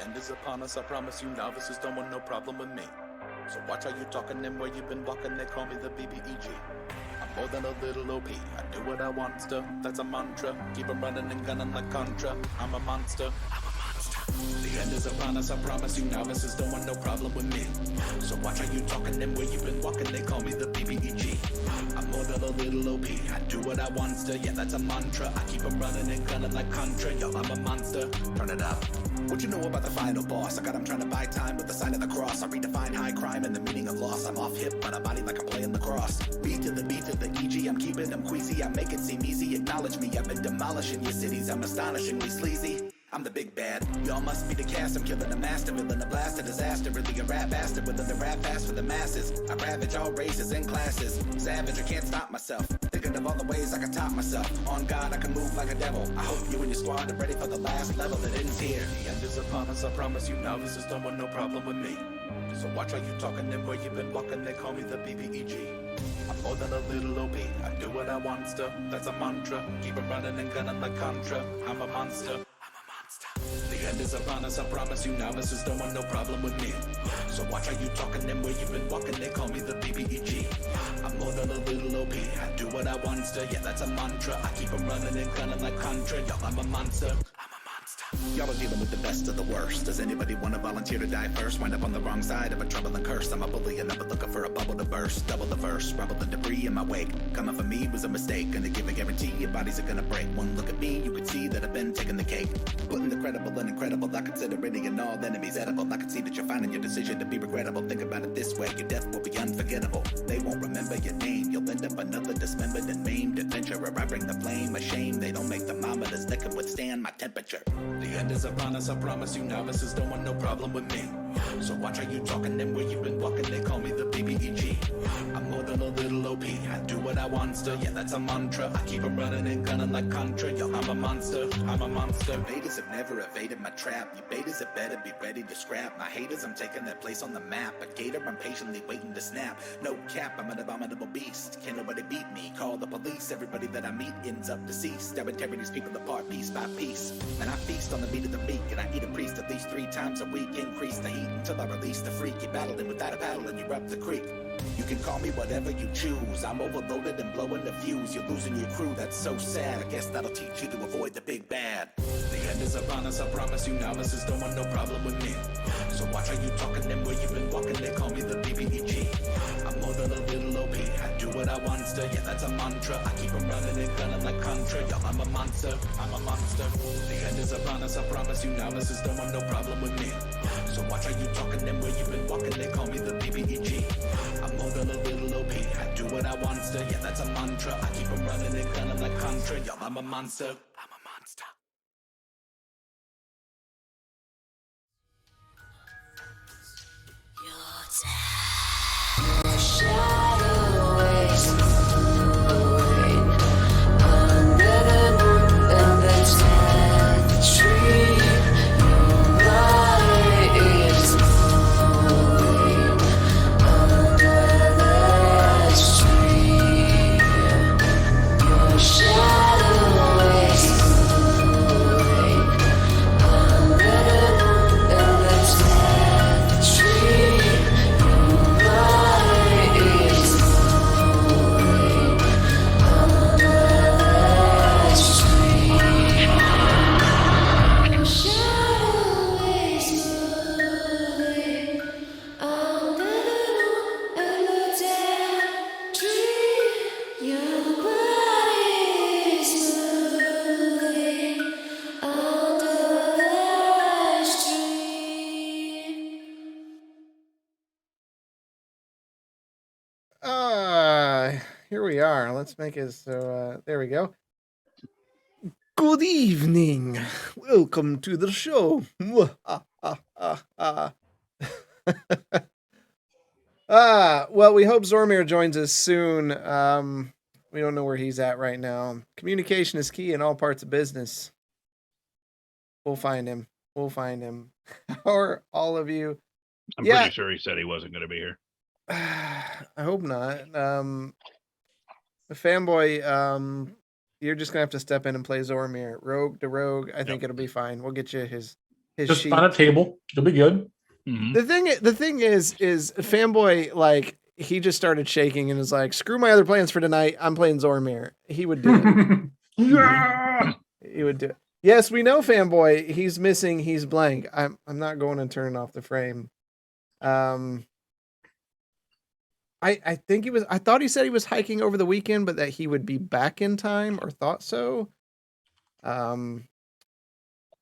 end is upon us, I promise you novices don't want no problem with me. So watch how you talking and where you been walking, they call me the BBEG. I'm more than a little OP, I do what I want to, that's a mantra. Keep 'em running and gunning like Contra, I'm a monster. The end is upon us, I promise you novices don't want no problem with me. So watch how you talking and where you been walking, they call me the BBEG. I'm more than a little OP, I do what I want to, yeah that's a mantra. I keep 'em running and gunning like Contra, yo I'm a monster. Turn it up. What you know about the final boss? I got him trying to buy time with the sign of the cross. I redefine high crime and the meaning of loss. I'm off hip, but I body like I'm playing lacrosse. B to the EG, I'm keeping them queasy. I make it seem easy, acknowledge me. I've been demolishing your cities, I'm astonishingly sleazy. I'm the big bad, y'all must be the cast. I'm killing the master, villain, a blast, a disaster. Really a rap bastard, within the rap fast for the masses. I ravage all races and classes. Savage, I can't stop myself. Thinking of all the ways I can top myself. On God, I can move like a devil. I hope you and your squad are ready for the last level that ends here. The end is upon us, I promise you novices don't want no problem with me. So watch how you talking and where you been walking, they call me the BBEG. I'm more than a little OP, I do what I want to, that's a mantra. Keep 'em running and gunning like Contra, I'm a monster. The end is upon us, I promise you novices don't want no problem with me. So watch how you talking and where you been walking, they call me the BBEG. I'm more than a little OP, I do what I want to, yeah that's a mantra. I keep 'em running and gunning like Contra, yo I'm a monster. Y'all are dealing with the best of the worst. Does anybody want to volunteer to die first? Wind up on the wrong side of a troubling curse. I'm a bully and never looking for a bubble to burst. Double the verse, rubble the debris in my wake. Coming for me was a mistake. Gonna give a guarantee your bodies are gonna break. One look at me, you can see that I've been taking the cake. Putting the credible and incredible. I consider any and all enemies edible. I can see that you're finding your decision to be regrettable. Think about it this way, your death will be unforgettable. They won't remember your name. You'll end up another dismembered and maimed adventurer. I bring the flame, a shame. They don't make thermometers that can withstand my temperature. The end is upon us, I promise you novices don't want no problem with me. So watch how you talking and where you been walking, they call me the BBEG. I'm more than a little OP, I do what I want to, yeah that's a mantra. I keep 'em running and gunning like Contra, yo I'm a monster, I'm a monster. Betas have never evaded my trap, you betas had better be ready to scrap. My haters, I'm taking their place on the map. A gator, I'm patiently waiting to snap. No cap, I'm an abominable beast, can't nobody beat me. Call the police, everybody that I meet ends up deceased. I would tear these people apart piece by piece. And I feast on the meat of the meek, and I eat a priest at least 3 times a week. Increase the heat until I release the freak. You're battling without a paddle and you're up the creek. You can call me whatever you choose. I'm overloaded and blowing the fuse. You're losing your crew, that's so sad. I guess that'll teach you to avoid the big bad. The end is upon us, I promise you novices don't want no problem with me. So watch how you talking and where you been walking, they call me the BBEG. I'm more than a little OP, I do what I want to, yeah that's a mantra. I keep 'em running and gunning like Contra, yo I'm a monster, I'm a monster. The end is upon us, I promise you novices don't want no problem with me. So watch how you talking and where you been walking, they call me the BBEG. I'm more than a little OP, I do what I want to, yeah that's a mantra. I keep 'em running and gunning like Contra, yo I'm a monster, I'm a monster. Shadow is moving under the moon and the dead tree. Your body is moving under the tree. Your shadow is moving under the moon and the dead tree. Here we are. Let's make it so, there we go. Good evening. Welcome to the show. Well, we hope Zormir joins us soon. We don't know where he's at right now. Communication is key in all parts of business. We'll find him. We'll find him. Or all of you. I'm pretty sure he said he wasn't going to be here. I hope not. Fanboy, you're just gonna have to step in and play Zormir. Rogue to rogue, I think it'll be fine. We'll get you his his Just sheep. on a table. It'll be good. Mhm. The thing is fanboy, like, he just started shaking and is like, screw my other plans for tonight. I'm playing Zormir. He would do it. Yeah. He would do it. Yes, we know fanboy. He's missing. He's blank. I'm not going to turn off the frame. I think I thought he said he was hiking over the weekend, but that he would be back in time, or thought so.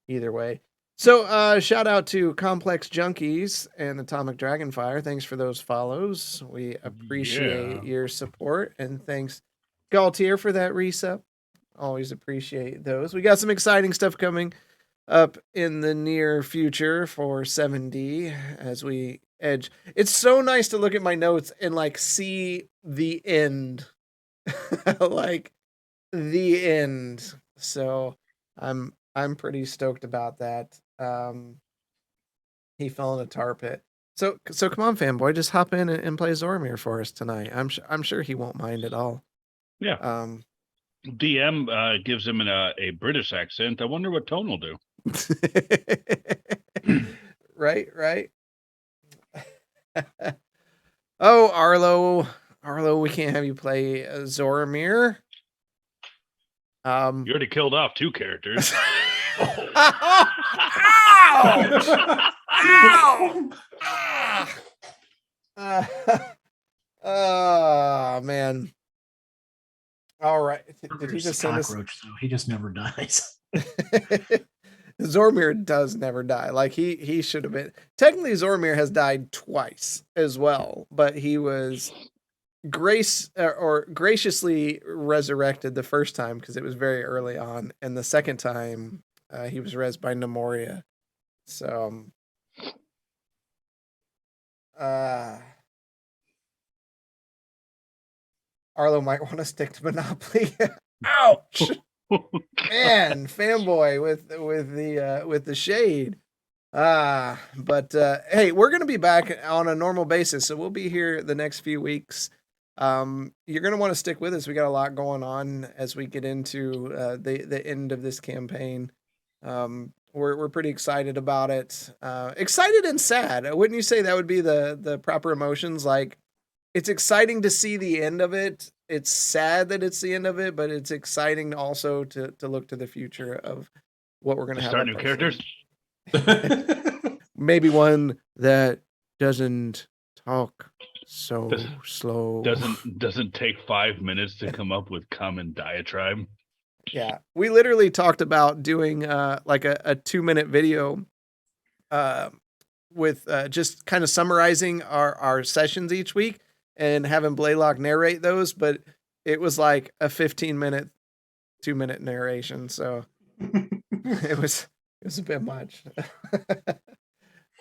Either way. So shout out to Complex Junkies and Atomic Dragonfire. Thanks for those follows. We appreciate your support, and thanks Galtier for that resub. Always appreciate those. We got some exciting stuff coming up in the near future for 7D as we edge. It's so nice to look at my notes and like see the end. Like the end. So I'm pretty stoked about that. He fell in a tar pit. So come on, fanboy, just hop in and play Zormir for us tonight. I'm sure he won't mind at all. Yeah. DM gives him a British accent. I wonder what Tone will do. Right. Oh, Arlo, we can't have you play Zormir. You already killed off 2 characters. Oh man. All right. Did he Zormir's just a send us? cockroach, though. He just never dies. Zormir does never die. Like he should have been. Technically, Zormir has died twice as well, but he was graciously resurrected the first time because it was very early on, and the second time he was res by Nemoria. So Arlo might want to stick to Monopoly. Ouch. Man, fanboy with the shade. But hey, we're gonna be back on a normal basis, so we'll be here the next few weeks. You're gonna want to stick with us. We got a lot going on as we get into the end of this campaign. We're pretty excited about it. Excited and sad. Wouldn't you say that would be the proper emotions? Like, it's exciting to see the end of it. It's sad that it's the end of it, but it's exciting also to look to the future of what we're going to have. Start new characters. Maybe one that doesn't talk so slow. Doesn't take 5 minutes to come up with common diatribe. Yeah, we literally talked about doing like a 2-minute video with just kind of summarizing our sessions each week and having Blaylock narrate those, but it was like a 15-minute, 2-minute narration. So it was a bit much.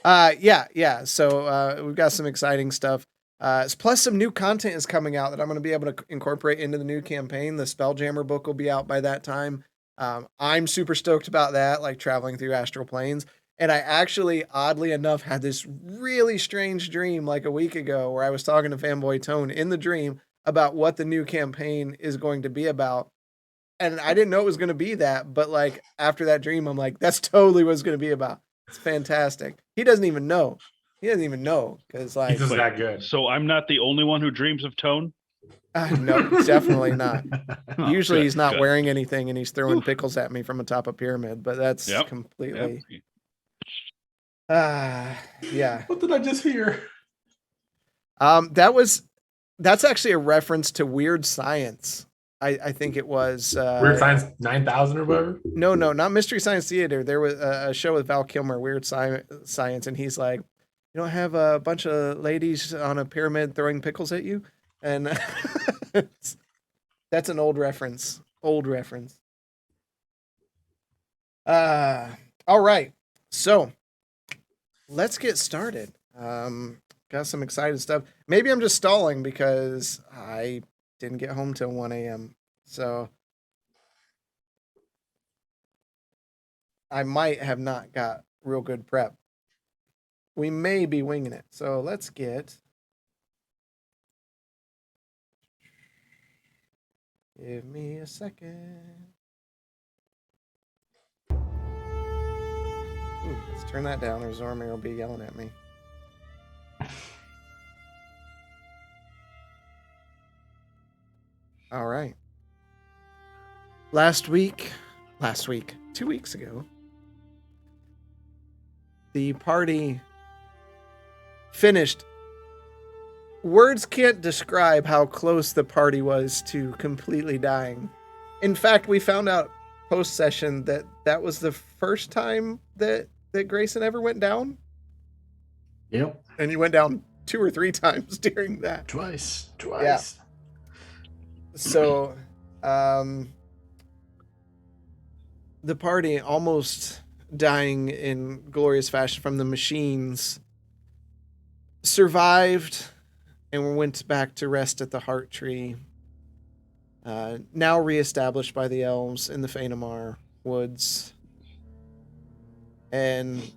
Yeah. So we've got some exciting stuff. Plus some new content is coming out that I'm going to be able to incorporate into the new campaign. The Spelljammer book will be out by that time. I'm super stoked about that, like traveling through astral planes. And I actually, oddly enough, had this really strange dream like a week ago where I was talking to Fanboy Tone in the dream about what the new campaign is going to be about. And I didn't know it was going to be that, but like after that dream, I'm like, that's totally what it's going to be about. It's fantastic. He doesn't even know. Because like, He's just that good. So I'm not the only one who dreams of Tone? no, definitely not. Oh, Usually good, he's not good. wearing anything and he's throwing pickles at me from atop a pyramid, but that's completely. Yeah. What did I just hear? That's actually a reference to Weird Science. I think it was Weird Science 9000 or whatever. No, not Mystery Science Theater. There was a show with Val Kilmer, Weird Science, and he's like, "You don't have a bunch of ladies on a pyramid throwing pickles at you," and that's an old reference. All right, so let's get started. Got some exciting stuff. Maybe I'm just stalling because I didn't get home till 1 a.m. So I might have not got real good prep. We may be winging it. So let's get. Give me a second. Ooh, let's Turn that down, or Zormir will be yelling at me. All right. Last week, 2 weeks ago, the party finished. Words can't describe how close the party was to completely dying. In fact, we found out post-session that was the first time that Grayson ever went down. Yep. And he went down 2 or 3 times during that. Twice. So, the party almost dying in glorious fashion from the machines survived and went back to rest at the Heart Tree, now reestablished by the elves in the Feynamar woods. And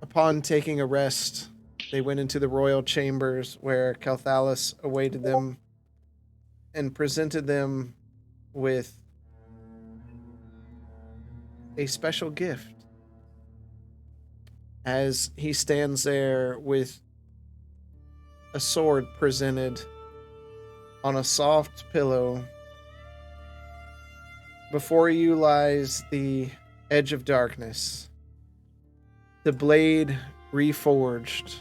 upon taking a rest, they went into the royal chambers where Calthalis awaited them and presented them with a special gift. As he stands there with a sword presented on a soft pillow, before you lies the edge of darkness, the blade reforged.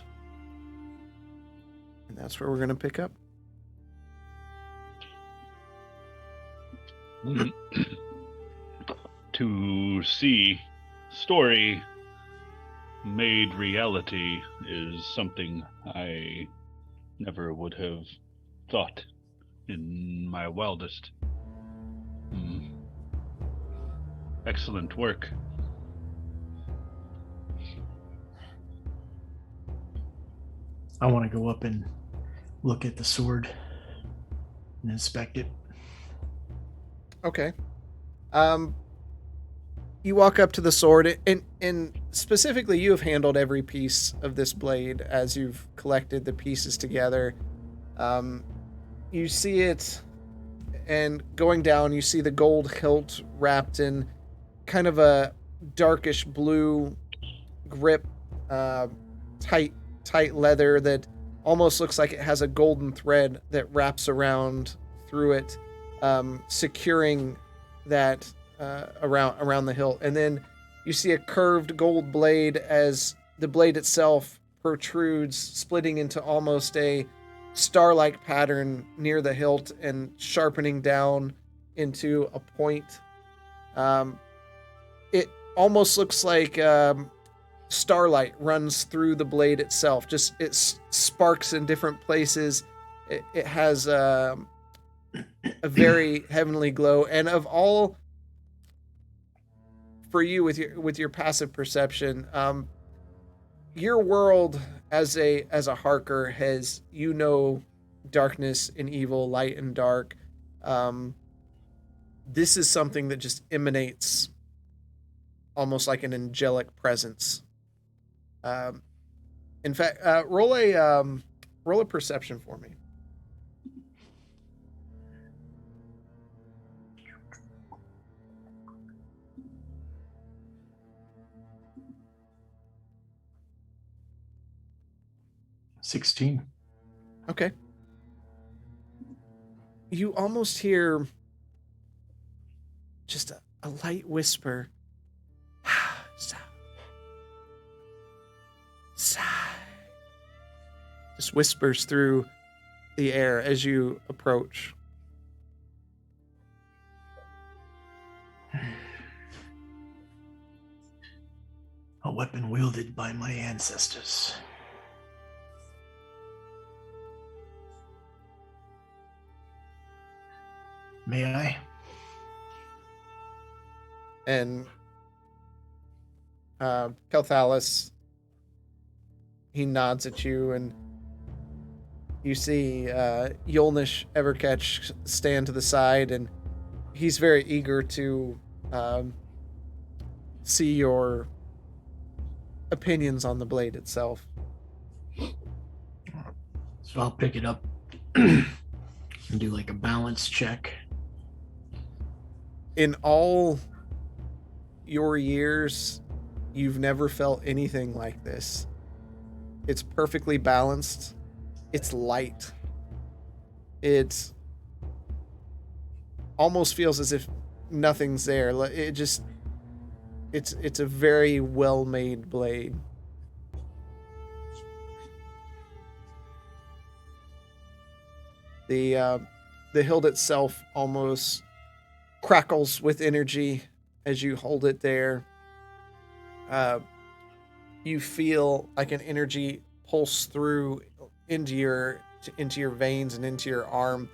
And that's where we're going to pick up. To see story made reality is something I never would have thought in my wildest. Excellent work. I want to go up and look at the sword and inspect it. Okay. You walk up to the sword, and specifically you have handled every piece of this blade as you've collected the pieces together. You see it, and going down, you see the gold hilt wrapped in kind of a darkish blue grip, tight leather that almost looks like it has a golden thread that wraps around through it, securing that around the hilt. And then you see a curved gold blade as the blade itself protrudes, splitting into almost a star-like pattern near the hilt and sharpening down into a point. It almost looks like starlight runs through the blade itself. Just it sparks in different places. It has a very heavenly glow, and of all, for you with your passive perception, your world as a harker has, darkness and evil, light and dark. This is something that just emanates almost like an angelic presence. In fact, roll a perception for me. $16. Okay. You almost hear just a light whisper. Sigh. Just whispers through the air as you approach. A weapon wielded by my ancestors. May I? And Kelthalis, he nods at you, and you see Yolnish Evercatch stand to the side, and he's very eager to see your opinions on the blade itself. So I'll pick it up and do like a balance check. In all your years You've never felt anything like this. It's perfectly balanced. It's light. It almost feels as if nothing's there. It's a very well-made blade. The hilt itself almost crackles with energy as you hold it there. You feel like an energy pulse through into your veins and into your arm,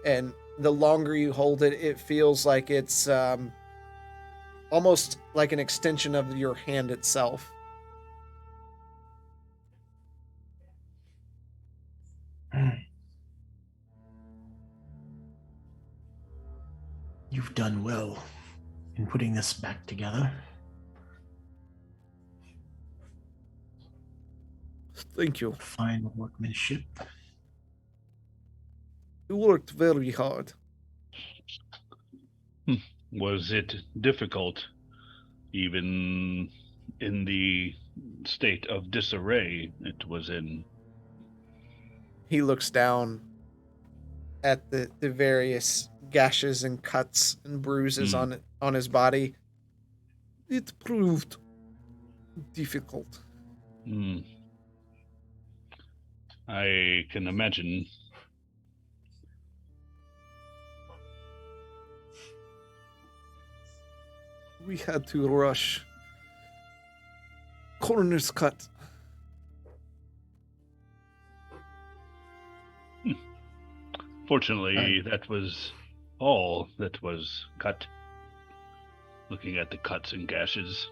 and the longer you hold it, it feels like it's almost like an extension of your hand itself. You've done well in putting this back together. Thank you. Fine workmanship. You worked very hard. Was it difficult, even in the state of disarray it was in? He looks down at the various gashes and cuts and bruises on his body. It proved difficult. I can imagine. We had to rush. Corners cut. Fortunately, that was all that was cut. Looking at the cuts and gashes.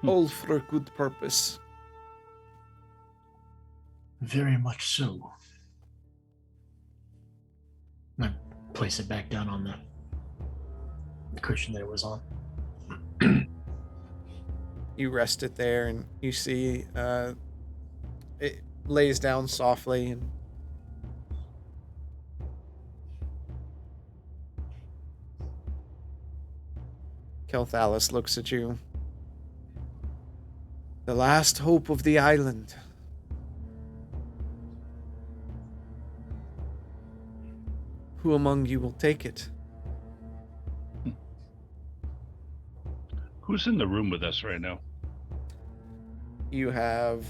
All for a good purpose. Very much so. I place it back down on the cushion that it was on. You rest it there, and you see it lays down softly, and Kelthalis looks at you. The last hope of the island. Who among you will take it? Who's in the room with us right now? You have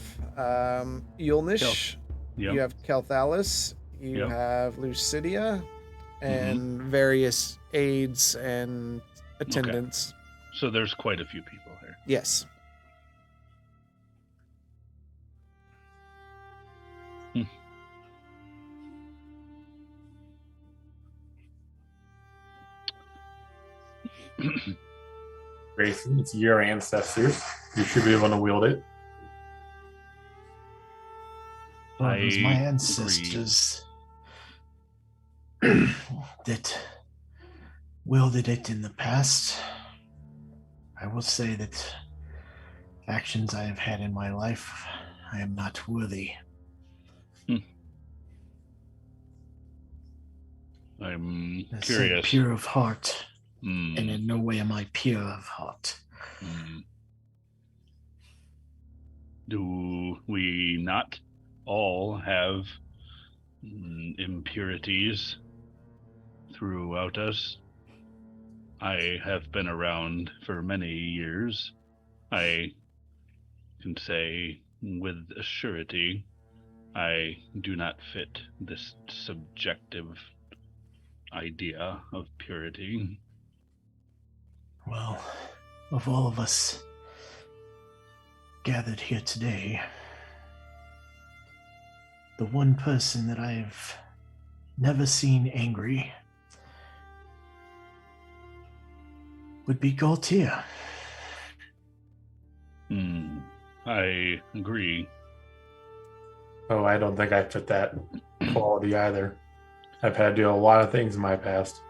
Yulnish. Yep. You have Kelthalis. You Yep. have Lucidia, and various aides and attendants. So there's quite a few people here. Yes. Grayson, it's your ancestors. You should be able to wield it. Well, it was my I ancestors that wielded it in the past. I will say that actions I have had in my life, I am not worthy. I'm I said curious. pure of heart, Mm, and in no way am I pure of heart. mm. Do we not all have impurities throughout us? I have been around for many years. I can say with a surety I do not fit this subjective idea of purity. Well, of all of us gathered here today, the one person that I've never seen angry would be Gaultier. I agree. Oh, I don't think I fit that quality either. I've had to do a lot of things in my past.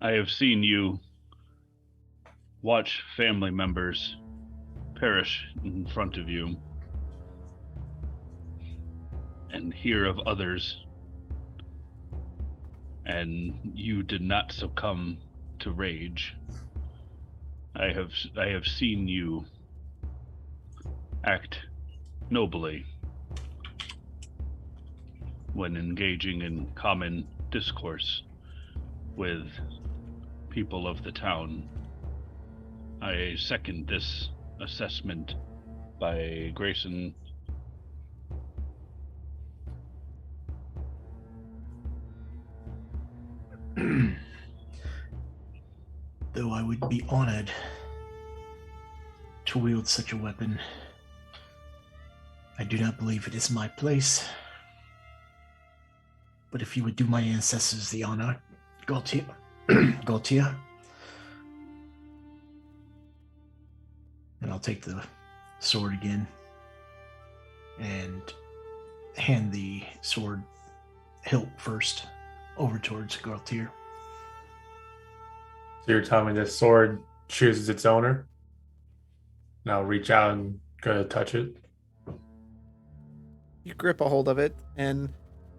I have seen you watch family members perish in front of you and hear of others and you did not succumb to rage. I have seen you act nobly when engaging in common discourse with people of the town. I second this assessment by Grayson. Though I would be honored to wield such a weapon, I do not believe it is my place. But if you would do my ancestors the honor, Gaultier, Gaultier, and I'll take the sword again and hand the sword hilt first over towards Gaultier. So you're telling me this sword chooses its owner? And I'll reach out and go to touch it. You grip a hold of it, and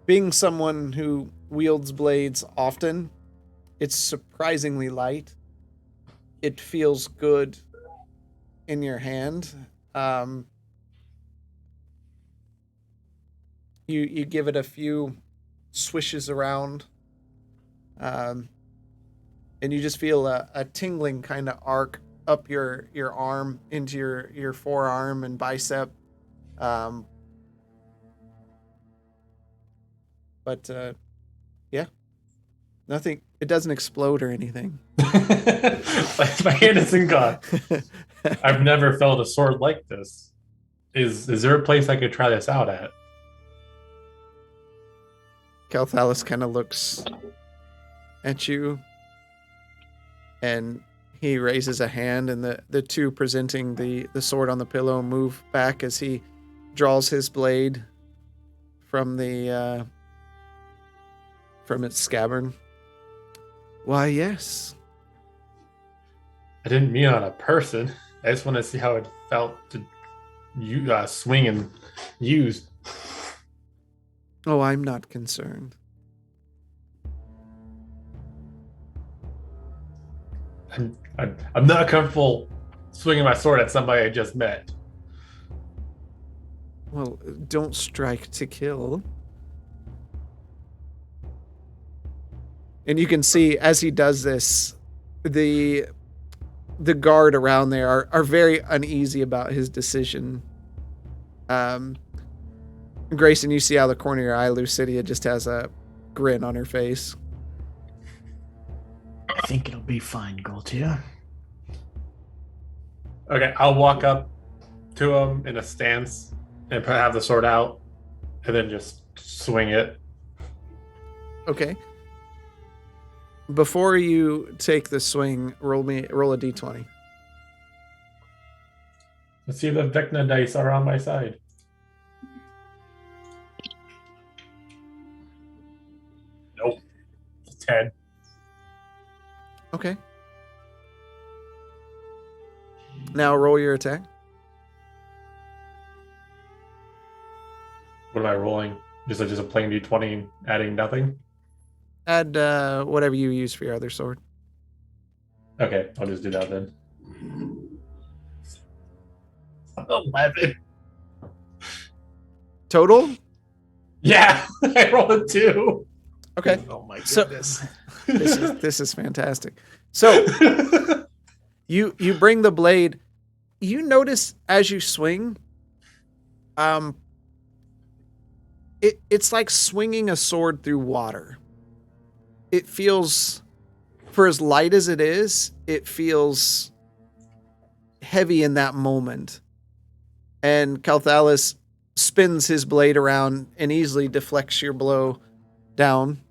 being someone who wields blades often, it's surprisingly light. It feels good in your hand. You give it a few swishes around, and you just feel a tingling kind of arc up your arm into your forearm and bicep. But yeah, nothing. It doesn't explode or anything. My hand isn't gone. I've never felt a sword like this. Is there a place I could try this out at? Calthalis kind of looks at you, and he raises a hand, and the two presenting the sword on the pillow move back as he draws his blade from the from its scabbard. Why, yes. I didn't mean on a person. I just want to see how it felt to swing and use. Oh, I'm not concerned. I'm not comfortable swinging my sword at somebody I just met. Well, don't strike to kill. And you can see as he does this, the guard around there are very uneasy about his decision. Grayson, you see out of the corner of your eye, Lucidia just has a grin on her face. I think it'll be fine, Gaultier. Okay, I'll walk up to him in a stance and have the sword out, and then just swing it. Okay. Before you take the swing, roll a d20. Let's see if the Vecna dice are on my side. Nope. 10. Okay. Now roll your attack. What am I rolling? Just a plain d20 adding nothing? Add whatever you use for your other sword. Okay, I'll just do that then. 11. Total? Yeah, I rolled a 2. Okay. Oh my So- goodness. This is fantastic. So you bring the blade. You notice as you swing, it's like swinging a sword through water. It feels, for as light as it is, it feels heavy in that moment. And Calthalis spins his blade around and easily deflects your blow down.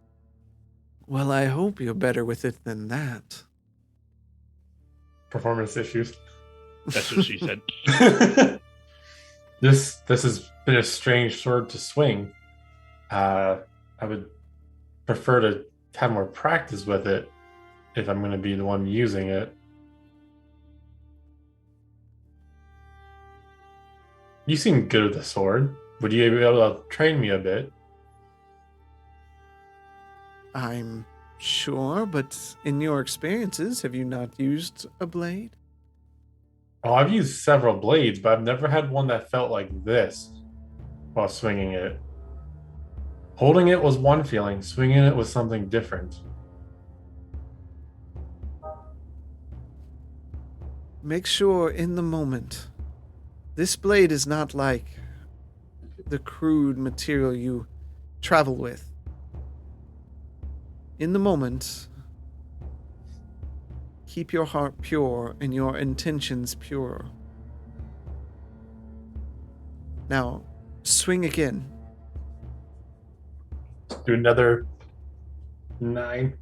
Well, I hope you're better with it than that. Performance issues. That's what she said. This has been a strange sword to swing. I would prefer to have more practice with it if I'm going to be the one using it. You seem good with the sword. Would you be able to train me a bit? I'm Sure, but in your experiences, have you not used a blade? Oh, I've used several blades, but I've never had one that felt like this while swinging it. Holding it was one feeling, swinging it was something different. Make sure in the moment, this blade is not like the crude material you travel with. In the moment, keep your heart pure and your intentions pure. Now, swing again. Do another 9.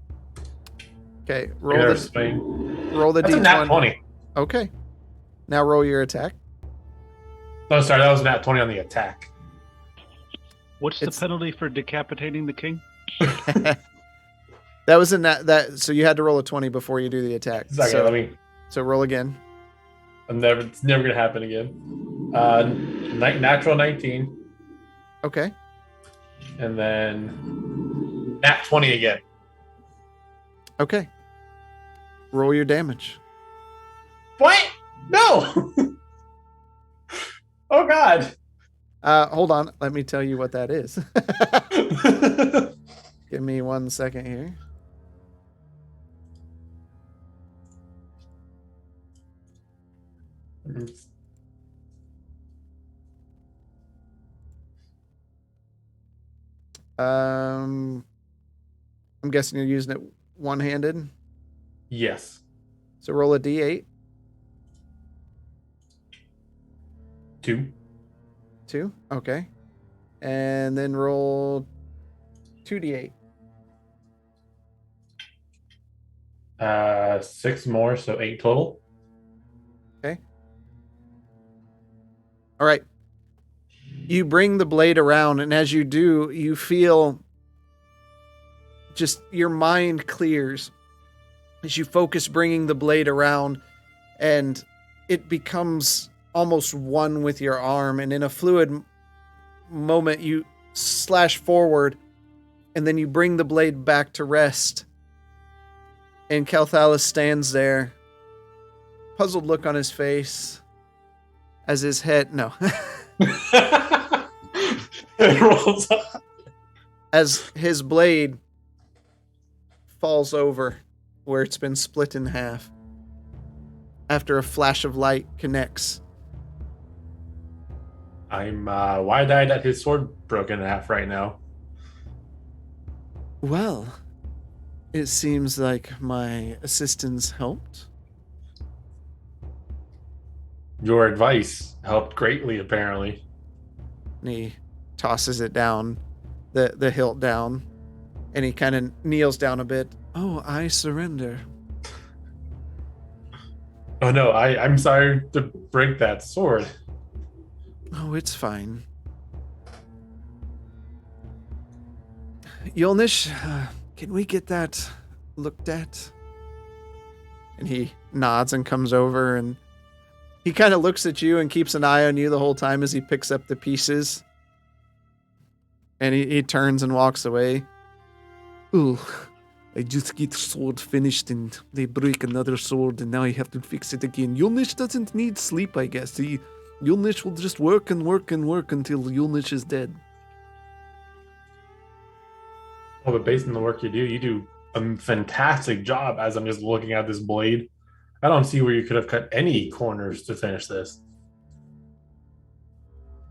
Okay, Another swing. roll the That's a nat d20. 20. Okay. Now roll your attack. Oh, sorry, that was nat 20 on the attack. What's the penalty for decapitating the king? That was so you had to roll a 20 before you do the attack. Okay, So roll again. It's never gonna happen again. Natural 19. Okay. And then nat 20 again. Okay. Roll your damage. What? No. Oh God. Hold on. Let me tell you what that is. Give me 1 second here. I'm guessing you're using it one-handed. Yes. So roll a d8. 2. 2. Okay. And then roll 2d8. 6 more, so 8 total. Okay. All right. You bring the blade around, and as you do, you feel just your mind clears as you focus bringing the blade around, and it becomes almost one with your arm. And in a fluid moment, you slash forward, and then you bring the blade back to rest. And Kelthalis stands there, puzzled look on his face, as his head It rolls up. as his blade falls over where it's been split in half after a flash of light connects. I'm wide-eyed at his sword broken in half right now. Well, it seems like my assistance helped. Your advice helped greatly, apparently. And he tosses it down, the hilt down, and he kind of kneels down a bit. Oh, I surrender. Oh no, I'm sorry to break that sword. Oh, it's fine. Yolnish, can we get that looked at? And he nods and comes over, and he kind of looks at you and keeps an eye on you the whole time as he picks up the pieces. And he turns and walks away. Ooh, I just get sword finished and they break another sword and now I have to fix it again. Yolnish doesn't need sleep, I guess. Yolnish will just work and work and work until Yolnish is dead. Well, but based on the work you do a fantastic job as I'm just looking at this blade. I don't see where you could have cut any corners to finish this.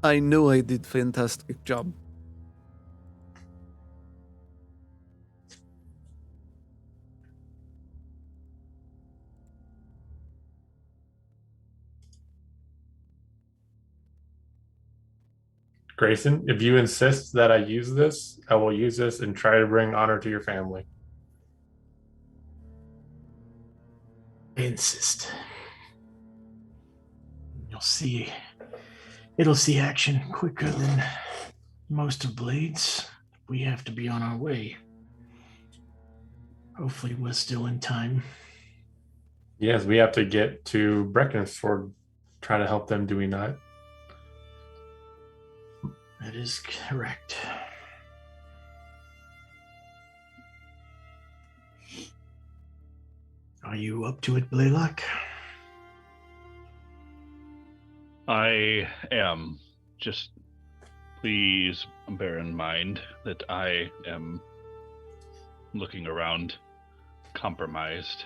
I know I did fantastic job. Grayson, if you insist that I use this, I will use this and try to bring honor to your family. I insist. You'll see. It'll see action quicker than most of Blades. We have to be on our way. Hopefully we're still in time. Yes, we have to get to Breckenford, try to help them, do we not? That is correct. Are you up to it, Blaylock? I am. Just please bear in mind that I am looking around compromised.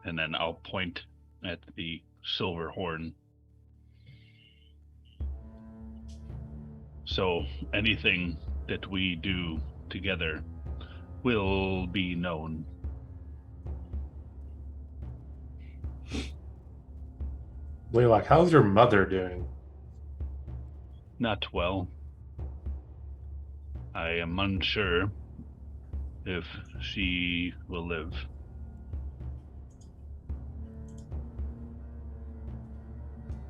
And then I'll point at the silver horn. So anything that we do together will be known. Blaylock, how's your mother doing? Not well. I am unsure if she will live.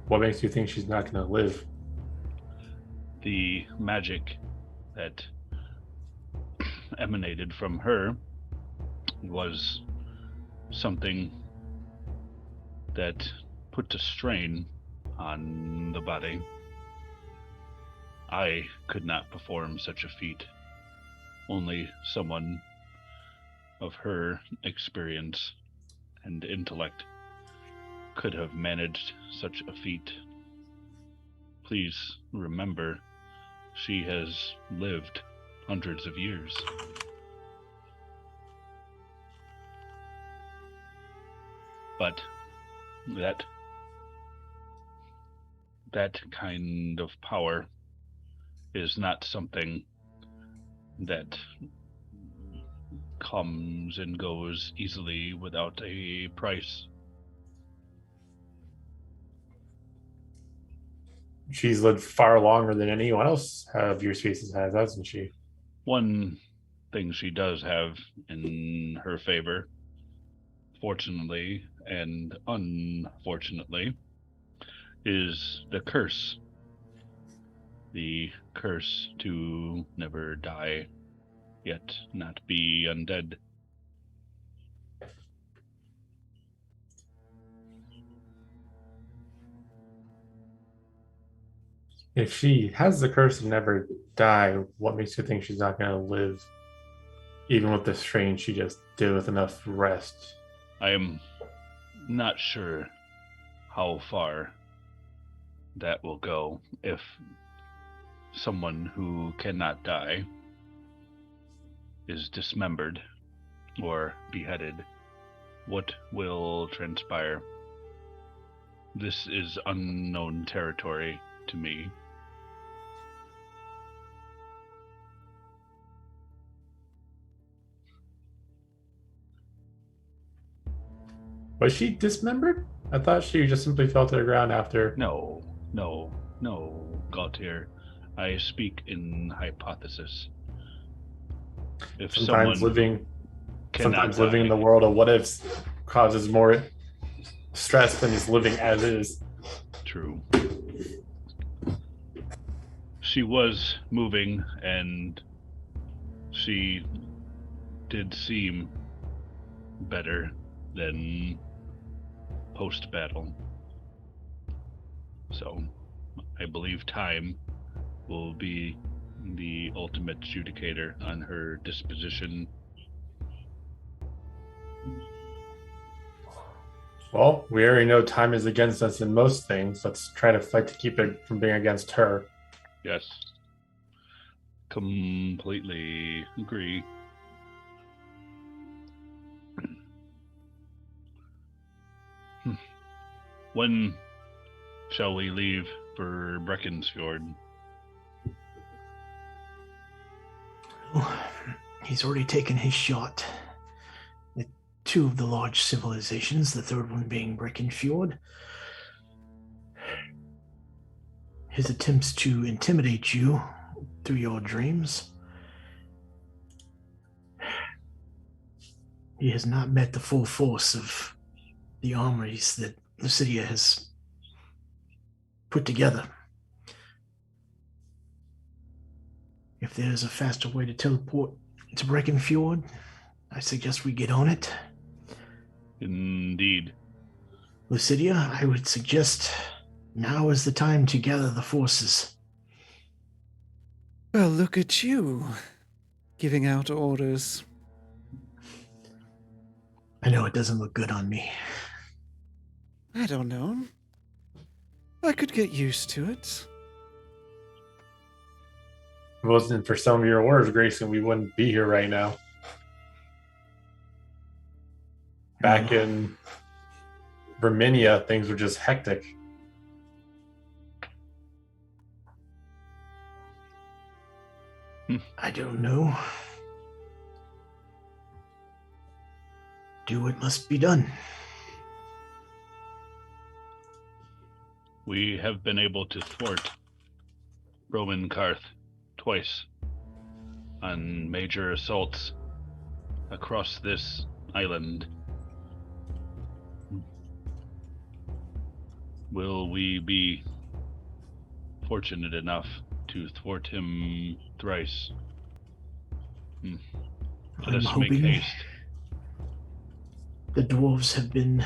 What makes you think she's not going to live? The magic that emanated from her was something that put a strain on the body. I could not perform such a feat. Only someone of her experience and intellect could have managed such a feat. Please remember, she has lived hundreds of years. But that kind of power is not something that comes and goes easily without a price. She's lived far longer than anyone else of your species has, hasn't she? One thing she does have in her favor, fortunately and unfortunately, is the curse. The curse to never die, yet not be undead. If she has the curse to never die, what makes you think she's not going to live? Even with the strain she just did with enough rest. I am not sure how far that will go. If someone who cannot die is dismembered or beheaded, what will transpire? This is unknown territory to me. Was she dismembered? I thought she just simply fell to the ground after. No, Gautier. I speak in hypothesis. If Sometimes someone living in the world of what ifs causes more stress than just living as is. True. She was moving, and she did seem better than post-battle. So, I believe time will be the ultimate judicator on her disposition. Well, we already know time is against us in most things. Let's try to fight to keep it from being against her. Yes. Completely agree. When shall we leave for Breckensfjord? Well, he's already taken his shot at two of the large civilizations, the third one being Breckenfjord. His attempts to intimidate you through your dreams. He has not met the full force of the armories that Lucidia has put together. If there's a faster way to teleport to Breckenfjord, I suggest we get on it. Indeed. Lucidia, I would suggest now is the time to gather the forces. Well, look at you. giving out orders. I know it doesn't look good on me. I don't know. I could get used to it. If it wasn't for some of your orders, Grayson, we wouldn't be here right now. Back in Verminia, things were just hectic. I don't know. Do what must be done. We have been able to thwart Roman Karth twice on major assaults across this island. Will we be fortunate enough to thwart him thrice? Let I'm us make hoping haste. the dwarves have been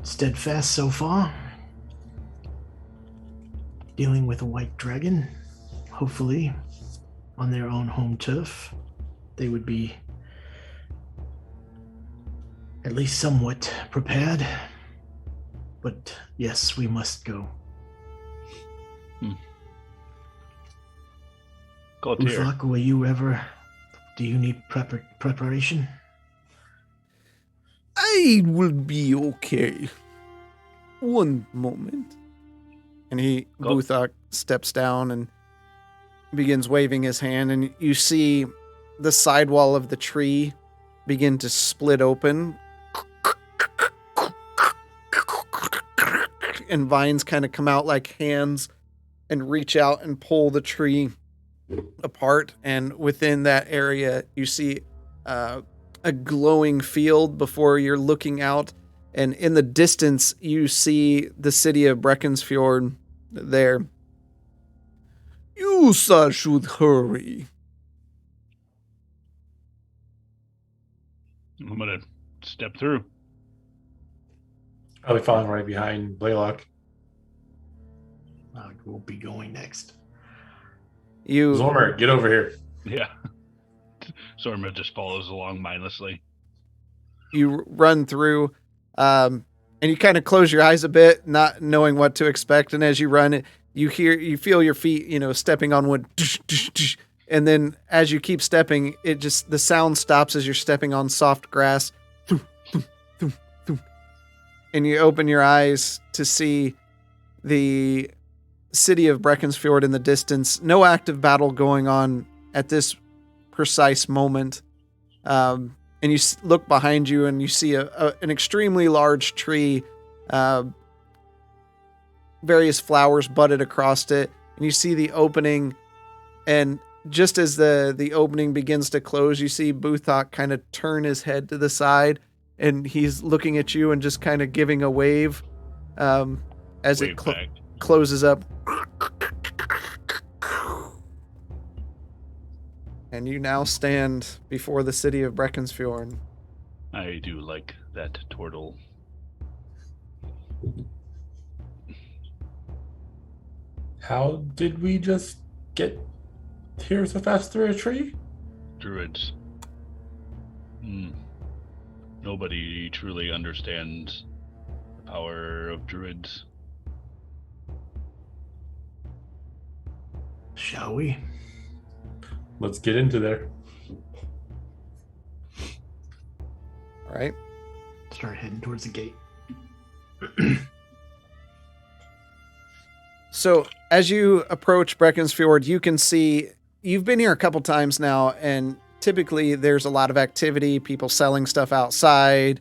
steadfast so far. Dealing with a white dragon. Hopefully, on their own home turf, they would be at least somewhat prepared. But yes, we must go. Gaultier, Uthak, will you ever... Do you need preparation? I will be okay. One moment. And Buthak steps down and begins waving his hand, and you see the sidewall of the tree begin to split open. And vines kind of come out like hands and reach out and pull the tree apart. And within that area, you see a glowing field before you're looking out. And in the distance, you see the city of Breckensfjord there. You should hurry. I'm gonna step through. I'll be following right behind Blaylock. I will be going next. Zormer, get over here. Yeah. Zorma just follows along mindlessly. You run through, and you kind of close your eyes a bit, not knowing what to expect. And as you run, you feel your feet, stepping on wood. And then as you keep stepping, the sound stops as you're stepping on soft grass. And you open your eyes to see the city of Breckensfjord in the distance. No active battle going on at this precise moment. And you look behind you and you see an extremely large tree, various flowers budded across it. And you see the opening, and just as the opening begins to close, you see Buthak kind of turn his head to the side, and he's looking at you and just kind of giving a wave as Wave it back. closes up. And you now stand before the city of Breckensfjord. I do like that turtle. How did we just get here so fast through a tree? Druids. Nobody truly understands the power of druids. Shall we? Let's get into there. All right. Start heading towards the gate. So as you approach Breckensfjord, you can see you've been here a couple times now, and typically there's a lot of activity, people selling stuff outside,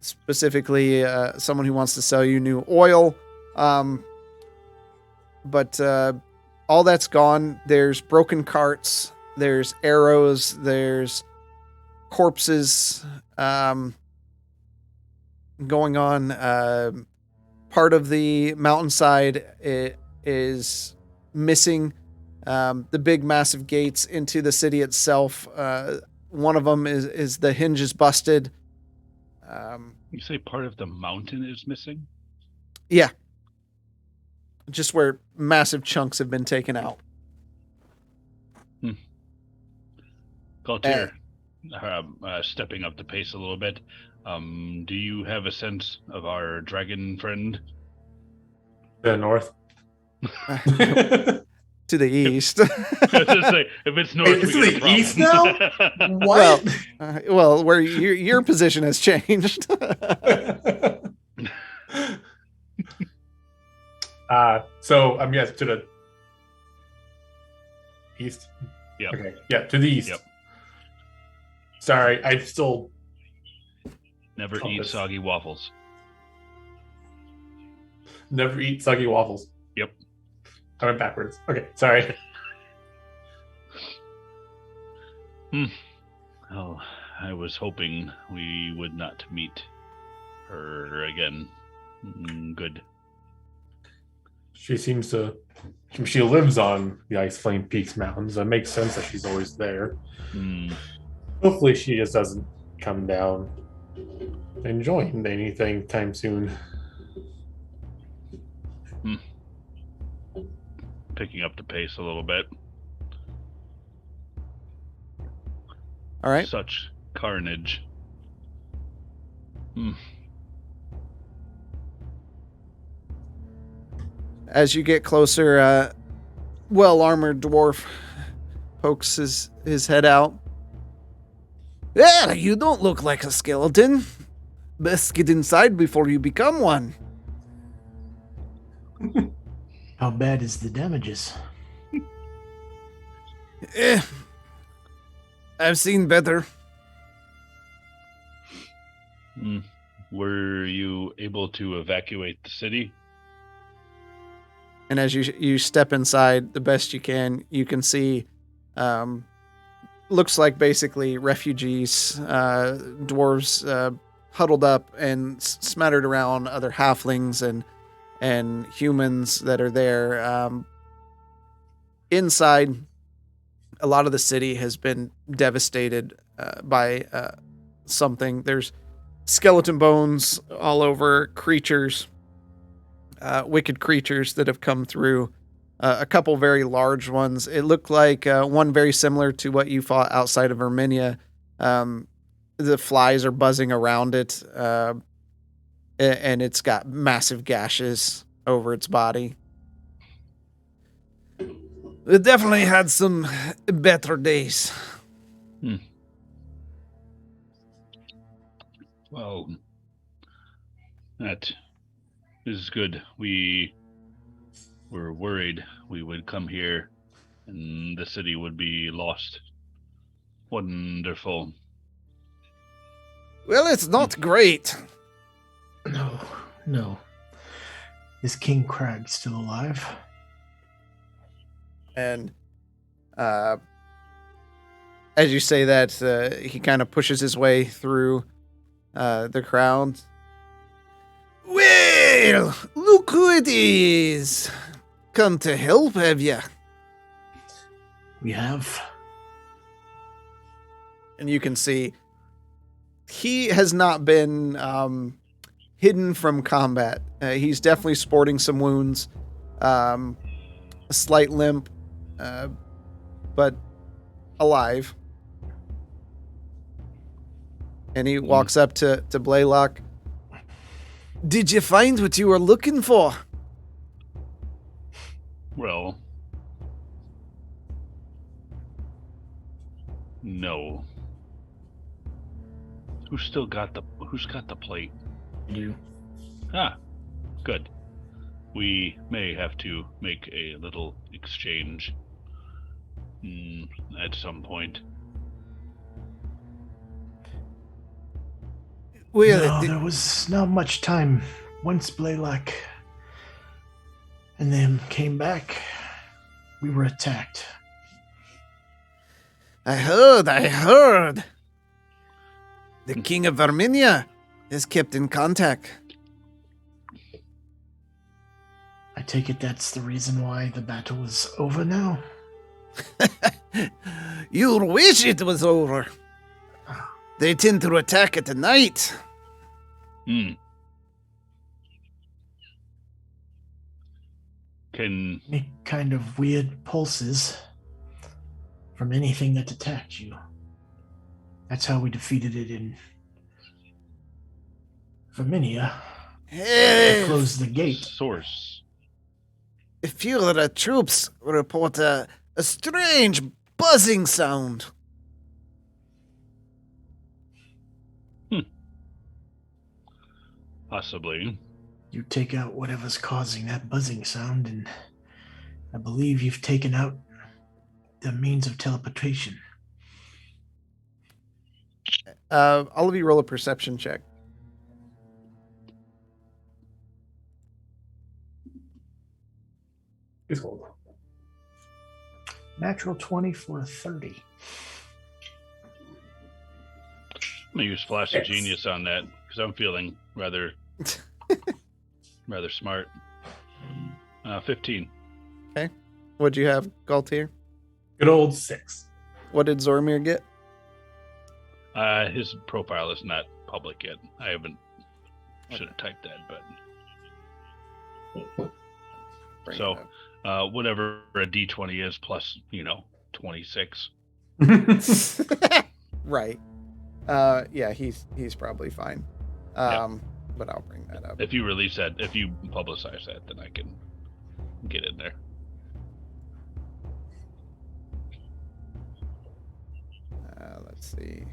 specifically someone who wants to sell you new oil. But all that's gone. There's broken carts, there's arrows, there's corpses going on. Part of the mountainside is missing. The big massive gates into the city itself. One of them is the hinge is busted. You say part of the mountain is missing? Yeah. just where massive chunks have been taken out. Galtier, stepping up the pace a little bit. Do you have a sense of our dragon friend? The north. To the east. I was gonna say, if it's north, Wait, it's we to got the a east problem. now? What? Well, where your position has changed. So I'm yes to the east. Yep. Okay. Yeah, to the east. Yep. Sorry, I still Never eat Compass. soggy waffles. never eat soggy waffles. Yep. I went backwards. Okay, sorry. Oh, I was hoping we would not meet her again. Good. She seems to. She lives on the Ice Flame Peaks Mountains. It makes sense that she's always there. Hmm. Hopefully, she just doesn't come down and join anything time soon. Picking up the pace a little bit. All right. Such carnage. As you get closer, well-armored dwarf pokes his head out. Well, you don't look like a skeleton. Best get inside before you become one. How bad is the damages? I've seen better. Were you able to evacuate the city? And as you step inside the best you can see, looks like basically refugees, dwarves huddled up and smattered around other halflings and humans that are there. Inside, a lot of the city has been devastated by something. There's skeleton bones all over, creatures, wicked creatures that have come through. A couple very large ones. It looked like one very similar to what you fought outside of Armenia. The flies are buzzing around it, and it's got massive gashes over its body. It definitely had some better days. Well, that is good. We were worried we would come here and the city would be lost. Wonderful. Well, it's not great. No. Is King Crag still alive? And as you say that, he kind of pushes his way through the crowd. Well, look who it is. Come to help, have ya? We have. And you can see he has not been hidden from combat. He's definitely sporting some wounds, a slight limp, but alive. And he walks up to Blaylock. Did you find what you were looking for? Well, no. Who's got the plate? You. Ah, good. We may have to make a little exchange at some point. Well, No, there was not much time. Once Blaylock and them came back, we were attacked. I heard. The King of Armenia is kept in contact. I take it that's the reason why the battle is over now? You'll wish it was over. They tend to attack at night. Can Any kind of weird pulses from anything that attacked you. That's how we defeated it in Verminia. Hey, Closed the gate. source? a few of the troops report a strange buzzing sound. Possibly. You take out whatever's causing that buzzing sound, and I believe you've taken out the means of teleportation. All of you roll a perception check. He's cold. Natural 20 for a 30. I'm gonna use Flash of Genius on that because I'm feeling rather smart. 15. What'd you have, Galtier? Good old 6. What did Zormir get? His profile is not public yet. I haven't. Should have typed that, but Bring so it up. whatever a D20 is plus 26. Right. Yeah, he's probably fine. But I'll bring that up. If you release that, if you publicize that, then I can get in there. Let's see.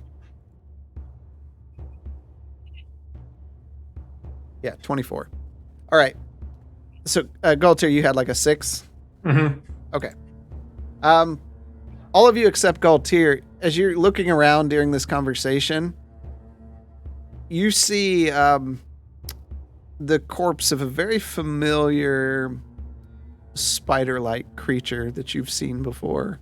Yeah, 24. All right. So, Galtier, you had like a 6? Mm-hmm. Okay. All of you except Galtier, as you're looking around during this conversation, you see the corpse of a very familiar spider-like creature that you've seen before.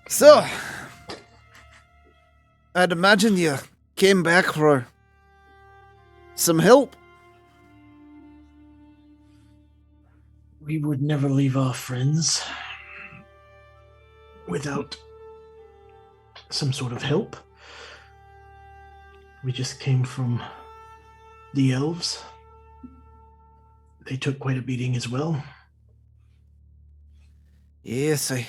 So, I'd imagine you came back for some help. We would never leave our friends without some sort of help. We just came from the elves. They took quite a beating as well. Yes, I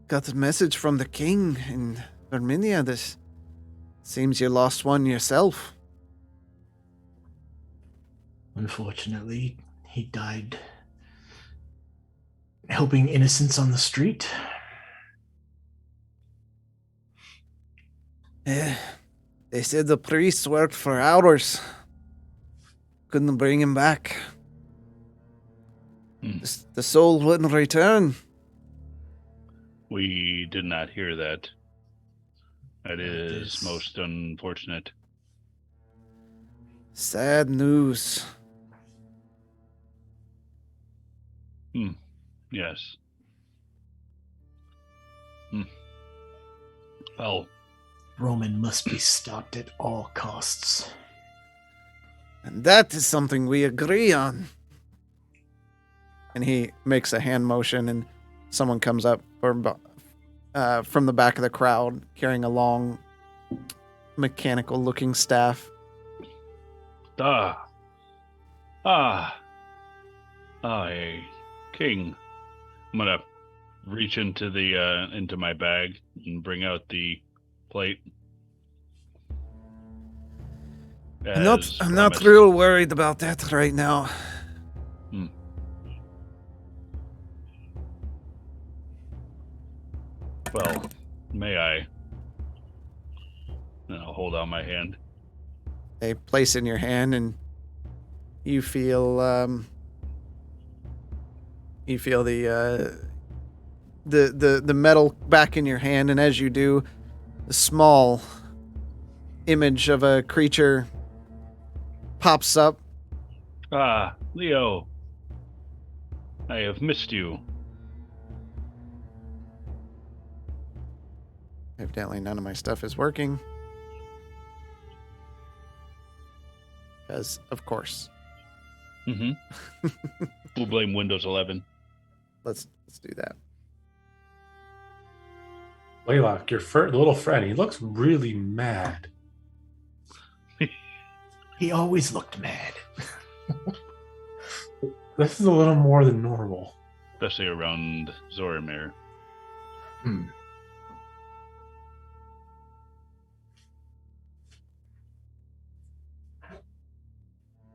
got a message from the king in Verminia. This seems you lost one yourself. Unfortunately, he died helping innocents on the street. They said the priest worked for hours. Couldn't bring him back. The soul wouldn't return. We did not hear that. That is most unfortunate. Sad news. Yes. Well, Roman must be stopped at all costs. And that is something we agree on. And he makes a hand motion, and someone comes up from the back of the crowd carrying a long, mechanical-looking staff. Hey, King. I'm gonna reach into into my bag and bring out the plate. I'm not real worried about that right now. Well, may I? And I'll hold out my hand. They place in your hand, and you feel the metal back in your hand, and as you do, the small image of a creature pops up. Leo. I have missed you. Evidently none of my stuff is working. Because, of course. Mm-hmm. We'll blame Windows 11. Let's do that. Laylock, your little friend, he looks really mad. He always looked mad. This is a little more than normal. Especially around Zoramir. Hmm.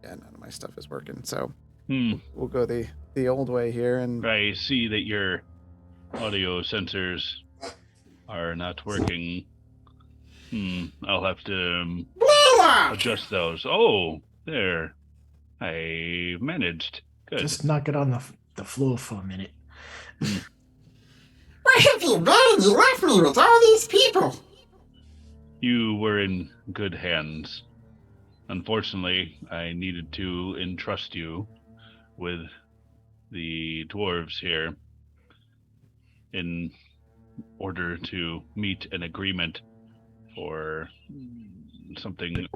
Yeah, none of my stuff is working, so Hmm. we'll go the old way here. And I see that your audio sensors are not working. I'll have to adjust those. Oh, there. I managed. Good. Just knock it on the floor for a minute. Where have you been? You left me with all these people. You were in good hands. Unfortunately, I needed to entrust you with the dwarves here in order to meet an agreement for something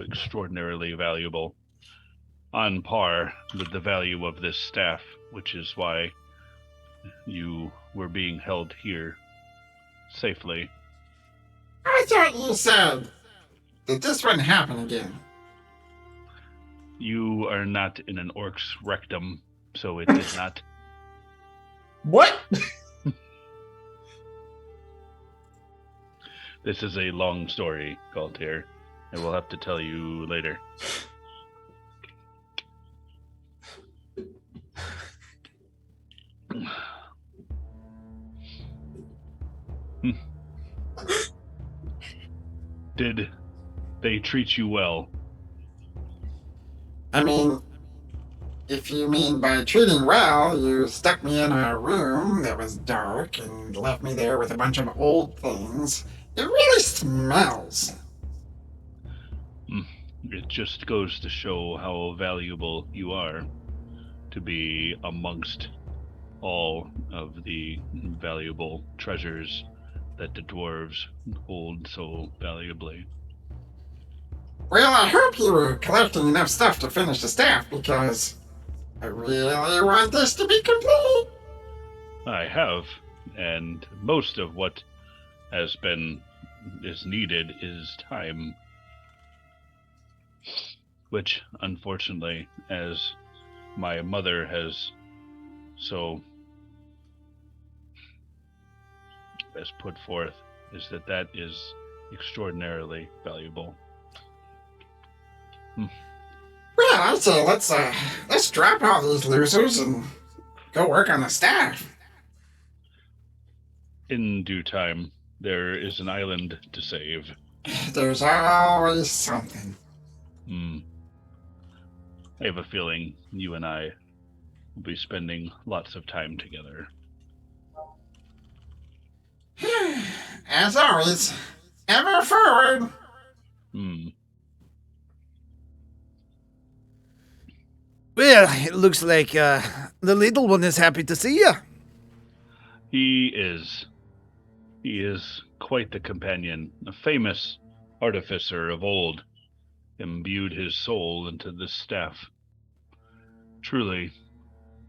extraordinarily valuable, on par with the value of this staff, which is why you were being held here safely. I thought you said that this wouldn't happen again. You are not in an orc's rectum, so it did not. What? This is a long story, Galtier. I will have to tell you later. Did they treat you well? I mean, if you mean by treating well, you stuck me in a room that was dark and left me there with a bunch of old things. It really smells. It just goes to show how valuable you are to be amongst all of the valuable treasures that the dwarves hold so valuably. Well, I hope you were collecting enough stuff to finish the staff, because I really want this to be complete. I have, and most of what is needed is time. Which, unfortunately, as my mother has put forth, is that is extraordinarily valuable. Well, I'd say let's drop all these losers and go work on the staff. In due time, there is an island to save. There's always something. I have a feeling you and I will be spending lots of time together. As always, ever forward. well, it looks like the little one is happy to see you. He is quite the companion. A famous artificer of old imbued his soul into this staff. Truly,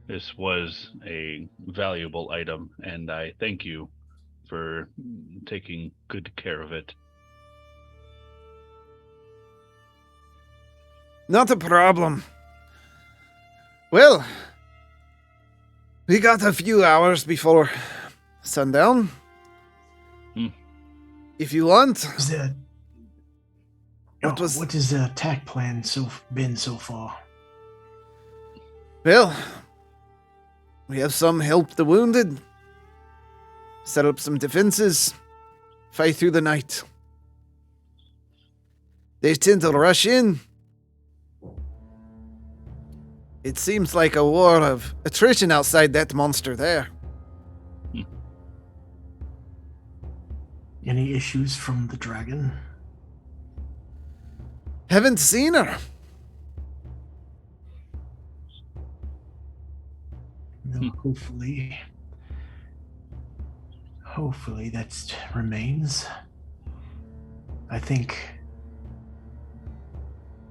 this was a valuable item, and I thank you for taking good care of it. Not a problem. Well, we got a few hours before sundown. If you want. What is the attack plan been so far? Well, we have some help the wounded, set up some defenses, fight through the night. They tend to rush in. It seems like a war of attrition outside that monster there. Any issues from the dragon? Haven't seen her. No, hopefully that remains. I think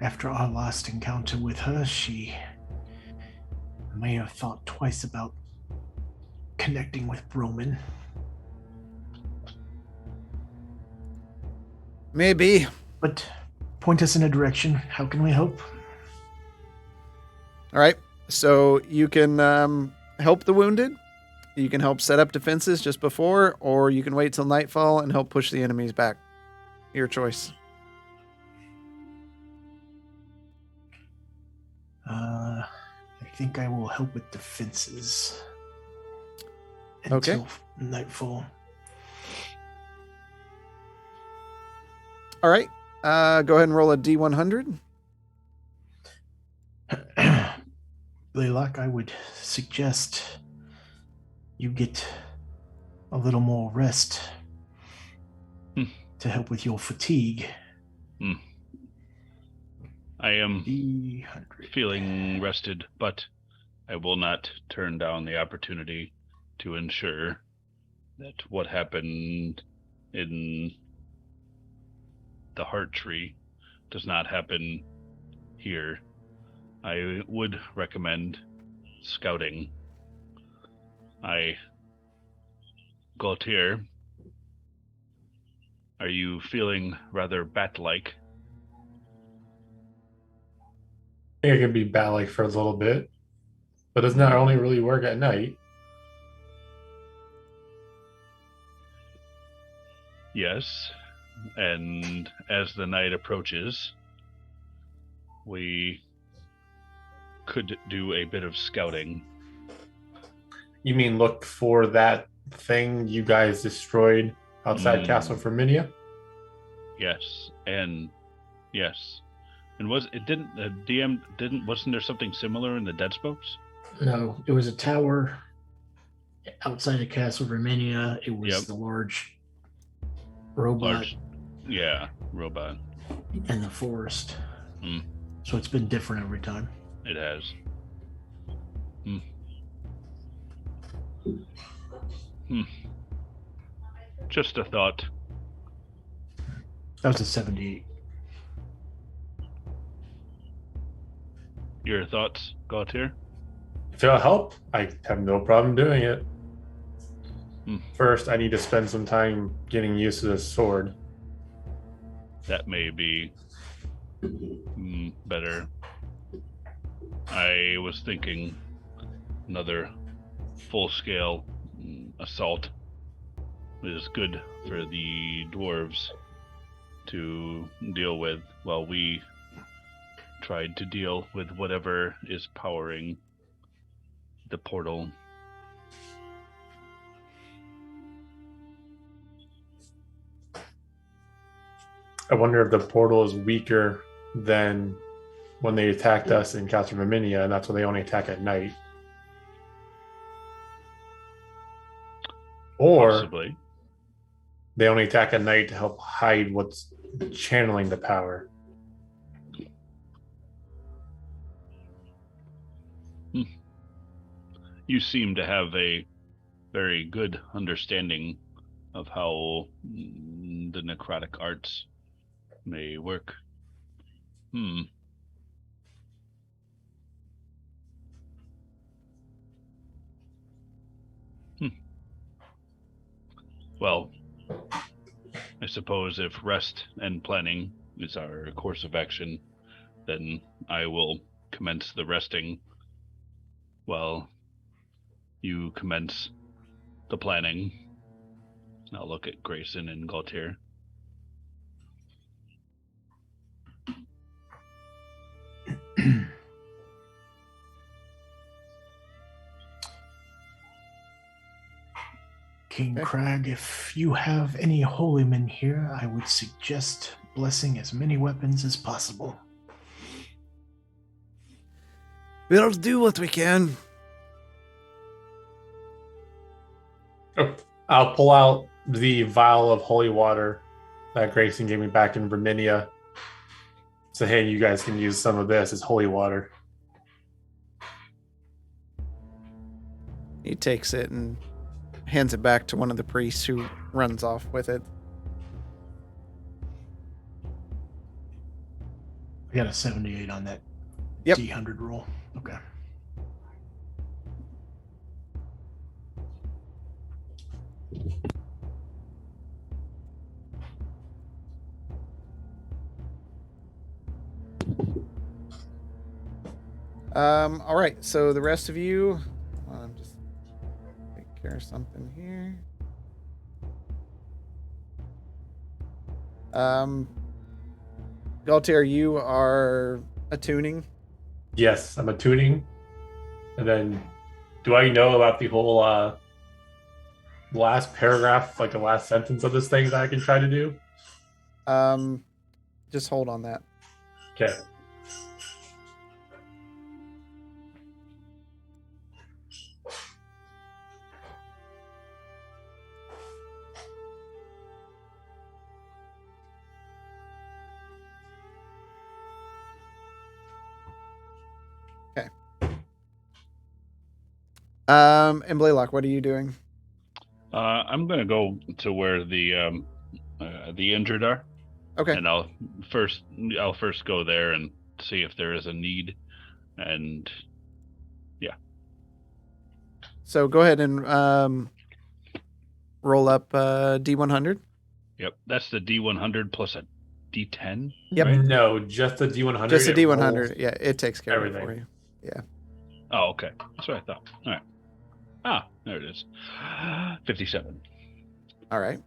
after our last encounter with her, she may have thought twice about connecting with Roman. Maybe. But point us in a direction. How can we help? All right. So you can help the wounded. You can help set up defenses just before, or you can wait till nightfall and help push the enemies back. Your choice. I think I will help with defenses Okay. until nightfall. All right. Go ahead and roll a D100. Blaylock, I would suggest you get a little more rest to help with your fatigue. I am D100. feeling rested, but I will not turn down the opportunity to ensure that what happened in the heart tree does not happen here. I would recommend scouting. Gaultier, are you feeling rather bat-like? I think it can be bat-like for a little bit, but doesn't that only really work at night? Yes, and as the night approaches, we could do a bit of scouting. You mean look for that thing you guys destroyed outside Castle Verminia? Yes, and yes. And wasn't there something similar in the Dead Spokes? No, it was a tower outside of Castle Romania. It was the large robot robot. in the forest. So it's been different every time. It has. Just a thought. That was a 78. Your thoughts, Gautier? If it'll help, I have no problem doing it. First, I need to spend some time getting used to this sword. That may be better. I was thinking another full-scale assault is good for the dwarves to deal with while we tried to deal with whatever is powering the portal. I wonder if the portal is weaker than when they attacked us in Castle Verminia, and that's when they only attack at night. Or possibly they only attack at night to help hide what's channeling the power. You seem to have a very good understanding of how the necrotic arts may work. Well, I suppose if rest and planning is our course of action, then I will commence the resting while you commence the planning. I'll look at Grayson and Gaultier. King Crag, if you have any holy men here, I would suggest blessing as many weapons as possible. We'll do what we can. I'll pull out the vial of holy water that Grayson gave me back in Verminia. So, hey, you guys can use some of this as holy water. He takes it and hands it back to one of the priests, who runs off with it. I got a 78 on that Yep. D100 roll. Okay. All right. So the rest of you, I'm just take care of something here. Galtier, you are attuning. Yes, I'm attuning. And then, do I know about the whole last paragraph, like the last sentence of this thing that I can try to do? Just hold on that. Okay. And Blaylock, what are you doing? I'm gonna go to where the injured are, Okay. and I'll first go there and see if there is a need, and So go ahead and roll up D100. yep, that's the D100 plus a D10. Yep. Right? No, just the D100. Just a it D100. rolls. Yeah, it takes care of everything. it for you. Oh, okay. That's what I thought. All right. Ah, there it is. 57. All right.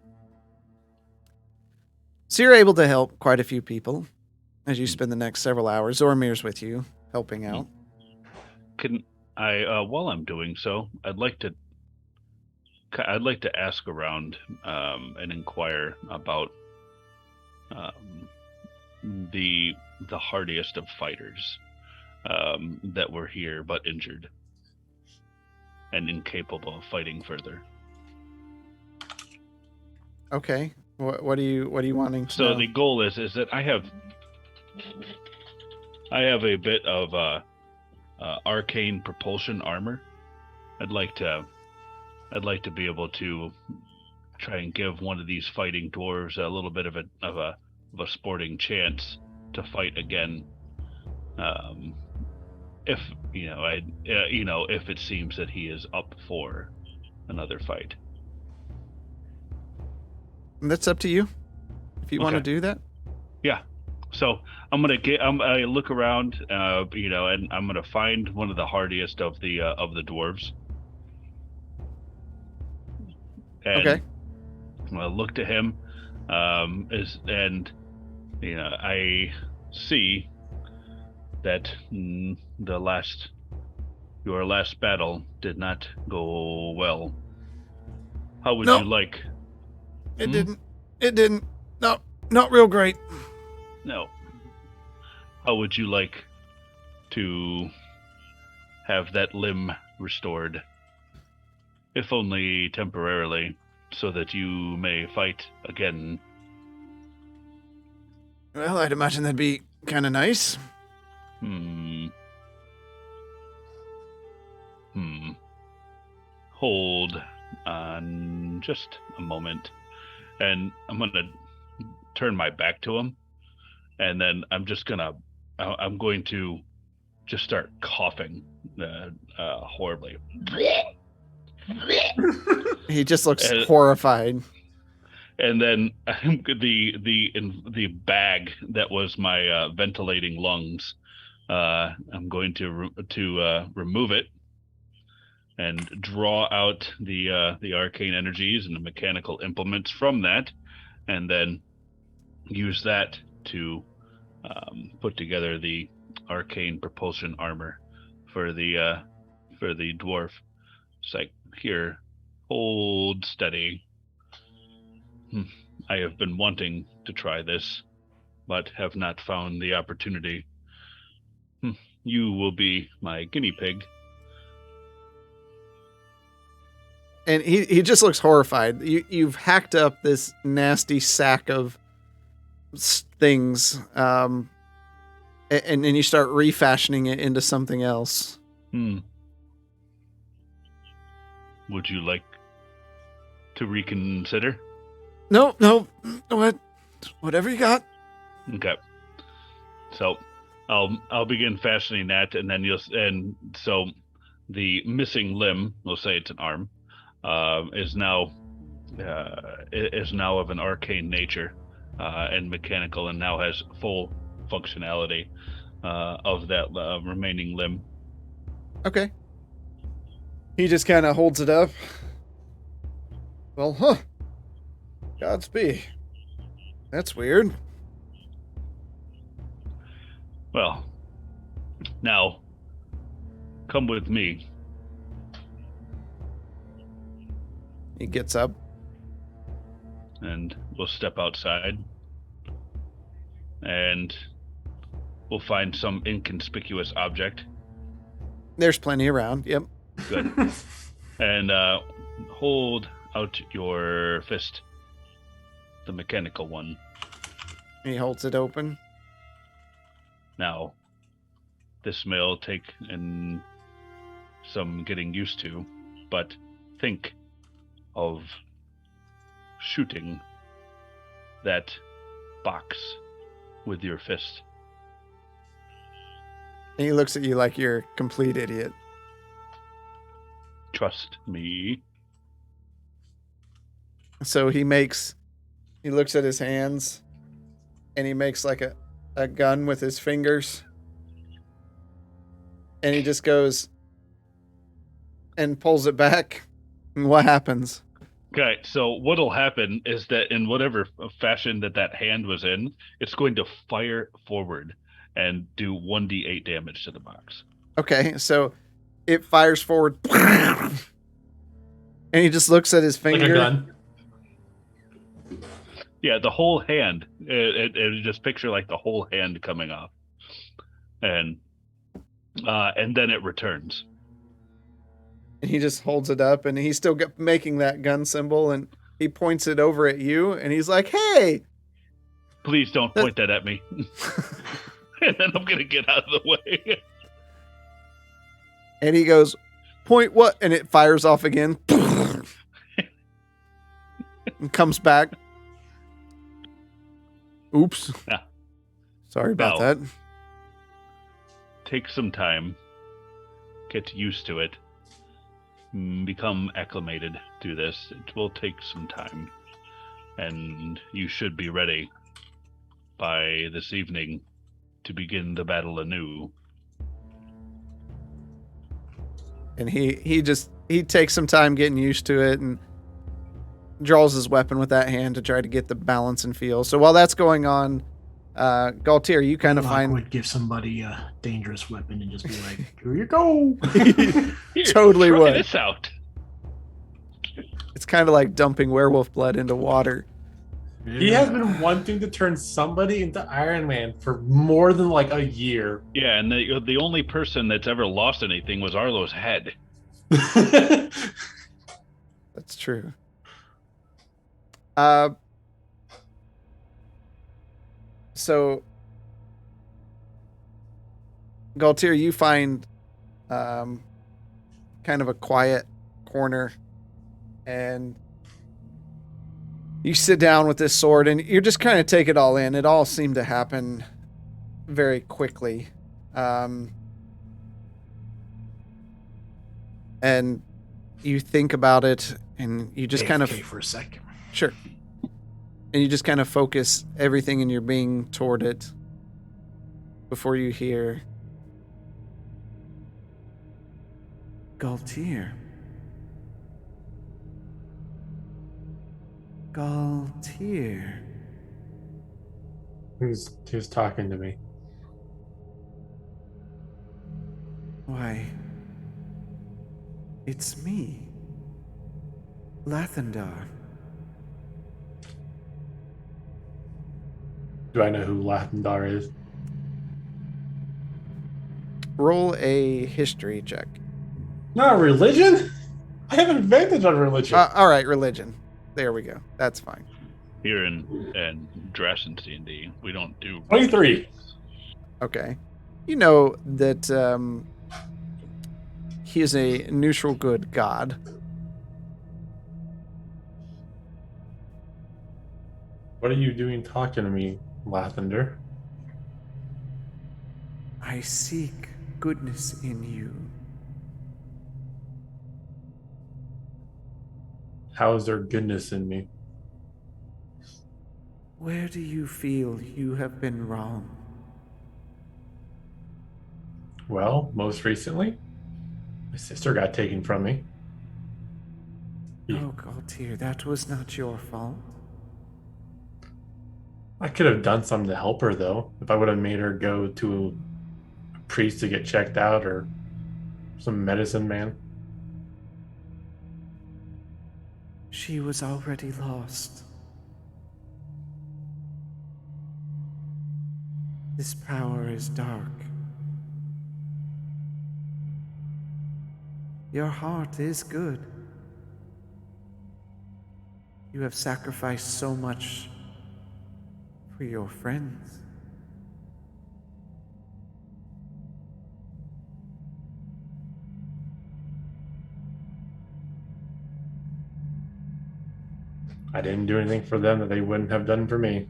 So you're able to help quite a few people as you spend the next several hours. Zormir's with you, helping out. Can I, while I'm doing so, I'd like to ask around and inquire about the hardiest of fighters that were here but injured and incapable of fighting further. Okay. What are you wanting to So know? the goal is that I have a bit of arcane propulsion armor. I'd like to be able to try and give one of these fighting dwarves a little bit of a sporting chance to fight again. If if it seems that he is up for another fight. That's up to you. If you want to Okay. do that. Yeah. So I'm gonna look around, and I'm gonna find one of the hardiest of the dwarves. And Okay. I'm gonna look to him, I see that your last battle did not go well. How would No. you like? It didn't. It didn't. No, not real great. No. How would you like to have that limb restored? If only temporarily, so that you may fight again. Well, I'd imagine that'd be kind of nice. Hold on just a moment. And I'm going to turn my back to him. And then I'm going to just start coughing horribly. He just looks horrified. And then the bag that was my ventilating lungs, I'm going to remove it and draw out the arcane energies and the mechanical implements from that, and then use that to put together the arcane propulsion armor for the dwarf. It's like, here, hold steady. I have been wanting to try this, but have not found the opportunity. You will be my guinea pig. And he just looks horrified. You've hacked up this nasty sack of things, and then you start refashioning it into something else. Would you like to reconsider? No, whatever you got. Okay. So I'll begin fashioning that, and then so the missing limb, we'll say it's an arm, is now of an arcane nature and mechanical, and now has full functionality of that remaining limb. Okay. He just kind of holds it up. Well, Godspeed. That's weird. Well, now, come with me. He gets up. And we'll step outside. And we'll find some inconspicuous object. There's plenty around. Yep. Good. And hold out your fist. The mechanical one. He holds it open. Now, this may take some getting used to, but think of shooting that box with your fist. And he looks at you like you're a complete idiot. Trust me. So he looks at his hands and he makes like a gun with his fingers. And he just goes and pulls it back. And what happens? Okay, so what'll happen is that in whatever fashion that hand was in, it's going to fire forward and do 1d8 damage to the box. Okay, so it fires forward. And he just looks at his finger. Like a gun. Yeah, the whole hand. It just picture like the whole hand coming off, and then it returns. And he just holds it up, and he's still making that gun symbol, and he points it over at you, and he's like, "Hey, please don't point that at me." And then I'm gonna get out of the way. And he goes, "Point what?" And it fires off again, and comes back. Oops. Yeah. Sorry about Now, that. Take some time. Get used to it. Become acclimated to this. It will take some time. And you should be ready by this evening to begin the battle anew. And he takes some time getting used to it and draws his weapon with that hand to try to get the balance and feel. So while that's going on, Galtier, you kind of find would give somebody a dangerous weapon and just be like, "Here you go." Here, totally try would. this out. It's kind of like dumping werewolf blood into water. He has been wanting to turn somebody into Iron Man for more than like a year. Yeah, and the only person that's ever lost anything was Arlo's head. That's true. So, Galtier, you find kind of a quiet corner, and you sit down with this sword, and you're just kind of take it all in. It all seemed to happen very quickly. And you think about it, and you just kind of... for a second. Sure. And you just kind of focus everything in your being toward it before you hear... Galtier. Galtier. Who's talking to me? Why, it's me, Lathandar. Do I know who Lathandar is? Roll a history check. Not religion? I have advantage on religion. All right, religion. There we go. That's fine. Here in Drassen D&D, we don't do 23. Okay. You know that he is a neutral good god. What are you doing talking to me, Lathander? I seek goodness in you. How is there goodness in me? Where do you feel you have been wrong? Well, most recently, sister got taken from me. Oh, Galtier, that was not your fault. I could have done something to help her, though. If I would have made her go to a priest to get checked out or some medicine man. She was already lost. This power is dark. Your heart is good. You have sacrificed so much for your friends. I didn't do anything for them that they wouldn't have done for me.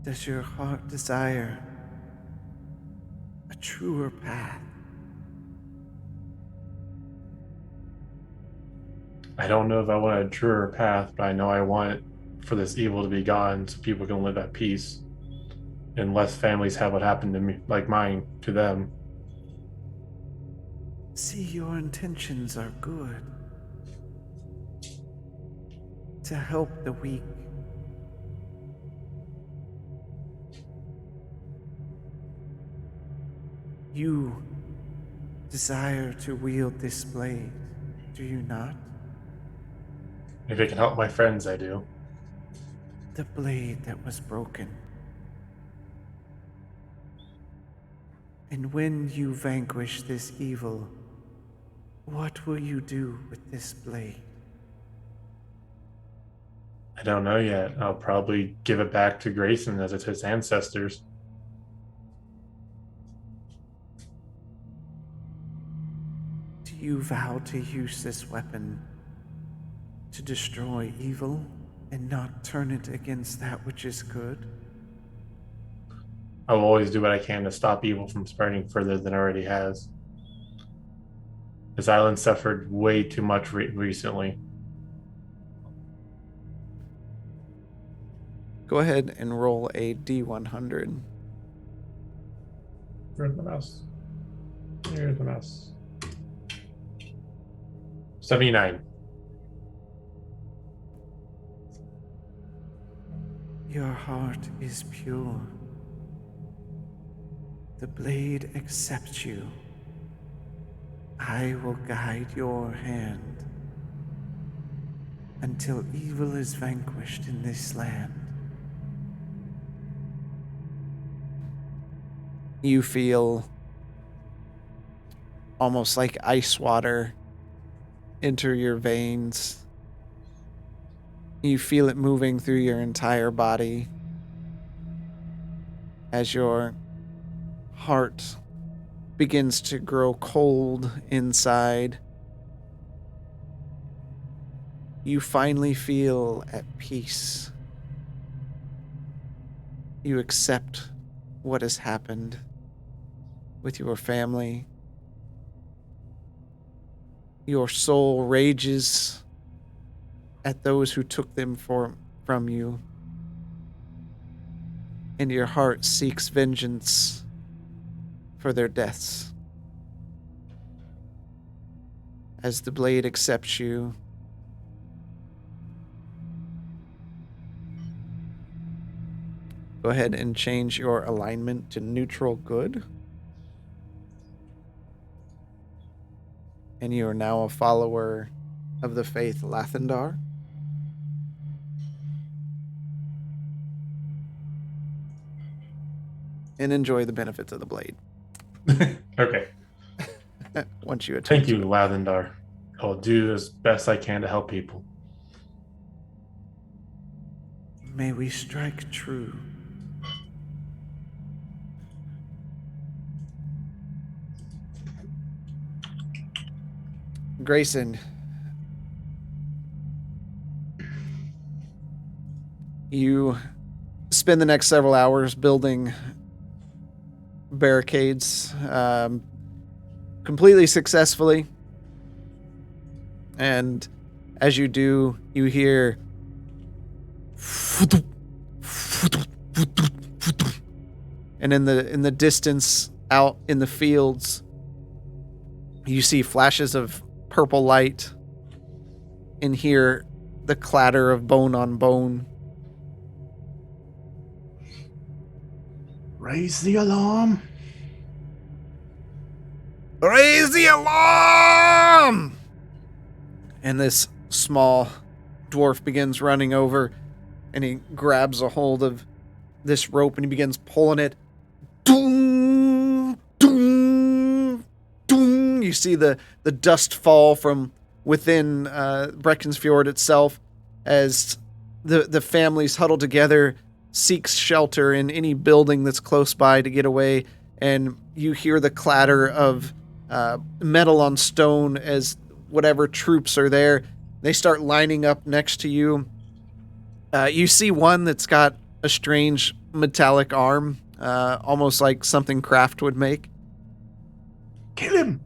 Does your heart desire a truer path? I don't know if I want a truer path, but I know I want for this evil to be gone so people can live at peace. And less families have what happened to me, like mine, to them. See, your intentions are good. To help the weak. You desire to wield this blade, do you not? If it can help my friends, I do. The blade that was broken. And when you vanquish this evil, what will you do with this blade? I don't know yet. I'll probably give it back to Grayson as it's his ancestors. Do you vow to use this weapon to destroy evil and not turn it against that which is good? I'll always do what I can to stop evil from spreading further than it already has. This island suffered way too much recently. Go ahead and roll a D100. Where's the mouse? Here's the mouse. 79. Your heart is pure. The blade accepts you. I will guide your hand until evil is vanquished in this land. You feel almost like ice water enter your veins. You feel it moving through your entire body as your heart begins to grow cold inside. You finally feel at peace. You accept what has happened with your family. Your soul rages at those who took them from you. And your heart seeks vengeance for their deaths. As the blade accepts you, go ahead and change your alignment to neutral good. And you are now a follower of the faith Lathandar. And enjoy the benefits of the blade. Okay. Once you attune Thank you, to it. Lathandar. I'll do as best I can to help people. May we strike true. Grayson, you spend the next several hours building barricades completely successfully. And as you do, you hear And in the distance, out in the fields, you see flashes of purple light and hear the clatter of bone on bone. Raise the alarm. Raise the alarm! And this small dwarf begins running over, and he grabs a hold of this rope and he begins pulling it. Doom, doom, doom. You see the dust fall from within Breckensfjord itself as the families huddle together, seeks shelter in any building that's close by to get away, and you hear the clatter of metal on stone as whatever troops are there, they start lining up next to you. You see one that's got a strange metallic arm, almost like something Kraft would make. Kill him.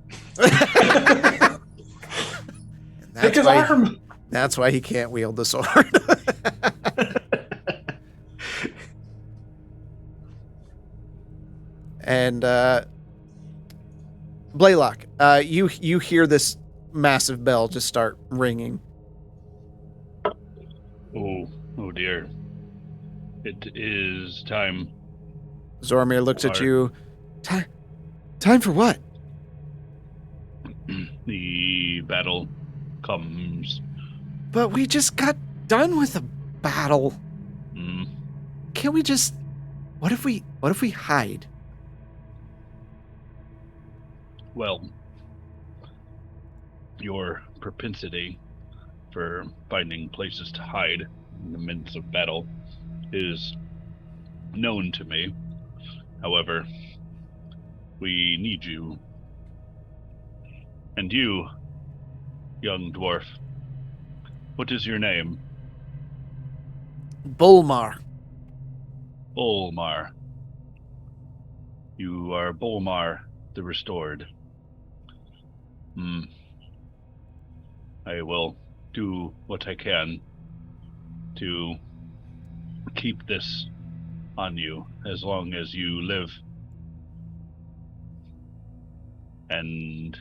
Take his arm. That's why he can't wield the sword. And Blaylock, you hear this massive bell just start ringing. Oh dear. It is time. Zormir looks at you. Time for what? The battle comes. But we just got done with a battle. Can't we just... What if we hide? Well, your propensity for finding places to hide in the midst of battle is known to me. However, we need you. And you, young dwarf, what is your name? Bulmar. Bolmar. You are Bolmar the Restored. I will do what I can to keep this on you as long as you live. And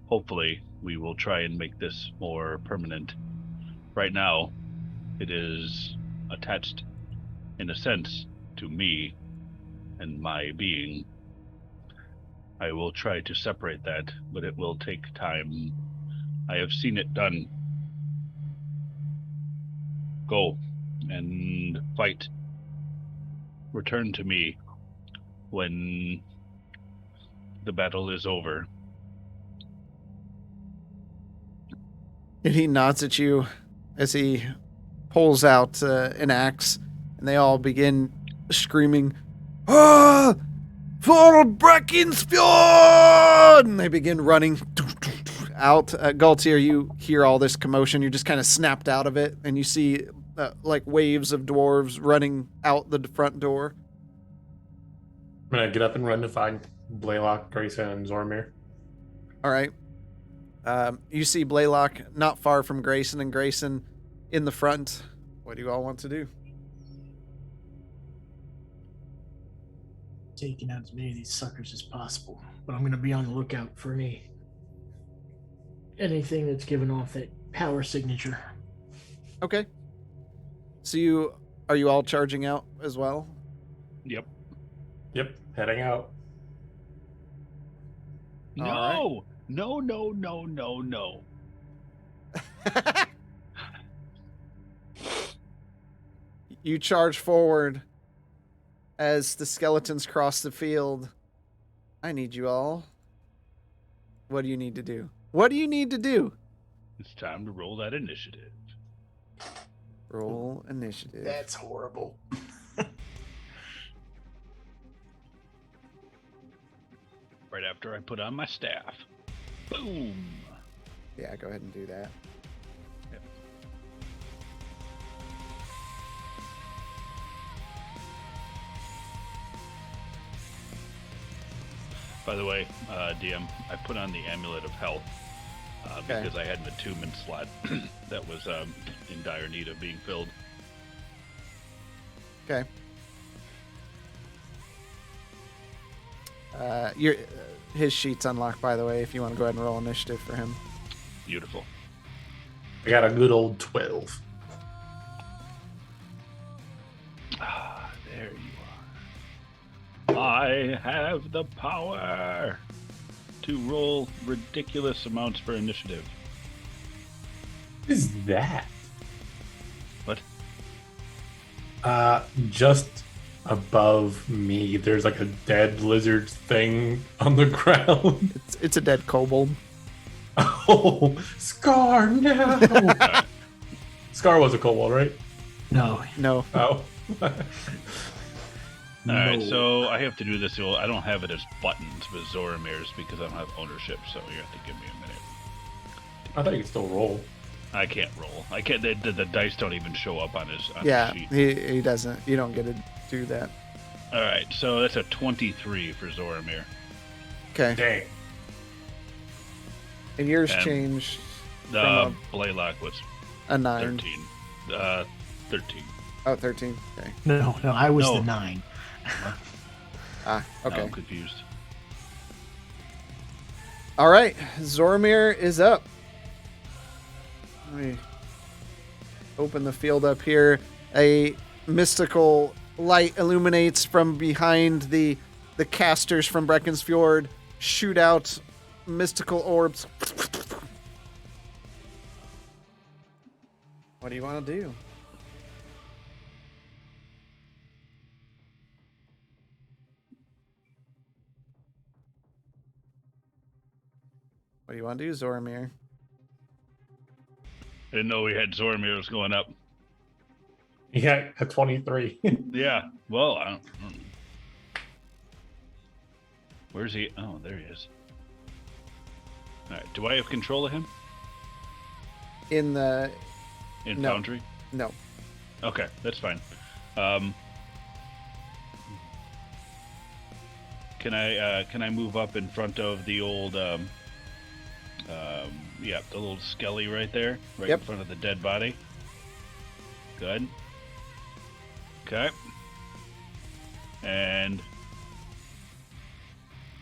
hopefully we will try and make this more permanent. Right now, it is attached, in a sense, to me and my being. I will try to separate that, but it will take time. I have seen it done. Go and fight. Return to me when the battle is over. And he nods at you as he pulls out an axe, and they all begin screaming, "Ah! For Breckensfjord!" And they begin running out. Galtier, you hear all this commotion. You're just kind of snapped out of it, and you see like waves of dwarves running out the front door. I'm gonna get up and run to find Blaylock, Grayson, and Zormir. All right. You see Blaylock not far from Grayson, and Grayson in the front. What do you all want to do? Taking out as many of these suckers as possible, but I'm going to be on the lookout for anything that's giving off that power signature. Okay. So are you all charging out as well? Yep. Yep, heading out. No! No, no, no, no, no. You charge forward as the skeletons cross the field. I need you all. What do you need to do? What do you need to do? It's time to roll that initiative. Roll initiative. That's horrible. Right after I put on my staff. Boom! Yeah, go ahead and do that. Yep. By the way, DM, I put on the Amulet of Health Okay. because I had an attunement slot that was in dire need of being filled. Okay. His sheet's unlocked, by the way, if you want to go ahead and roll initiative for him. Beautiful. I got a good old 12. Ah, there you are. I have the power to roll ridiculous amounts for initiative. What is that? What? Just above me, there's like a dead lizard thing on the ground. It's a dead kobold. Oh, Scar, no! Scar was a kobold, right? No. No. Oh. Alright, so I have to do this. Well, I don't have it as buttons, but Zoromir's because I don't have ownership, so you have to give me a minute. I thought you could still roll. I can't roll. I can't. The dice don't even show up on his sheet. he doesn't. You don't get to do that. Alright, so that's a 23 for Zoromir. Okay. Dang. And yours And changed The from Blaylock was a 9. 13. 13. Oh, 13. Okay. No, I was No. the 9. Ah, Now okay. I'm confused. All right. Zoromir is up. Let me open the field up here. A mystical light illuminates from behind the casters from Brecken's Fjord, shoot out mystical orbs. What do you want to do? What do you want to do, Zoromir? I didn't know we had Zoromir was going up. Yeah, a 23. Yeah, well, I don't. Where's he? Oh, there he is. Alright, do I have control of him? In the... In No. Foundry? No. Okay, that's fine. Can I move up in front of the old the little skelly right there, right Yep. in front of the dead body? Good. Okay. And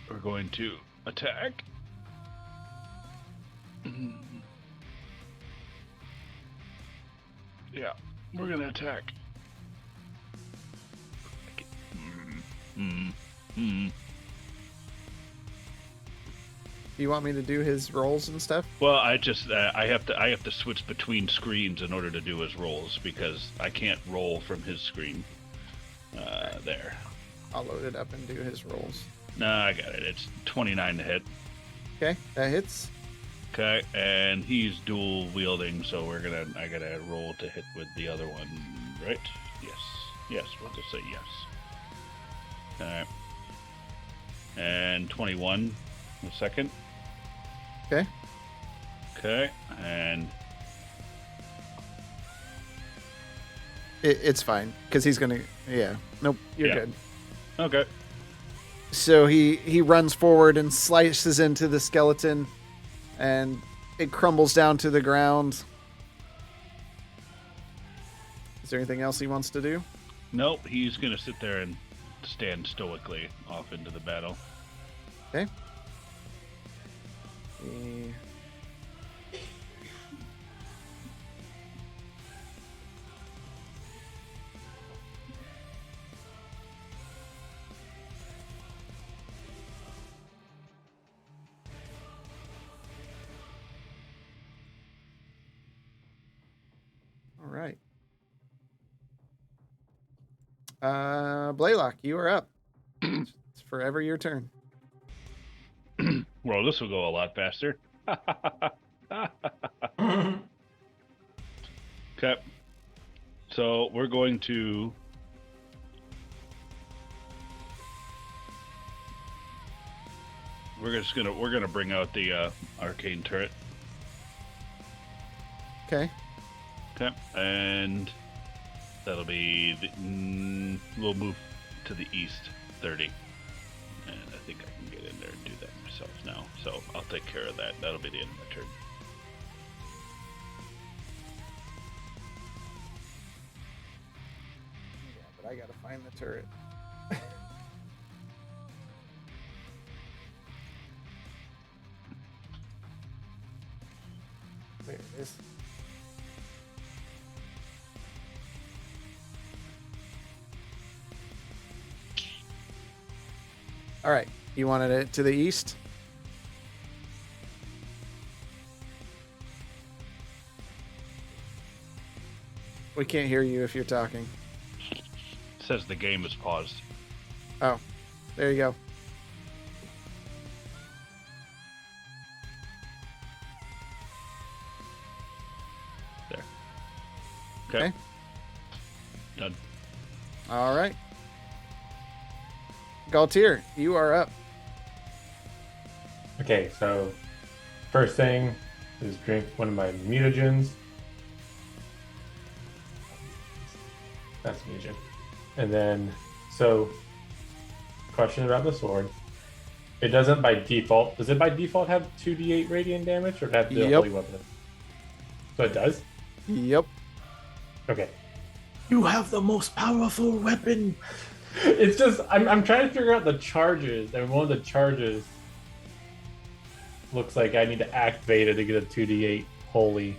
we're going to attack. Yeah, we're gonna attack. Do you want me to do his rolls and stuff? Well, I just I have to switch between screens in order to do his rolls because I can't roll from his screen. There. I'll load it up and do his rolls. No, I got it. It's 29 to hit. Okay, that hits. Okay, and he's dual wielding, so I gotta roll to hit with the other one, right? Yes. We'll just say yes. All right. And 21 the second. Okay. Okay, and It's fine because he's gonna. Yeah. Nope. You're Yeah. good. okay. So he runs forward and slices into the skeleton, and it crumbles down to the ground. Is there anything else he wants to do? Nope, he's gonna sit there and stand stoically off into the battle. Okay. All right. Blaylock, you are up. It's forever your turn. Well, this will go a lot faster. Okay. So we're going to we're gonna bring out the arcane turret. Okay. Okay, and that'll be we'll move to the east 30, and I think I can get in there and do that myself now. So I'll take care of that. That'll be the end of my turn. Yeah, but I gotta find the turret. is. All right. You wanted it to the east? We can't hear you if you're talking. It says the game is paused. Oh, there you go. There. Okay. Done. All right. Galtier, you are up. Okay, so first thing is drink one of my mutagens. That's mutagen. And then, so, question about the sword. It doesn't by default. Does it by default have 2d8 radiant damage, or does it have to be a Yep. holy weapon? So it does? Yep. Okay. You have the most powerful weapon. It's just, I'm trying to figure out the charges, and one of the charges looks like I need to activate it to get a 2d8 holy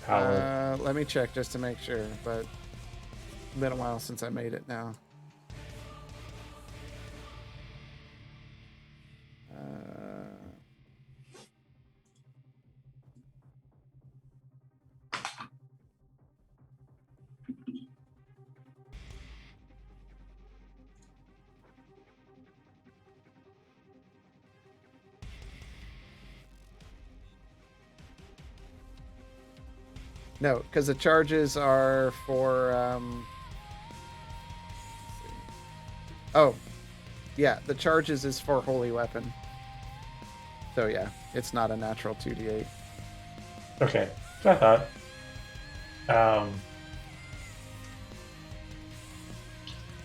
power. Let me check just to make sure, but it's been a while since I made it now. No, because the charges are for. Oh, yeah, the charges is for holy weapon. So yeah, it's not a natural 2d8. Okay, so I thought.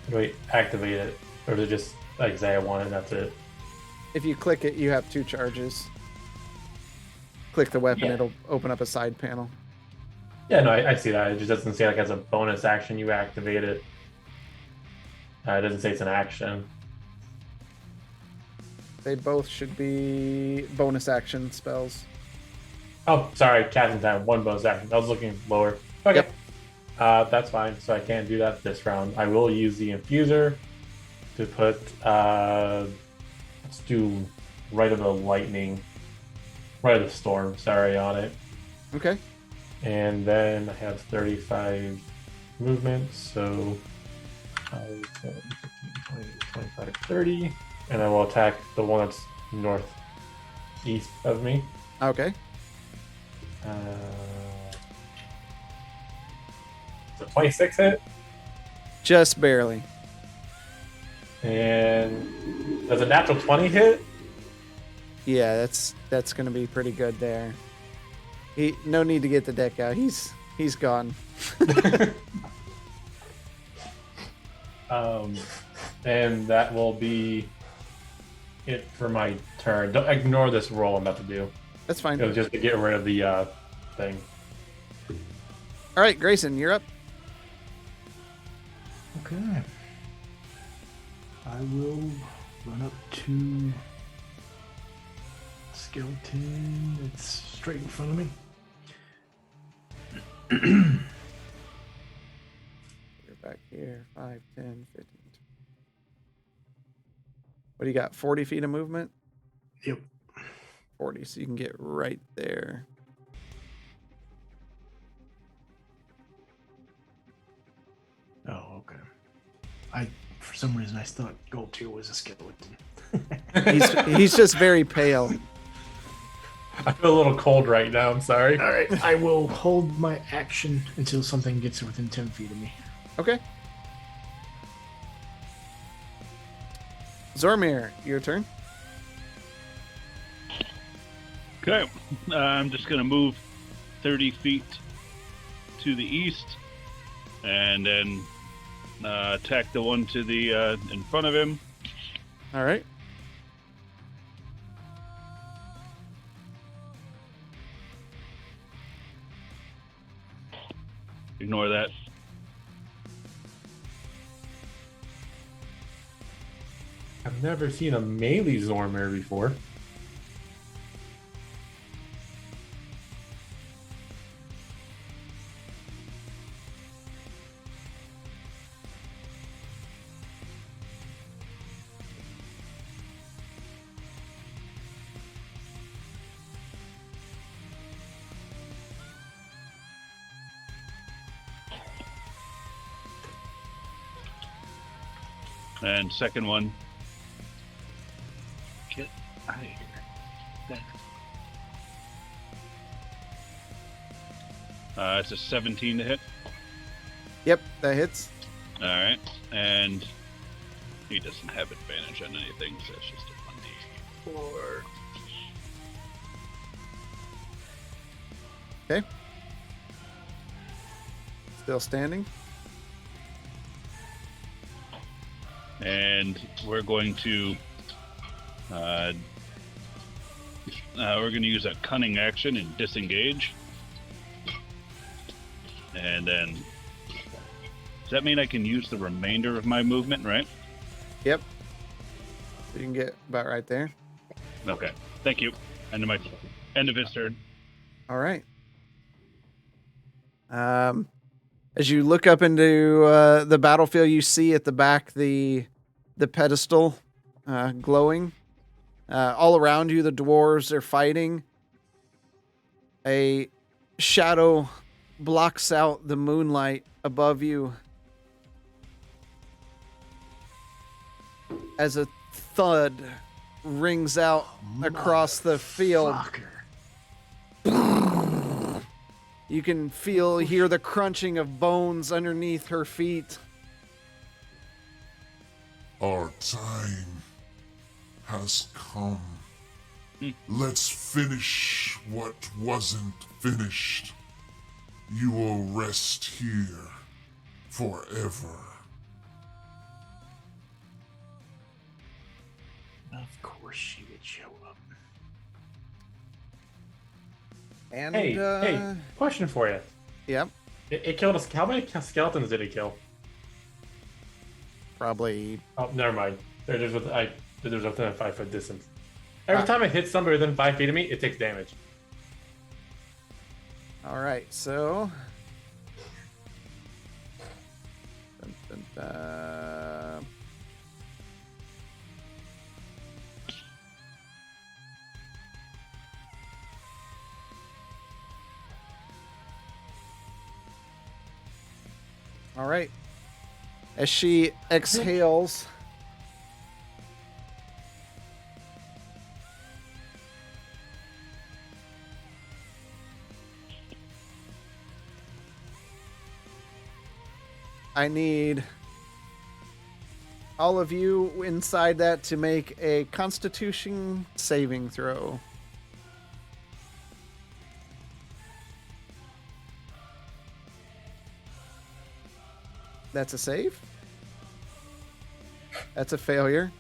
Wait, activate it, or is it just like say I want it? That's it. If you click it, you have 2 charges. Click the weapon, Yeah. it'll open up a side panel. Yeah, no, I see that. It just doesn't say like as a bonus action you activate it. It doesn't say it's an action. They both should be bonus action spells. Oh, sorry, casting time. 1 bonus action. I was looking lower. Okay. Yep. That's fine. So I can't do that this round. I will use the infuser to put. Let's do Rite of the Lightning. Rite of the Storm, sorry, on it. Okay. And then I have 35 movement, so 5, 10, 15, 20, 25, 30. And I will attack the one that's northeast of me. Okay. So 26 hit. Just barely. And does a natural 20 hit? Yeah, that's gonna be pretty good there. No need to get the deck out. He's gone. And that will be it for my turn. Don't ignore this roll I'm about to do. That's fine. It was just to get rid of the thing. All right, Grayson, you're up. Okay. I will run up to skeleton that's straight in front of me. You're back here. 5, 10, 15. What do you got? 40 feet of movement? Yep. 40, so you can get right there. Oh, okay. For some reason, I thought Gold Tier was a skeleton. He's just very pale. I feel a little cold right now. I'm sorry. All right, I will hold my action until something gets within 10 feet of me. Okay. Zormir, your turn. Okay. I'm just going to move 30 feet to the east and then attack the one to the in front of him. All right. Ignore that. I've never seen a melee Zormir before. And second one. Get out of here. It's a 17 to hit. Yep, that hits. All right, and he doesn't have advantage on anything, so it's just a 1d4. Okay. Still standing. And we're going to use a cunning action and disengage. And then, does that mean I can use the remainder of my movement, right? Yep. So you can get about right there. Okay. Thank you. End of his turn. All right. As you look up into the battlefield, you see at the back the pedestal glowing. All around you, the dwarves are fighting. A shadow blocks out the moonlight above you as a thud rings out across the field. You can hear the crunching of bones underneath her feet. Our time has come. Let's finish what wasn't finished. You will rest here forever. Of course she would show up. And Hey, question for you. Yep, It killed us. How many skeletons did it kill? probably. Oh, never mind. There's within a 5 foot distance. Every time I hit somebody within 5 feet of me, it takes damage. All right, so. Dun, dun, dun. All right. As she exhales, I need all of you inside that to make a Constitution saving throw. That's a save. That's a failure.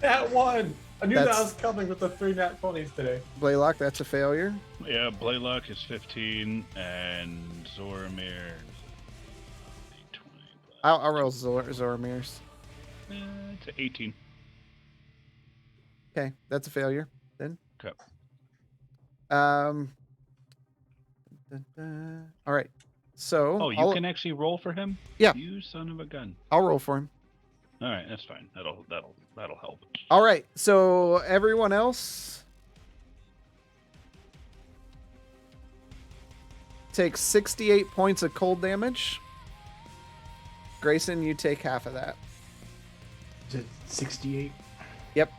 That one! I knew that That's- was coming with the 3 nat 20s today. Blaylock, that's a failure. Yeah, Blaylock is 15, and Zoramir is 20. I'll roll Zoromir's. It's 18. Okay, that's a failure then. Okay. All right. So Oh, you can actually roll for him? Yeah. You son of a gun. I'll roll for him. All right, that's fine. That'll help. All right. So everyone else takes 68 points of cold damage. Grayson, you take half of that. Is it 68? Yep.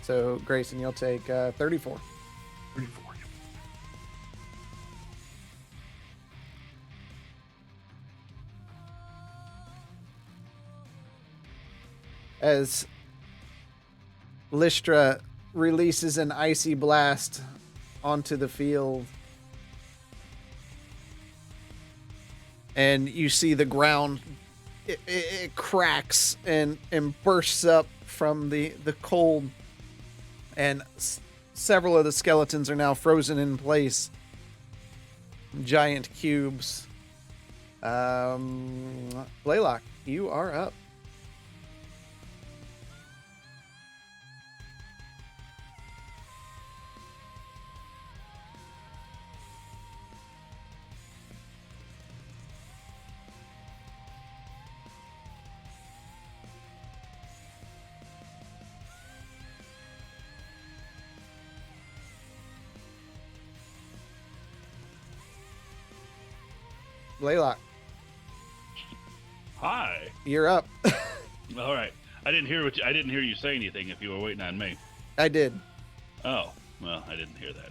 So, Grayson, you'll take 34. 34. As Lystra releases an icy blast onto the field. And you see the ground, it cracks and bursts up from the cold. And several of the skeletons are now frozen in place. Giant cubes. Blaylock, you are up. Blaylock, Hi. you're up. All right. I didn't hear I didn't hear you say anything. If you were waiting on me. I did. Oh, well, I didn't hear that.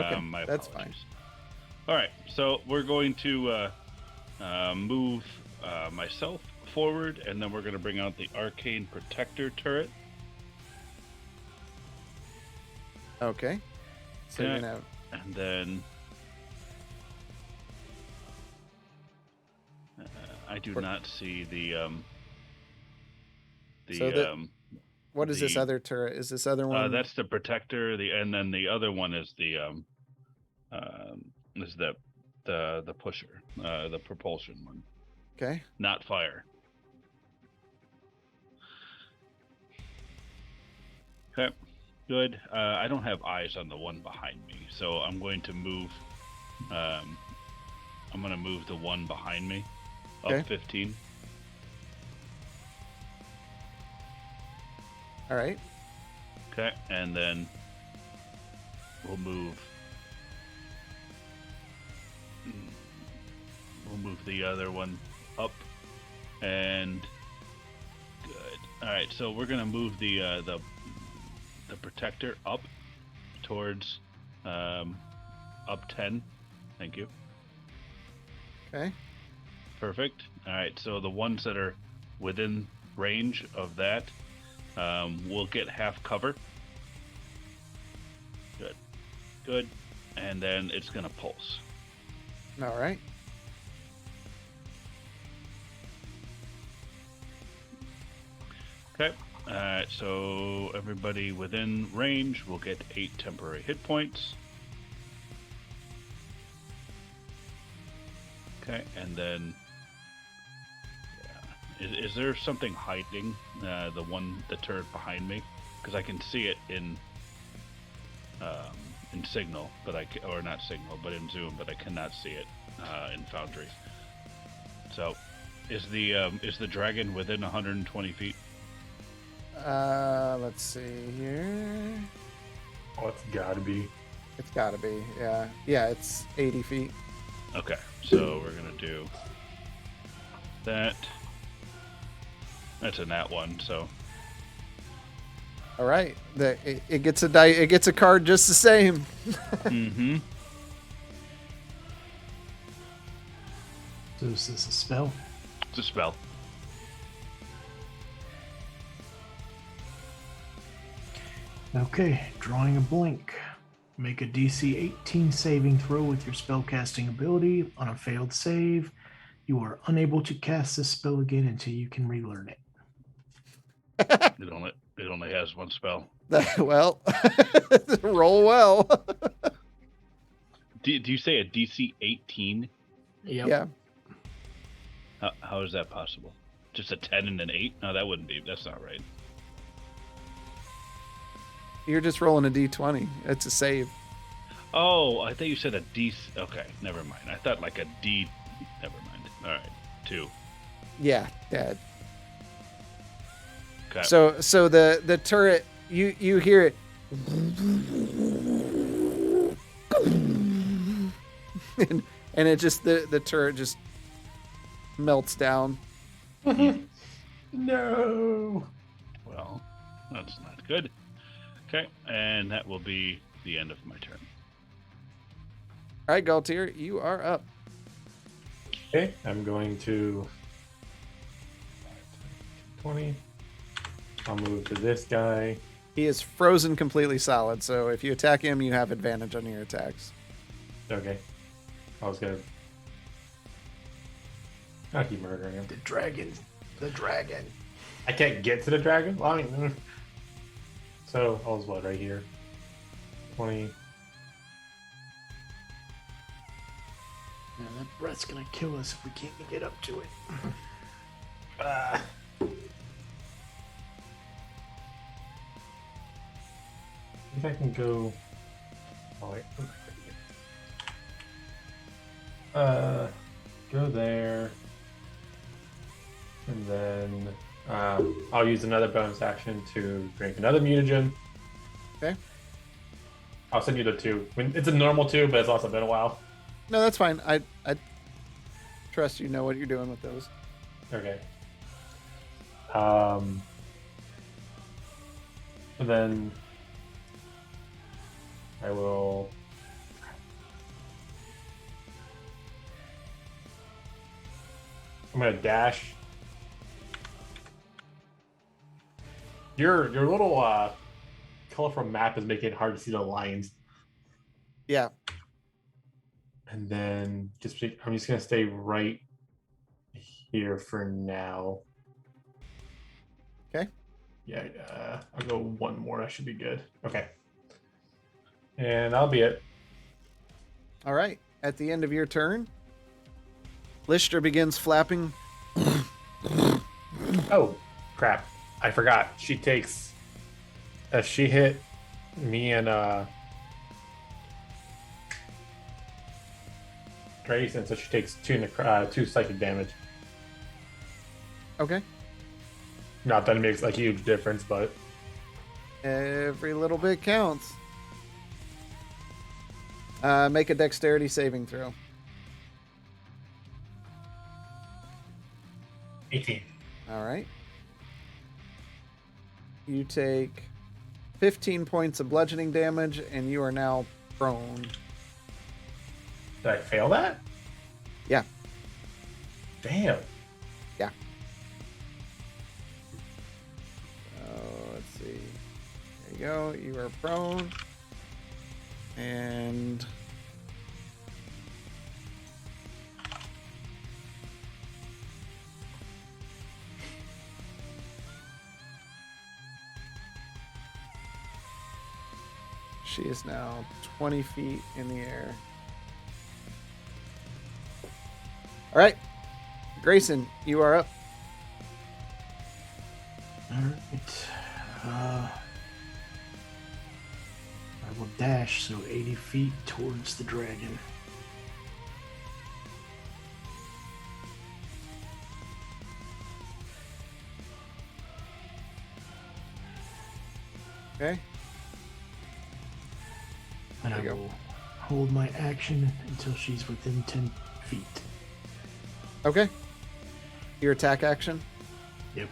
Okay, My that's apologies. All right, so we're going to move myself forward, and then we're going to bring out the Arcane Protector turret. Okay. So Yeah. you're gonna have And then I do not see the what is this the- other turret? Is this other one? that's the Protector. And then the other one is the the pusher, the propulsion one, Okay. not fire. Okay, good. I don't have eyes on the one behind me, so I'm going to move. I'm going to move the one behind me up Okay. 15. All right. Okay, and then we'll move. We'll move the other one up, and good. All right, so we're gonna move the protector up towards up 10. Thank you. Okay. Perfect. All right, so the ones that are within range of that will get half cover. Good. Good. And then it's gonna pulse. All right. Okay. So everybody within range will get 8 temporary hit points. Okay, and then is there something hiding the turret behind me? Because I can see it in Signal, but or not Signal, but in Zoom, but I cannot see it in Foundry. So, is the dragon within 120 feet? Let's see here. Oh, it's gotta be. It's gotta be. Yeah. Yeah, it's 80 feet. Okay, so we're gonna do that. That's a nat one, so All right. It gets a die. It gets a card just the same. mm-hmm. So is this a spell? It's a spell. Okay, drawing a blank. Make a DC 18 saving throw with your spellcasting ability. On a failed save, you are unable to cast this spell again until you can relearn it. It only has one spell. Well, roll well. Do you say a DC 18? Yep. Yeah. How is that possible? Just a 10 and an 8? No, that wouldn't be. That's not right. You're just rolling a d20. It's a save. Oh, I thought you said a D. Okay, never mind. I thought like a D. Never mind. All right, 2. Yeah. Yeah. Okay. So the turret, you hear it, and it just the turret just melts down. No. Well, that's not good. Okay, and that will be the end of my turn. All right, Galtier, you are up. Okay, I'm going to 20. I'll move to this guy. He is frozen completely solid, so if you attack him, you have advantage on your attacks. Okay. I was gonna. I'll keep murdering him. The dragon. The dragon. I can't get to the dragon? Well, I mean, so, all's blood right here. 20. Man, that breath's gonna kill us if we can't get up to it. Ah. If I can go. Oh, wait. Go there. And then I'll use another bonus action to drink another mutagen. Okay. I'll send you the 2. I mean, it's a normal 2, but it's also been a while. No, that's fine. I trust you know what you're doing with those. Okay. And then I will. I'm gonna dash. Your little colorful map is making it hard to see the lines. Yeah. And then I'm just gonna stay right here for now. Okay. Yeah, I'll go one more. That should be good. Okay. And that'll be it. All right. At the end of your turn, Lister begins flapping. Oh, crap. I forgot. She takes... she hit me and Grayson, so she takes 2 psychic damage. Okay. Not that it makes like a huge difference, but Every little bit counts. Make a dexterity saving throw. 18. All right. You take 15 points of bludgeoning damage, and you are now prone. Did I fail that? Yeah. Damn. Yeah. Let's see. There you go. You are prone. And she is now 20 feet in the air. All right. Grayson, you are up. All right. I will dash, so 80 feet towards the dragon. Okay. And I There you go. will hold my action until she's within 10 feet. Okay. Your attack action. Yep.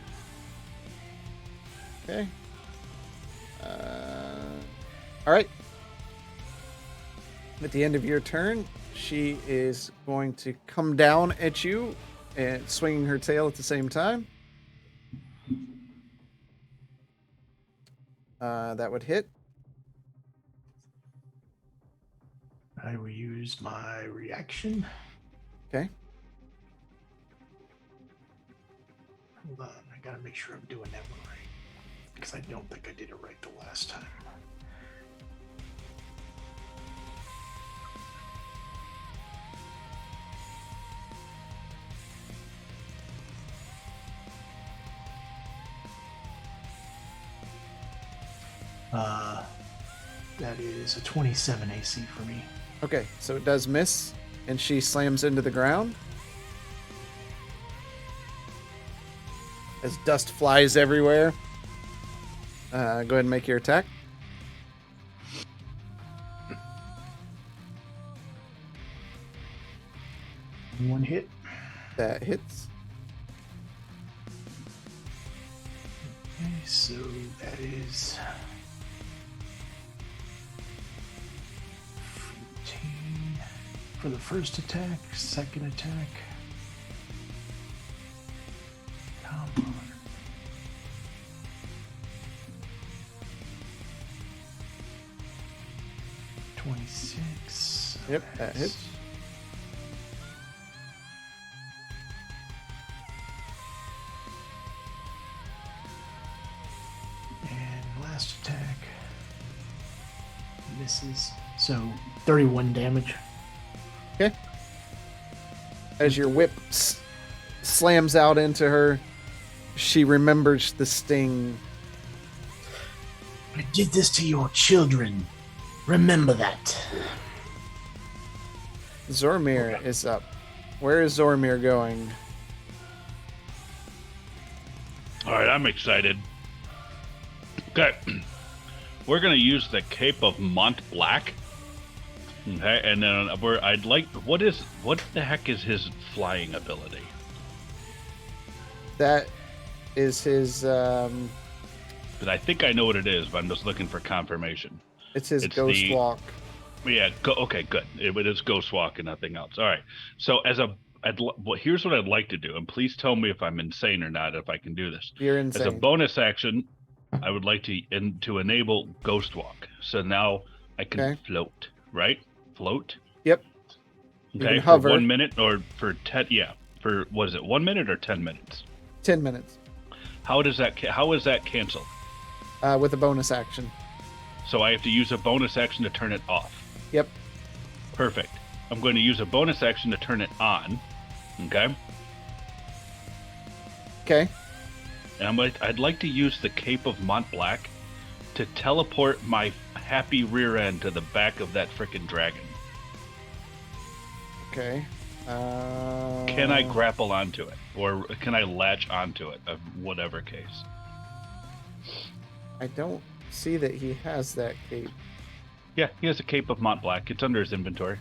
Okay. All right. At the end of your turn, she is going to come down at you and swinging her tail at the same time. That would hit. I will use my reaction. Okay. Hold on, I gotta make sure I'm doing that one right. Because I don't think I did it right the last time. That is a 27 AC for me. Okay, so it does miss, and she slams into the ground. As dust flies everywhere. Go ahead and make your attack. One hit. That hits. Okay, so that is 14 for the first attack. Second attack. Come on. $26. Yep, that hits. And last attack misses. So 31 damage. Okay. As your whip slams out into her, she remembers the sting. I did this to your children. Remember that. Zormir is up. Where is Zormir going? All right, I'm excited. Okay. We're going to use the Cape of Mont Black Okay, and then what the heck is his flying ability? That is his. Because I think I know what it is, but I'm just looking for confirmation. It's his It's ghost the- walk. Yeah, okay, good. It is Ghost Walk and nothing else. All right. So here's what I'd like to do, and please tell me if I'm insane or not, if I can do this. You're As a insane. bonus action, I would like to enable Ghost Walk. So now I can Okay. float, right? Float. Yep. You Okay. can For hover. 1 minute or for 10. Yeah. For what is it? 1 minute or 10 minutes? 10 minutes How is that canceled? with a bonus action. So I have to use a bonus action to turn it off. Yep. Perfect. I'm going to use a bonus action to turn it on. Okay. Okay. And I'd like to use the Cape of Mont Blanc to teleport my happy rear end to the back of that frickin' dragon. Okay. Can I grapple onto it? Or can I latch onto it, of whatever case? I don't see that he has that cape. Yeah, he has a Cape of Mont Blanc. It's under his inventory.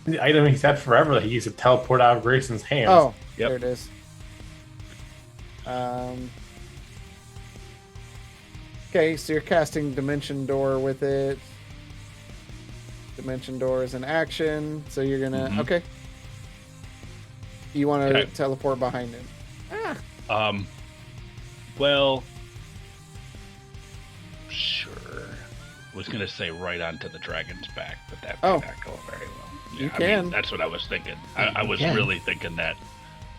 The item he's had forever that he used to teleport out of Grayson's hands. Oh, Yep. there it is. Okay, so you're casting Dimension Door with it. Dimension Door is an action, so you're gonna Mhm. okay. You want to Okay. teleport behind him. Well, sure. Was gonna say right onto the dragon's back, but that may Oh. not go very well. You I can. mean, that's what I was thinking. Yeah, I you was can. really thinking that.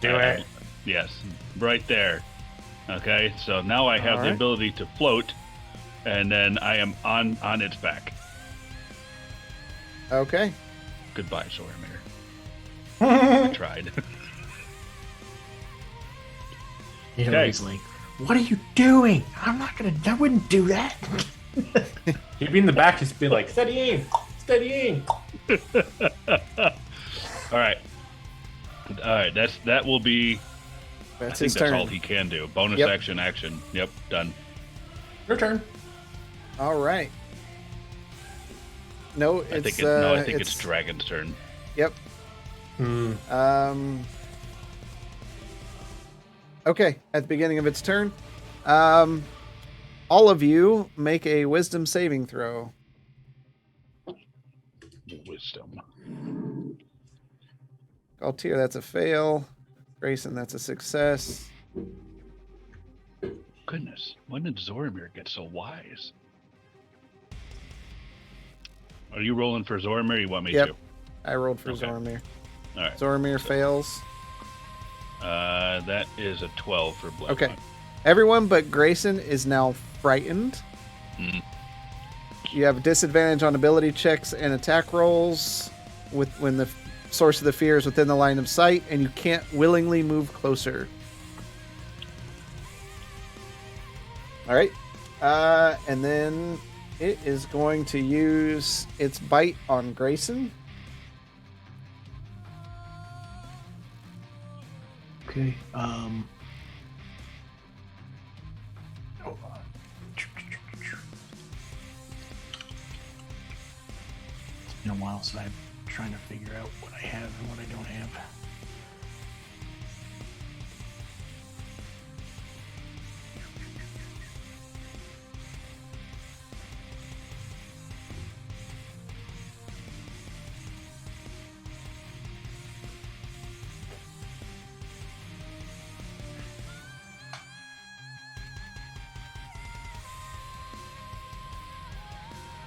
Do it. Yes, right there. Okay, so now I have the Alright. ability to float, and then I am on its back. Okay. Goodbye, Zoramir. I tried. You know, Okay. he's like, "What are you doing? I wouldn't do that." He'd be in the back just be like, steady aim, steady aim. All right. That will be. I That's think his that's turn. all he can do. Bonus Yep. action. Yep, done. Your turn. All right. No, it's I think it's Dragon's turn. Yep. Hmm. Okay, at the beginning of its turn, all of you make a wisdom saving throw. Wisdom. Galtier, that's a fail. Grayson, that's a success. Goodness, when did Zoramir get so wise? Are you rolling for Zoramir? Or you want me Yep. to? I rolled for Okay. Zoramir. All right. Zoramir fails. That is a 12 for Blood. Okay. Everyone but Grayson is now frightened. Mhm. You have a disadvantage on ability checks and attack rolls when the source of the fear is within the line of sight, and you can't willingly move closer. All right. And then it is going to use its bite on Grayson. Okay. Hold on. It's been a while, so I'm trying to figure out what I have and what I don't have.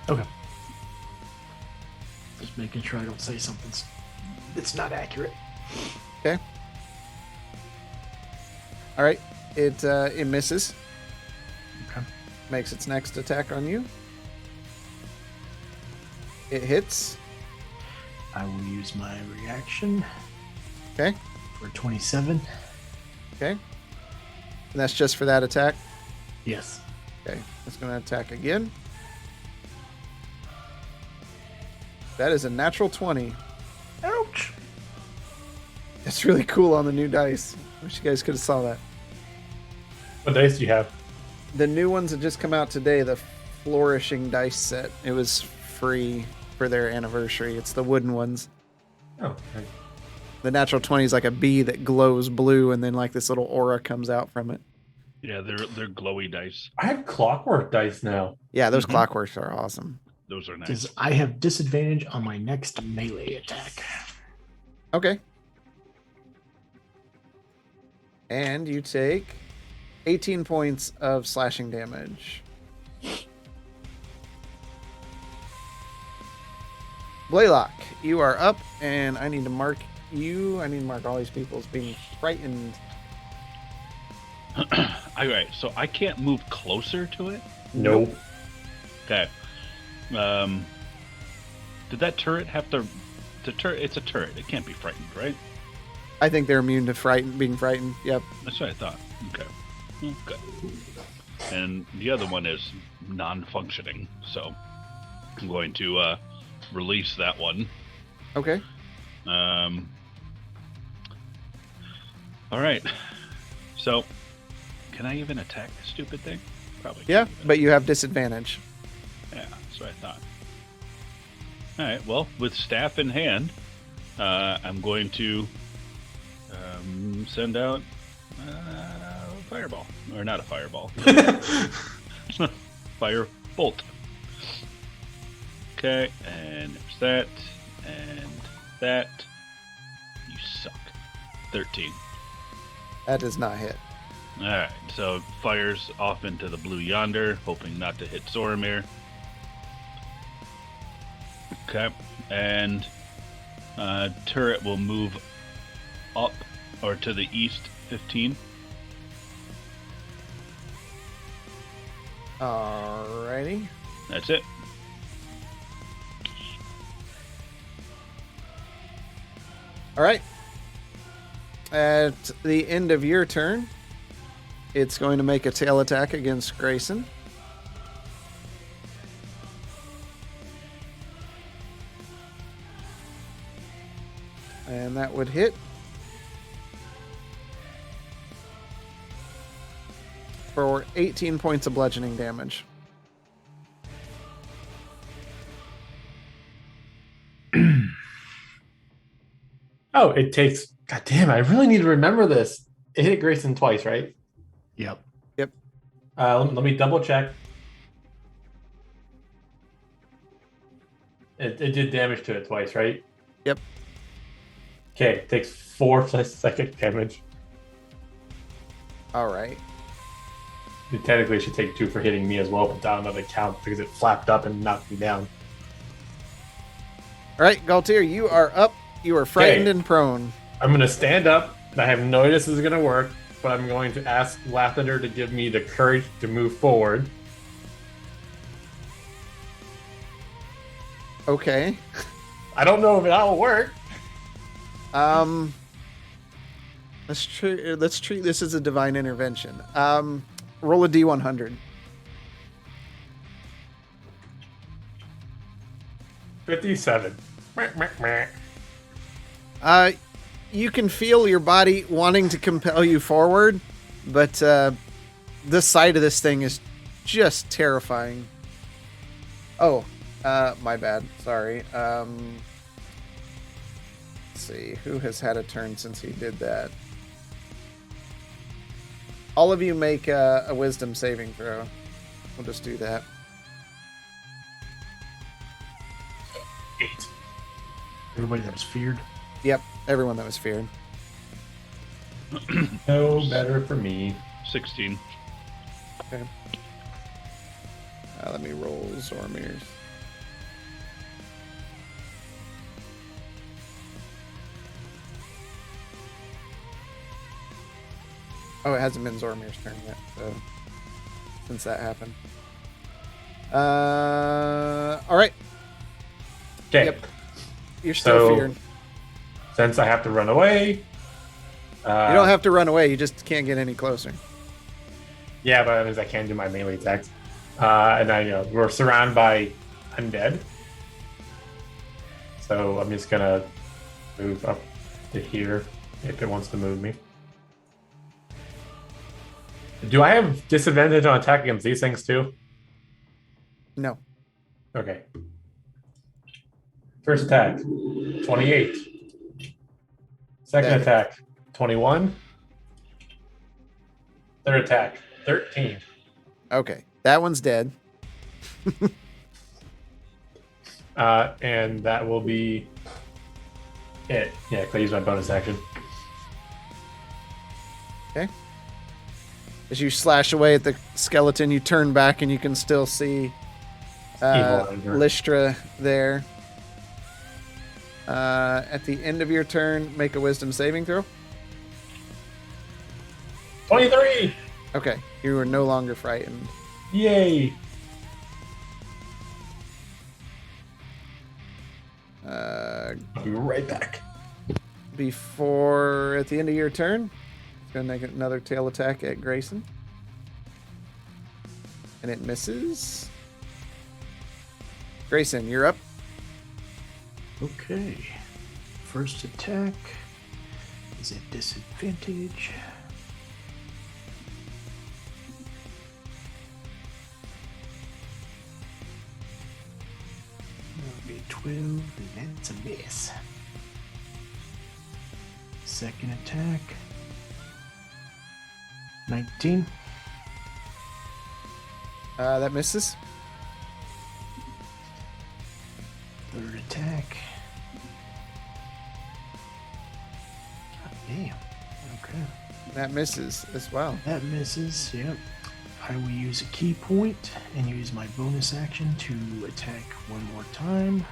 Okay. Just making sure I don't say something that's not accurate. Okay. All right. It misses. Okay. Makes its next attack on you. It hits. I will use my reaction Okay. for 27. Okay. And that's just for that attack. Yes. Okay. It's going to attack again. That is a natural 20. Ouch. That's really cool on the new dice. Wish you guys could have saw that. What dice do you have? The new ones that just come out today, the Flourishing dice set. It was free for their anniversary. It's the wooden ones. Oh, okay. The natural 20 is like a bee that glows blue, and then like this little aura comes out from it. Yeah, they're glowy dice. I have clockwork dice now. Yeah, those Mhm. clockworks are awesome. Those are nice. Because I have disadvantage on my next melee attack. Okay. And you take 18 points of slashing damage. Blaylock, you are up, and I need to mark you. I need to mark all these people as being frightened. All right, so I can't move closer to it. Nope. Okay. Did that turret have to? The turret. It's a turret. It can't be frightened, right? I think they're immune to being frightened. Yep. That's what I thought. Okay. Okay. And the other one is non-functioning, so I'm going to release that one. Okay. All right. So, can I even attack this stupid thing? Probably. Yeah, can't even. but you have disadvantage. Yeah, that's what I thought. All right. Well, with staff in hand, I'm going to send out a fireball, or not a fireball, fire bolt. Okay, and there's that, and that. You suck. 13. That does not hit. All right, so it fires off into the blue yonder, hoping not to hit Zoramir. Okay, and turret will move up or to the east 15. Alrighty. That's it. All right. At the end of your turn, it's going to make a tail attack against Grayson. And that would hit. For 18 points of bludgeoning damage. Oh, it takes. God damn! I really need to remember this. It hit Grayson twice, right? Yep. Let me double check. It did damage to it twice, right? Yep. Okay, it takes 4 plus second damage. All right. It technically should take 2 for hitting me as well, but down another count because it flapped up and knocked me down. All right, Galtier, you are up. You are frightened and prone. I'm going to stand up, and I have no idea this is going to work, but I'm going to ask Lathander to give me the courage to move forward. Okay. I don't know if that'll work. Let's treat this as a divine intervention. Roll a D100. 57. You can feel your body wanting to compel you forward, but the sight of this thing is just terrifying. Oh, my bad. Sorry. Let's see. Who has had a turn since he did that? All of you make a wisdom saving throw. We'll just do that. 8. Everybody that was feared. Yep, everyone that was feared. No better for me. 16. Okay. Let me roll Zormir's. Oh, it hasn't been Zormir's turn yet, so since that happened. All right. Okay. Yep. You're still So- feared. Since I have to run away. You don't have to run away. You just can't get any closer. Yeah, but that means I can't do my melee attacks. And we're surrounded by undead. So I'm just gonna move up to here if it wants to move me. Do I have disadvantage on attack against these things too? No. Okay. First attack, 28. Second That attack, 21. Third attack, 13. Okay, that one's dead. And that will be it. Yeah, because I use my bonus action. Okay. As you slash away at the skeleton, you turn back and you can still see Evil Ranger. Lystra there. At the end of your turn, make a wisdom saving throw. 23! Okay, you are no longer frightened. Yay! I'll be right back. Before, at the end of your turn, it's going to make another tail attack at Grayson. And it misses. Grayson, you're up. Okay. First attack is at disadvantage. That'll be 12, and that's a miss. Second attack. 19. That misses. Third attack. God damn. Okay. That misses as well. That misses, yep. I will use a key point and use my bonus action to attack one more time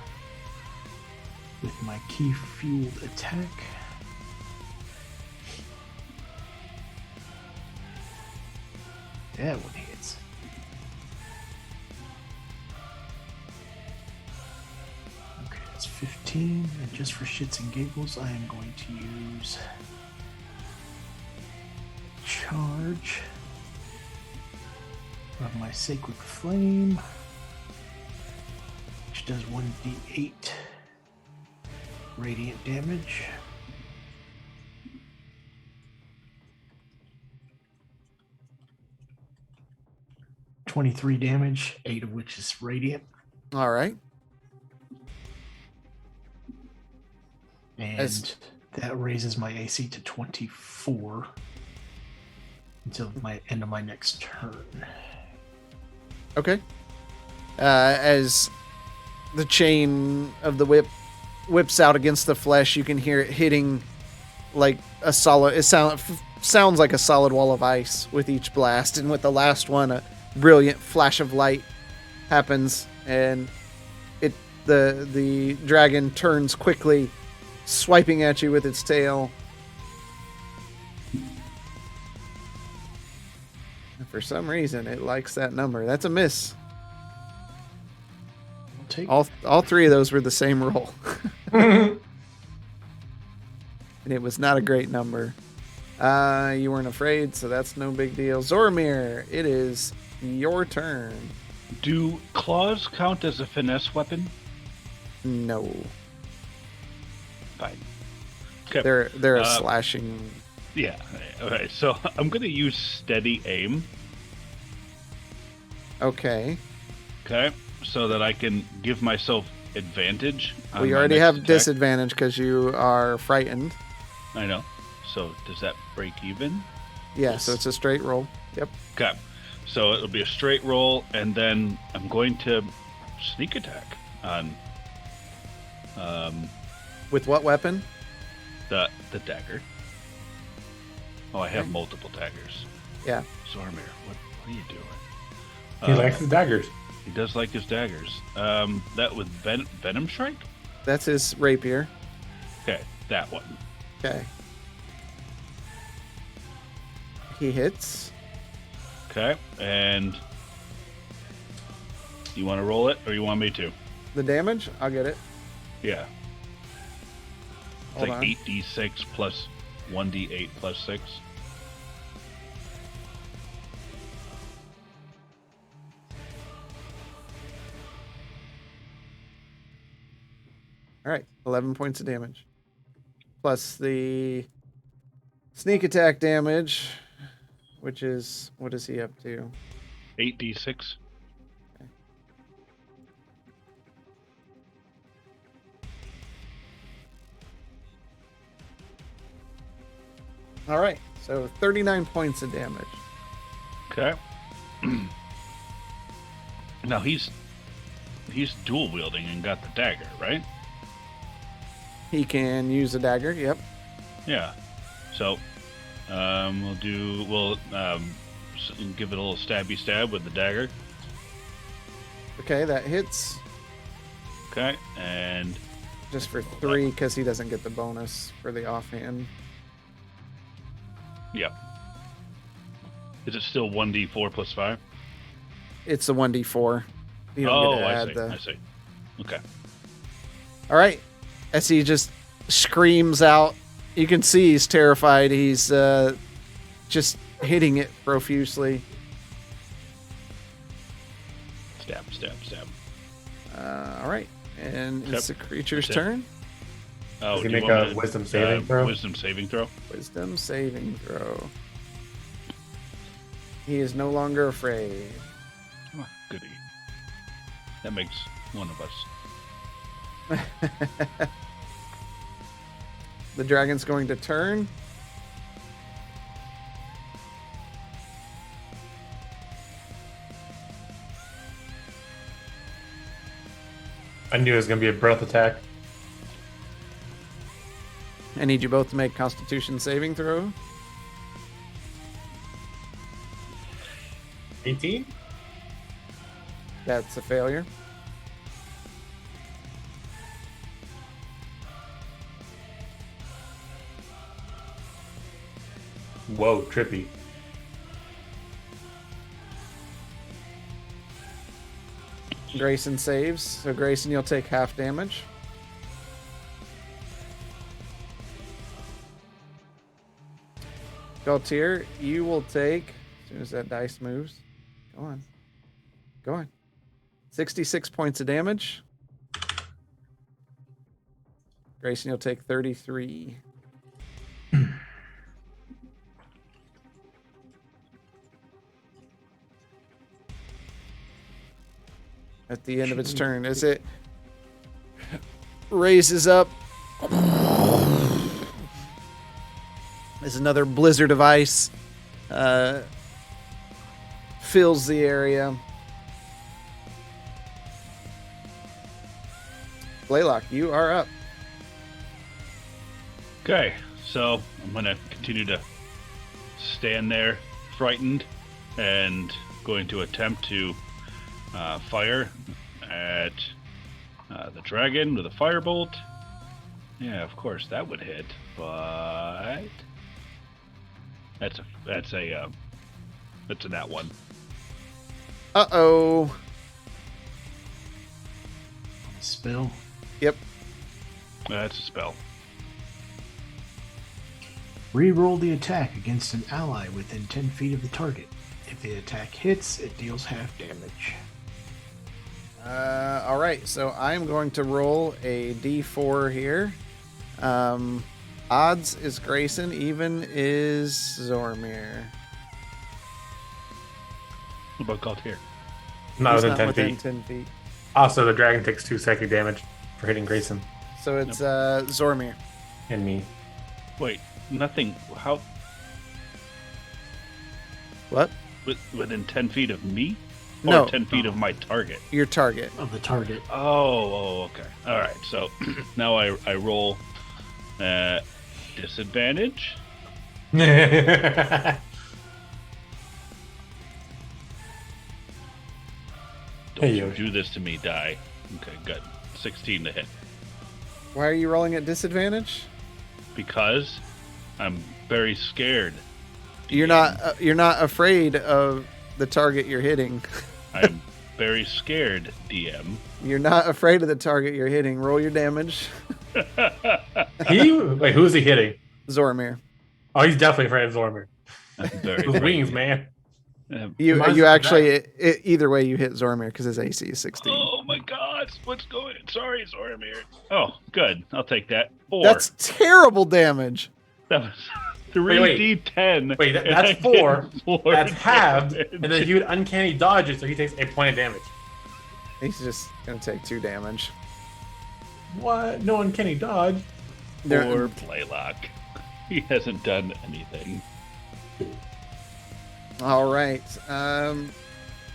with my key fueled attack. That one hits. Okay, that's 15, and just for shits and giggles, I am going to use charge of my Sacred Flame, which does 1d8 radiant damage. $23 damage, 8 of which is radiant. All right. And that raises my AC to 24 until my end of my next turn. Okay. As the chain of the whip whips out against the flesh, you can hear it hitting like a solid. It sounds like a solid wall of ice with each blast, and with the last one, a brilliant flash of light happens, and the dragon turns quickly, swiping at you with its tail. And for some reason, it likes that number. That's a miss. I'll take All three of those were the same roll. And it was not a great number. You weren't afraid, so that's no big deal. Zormir, it is your turn. Do claws count as a finesse weapon? No. Fine. Okay. They're a slashing. Yeah. Okay. So I'm going to use steady aim. Okay. Okay. So that I can give myself advantage. Well, you already have disadvantage because you are frightened. I know. So does that break even? Yeah, so it's a straight roll. Yep. Okay. So it'll be a straight roll, and then I'm going to sneak attack on With what weapon? the dagger. Oh, I have multiple daggers. Yeah. Zormir, what are you doing? He likes his daggers. He does like his daggers. That with Venom Strike? That's his rapier. Okay, that one. Okay. He hits. Okay, and you want to roll it, or you want me to? The damage? I'll get it. Yeah. It's Hold like on. 8d6 plus 1d8 plus 6. All right, 11 points of damage. Plus the sneak attack damage, which is, what is he up to? 8d6. All right, so 39 points of damage. Okay. Now he's dual wielding and got the dagger, right? He can use a dagger. Yep. Yeah. So we'll give it a little stabby stab with the dagger. Okay, that hits Okay, and just for 3 because he doesn't get the bonus for the offhand. yep. Is it still 1d4 plus 5? It's a 1d4. You don't get to I add see. the. I see. Okay. All right. As he just screams out, you can see he's terrified. He's just hitting it profusely. Stab, stab, stab. All right. And Yep. it's the creature's That's it. turn. Oh, Does he do you make want a me wisdom saving throw? Wisdom saving throw. Wisdom saving throw. He is no longer afraid. Oh, goody. That makes one of us. The dragon's going to turn. I knew it was going to be a breath attack. I need you both to make Constitution saving throw. 18? That's a failure. Whoa, trippy. Grayson saves. So Grayson, you'll take half damage. Galtier, you will take, as soon as that dice moves, go on. Go on. 66 points of damage. Grayson, you'll take 33. At the end of its turn, as it raises up, as another blizzard of ice fills the area. Blaylock, you are up. Okay, so I'm gonna continue to stand there, frightened, and going to attempt to fire at the dragon with a firebolt. Yeah, of course that would hit, but that's a nat one. Uh-oh. Spill. Yep. That's a spell. Re-roll the attack against an ally within 10 feet of the target. If the attack hits, it deals half damage. All right, so I'm going to roll a d4 here. Odds is Grayson, even is Zormir. What about Galtier? Not He's within 10 within feet. 10 feet. Also, the dragon takes 2 psychic damage for hitting Grayson So it's Zormir. and me. Wait, nothing. How? What? Within 10 feet of me? No. Or 10 feet of my target? Your target. Of the target. Oh, okay. All right. So now I roll disadvantage. Don't Hey, you Yoshi. do this to me, die. Okay, good. 16 to hit. Why are you rolling at disadvantage? Because I'm very scared. You're not afraid of the target you're hitting. I'm very scared, DM. You're not afraid of the target you're hitting. Roll your damage. Wait, who's he hitting? Zormir. Oh, he's definitely afraid of Zormir. I'm very Those afraid. wings, man. You actually either way you hit Zormir because his AC is 16. Oh my God! What's going? Sorry, Zormir. Oh, good. I'll take that. 4. That's terrible damage. That was 3d10. Wait, and that's I did 4. 4 That's halved, damage. and then he would uncanny dodge it, so he takes a point of damage. He's just gonna take 2 damage. What? No uncanny dodge. There- Poor Playlock. He hasn't done anything. All right. And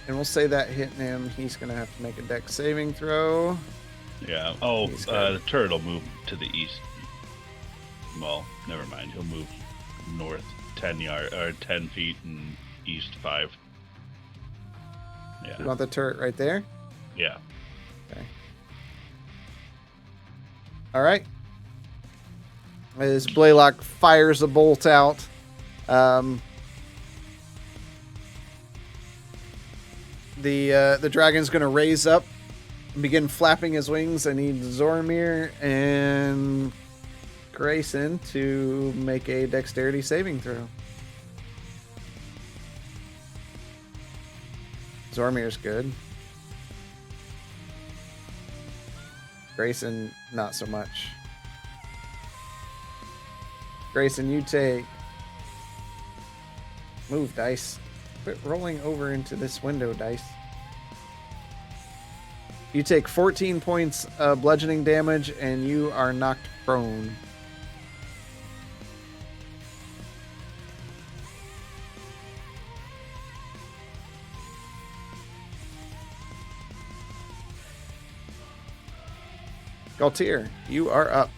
we'll say that hitting him, he's going to have to make a dex saving throw. Yeah. Oh, He's good. the turret will move to the east. Well, never mind. He'll move north 10 feet and east 5. You Yeah. want the turret right there? Yeah. Okay. All right. As Blaylock fires a bolt out, the dragon's going to raise up and begin flapping his wings. I need Zormir and Grayson to make a dexterity saving throw. Zormir's good. Grayson, not so much. Grayson, you take... Move, dice. Quit rolling over into this window, dice. You take 14 points of bludgeoning damage, and you are knocked prone. Galtier, you are up.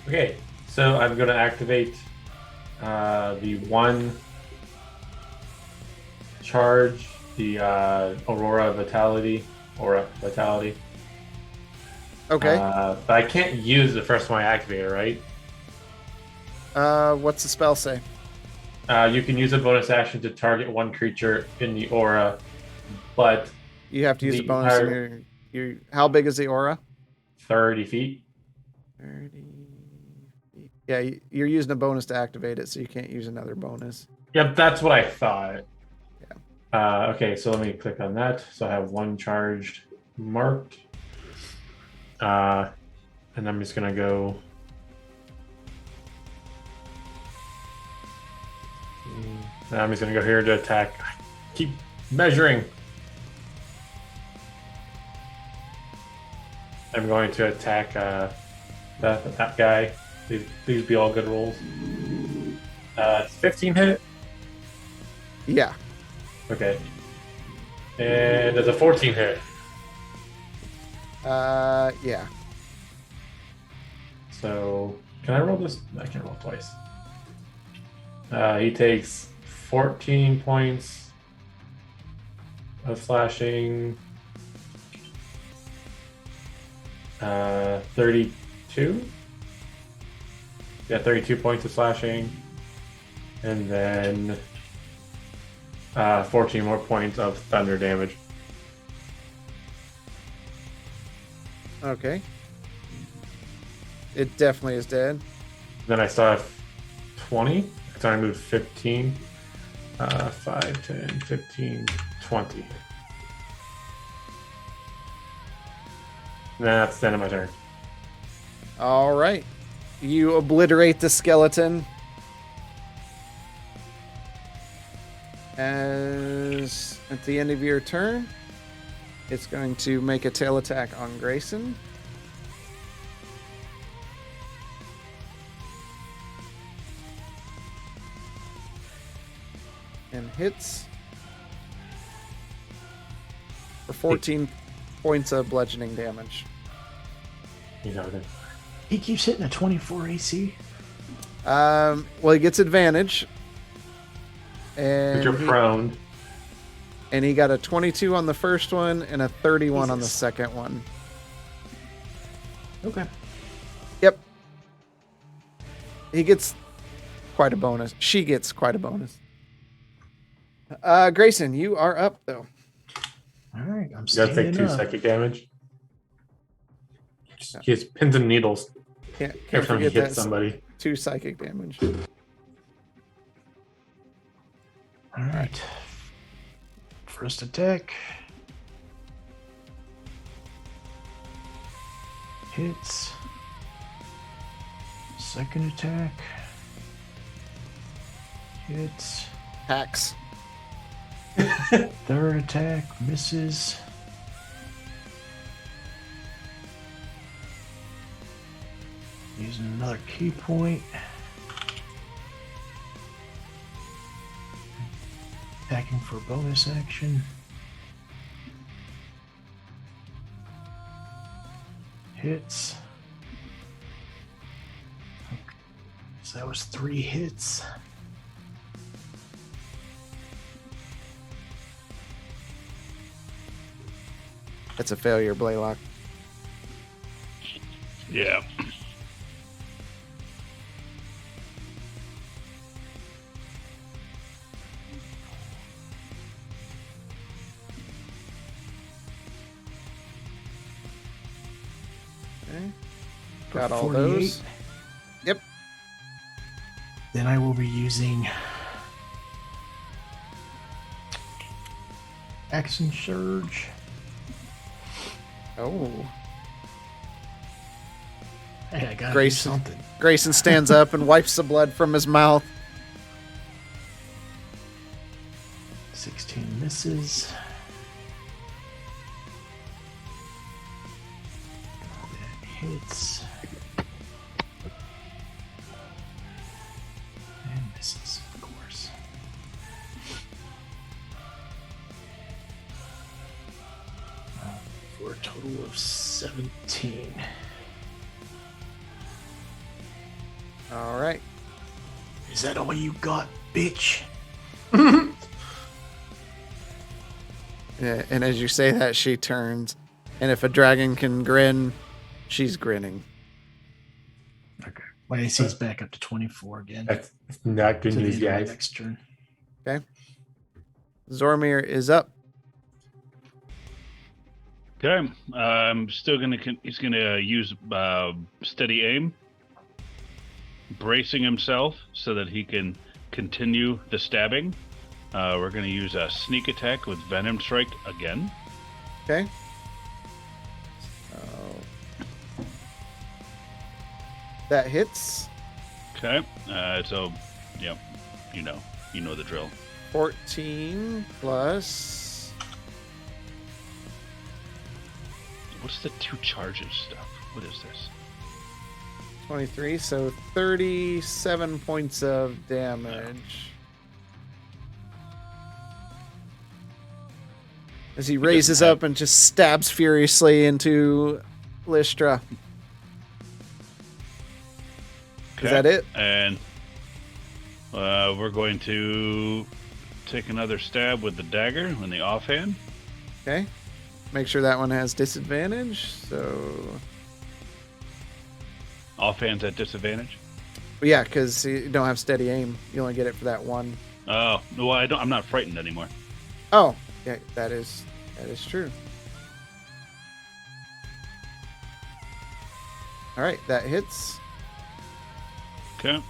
Okay, so I'm going to activate the one charge, the Aura Vitality. Okay. But I can't use the first one I activate it, right? What's the spell say? You can use a bonus action to target one creature in the aura, but You have to use The a bonus in entire- your... How big is the aura? 30 feet. 30. Yeah, you're using a bonus to activate it, so you can't use another bonus. Yep, that's what I thought. Yeah. Okay, so let me click on that. So I have one charged marked. And I'm just going to go... Now I'm just going to go here to attack. Keep measuring. I'm going to attack that guy. These be all good rolls. 15 hit. Yeah. Okay. And there's a 14 hit. Yeah. So can I roll this? I can roll twice. He takes 14 points of slashing. 32. Yeah, 32 points of slashing. And then 14 more points of thunder damage. Okay. It definitely is dead. Then I still have 20. So I moved 15. 5, 10, 15, 20. And that's the end of my turn. All right. You obliterate the skeleton. As at the end of your turn, it's going to make a tail attack on Grayson. And hits for 14 points of bludgeoning damage. You know, He keeps hitting a 24 AC. Well, he gets advantage. but And you're prone. and he got a 22 on the first one and a 31 on the Jesus. second one. Okay. Yep. He gets quite a bonus. She gets quite a bonus. Grayson, you are up though. All right. I'm You gotta take standing 2 up. psychic damage. He has pins and needles Can't every time he forget hits that. somebody. 2 psychic damage. All right. First attack. Hits. Second attack. Hits. Hacks. Third attack misses. Using another key point. Attacking for bonus action. Hits. Okay. So that was 3 hits. That's a failure, Blaylock. Yeah. Okay. For Got all 48. those. Yep. Then I will be using Action Surge. Oh. Hey, I got Grayson. something. Grayson stands up and wipes the blood from his mouth. 16 misses. That hits. And misses, of course. For a total of 17. All right. Is that all you got, bitch? Yeah, and as you say that, she turns. And if a dragon can grin, she's grinning. Okay. My AC is back up to 24 again. That's not good To the news, end of my guys. next turn. Okay. Zormir is up. Okay. Still gonna. He's gonna use steady aim, bracing himself so that he can continue the stabbing. We're gonna use a sneak attack with Venom Strike again. Okay. So that hits. Okay. So, yeah, you know the drill. 14 plus. What's the 2 charges stuff? What is this? 23, so 37 points of damage. As he raises up and just stabs furiously into Lystra. Is that it? And we're going to take another stab with the dagger in the offhand. Okay. Make sure that one has disadvantage. So, Offhand's at disadvantage. yeah, because you don't have steady aim. You only get it for that one. Oh, well, I'm not frightened anymore. Oh, yeah, that is true. All right, that hits Okay.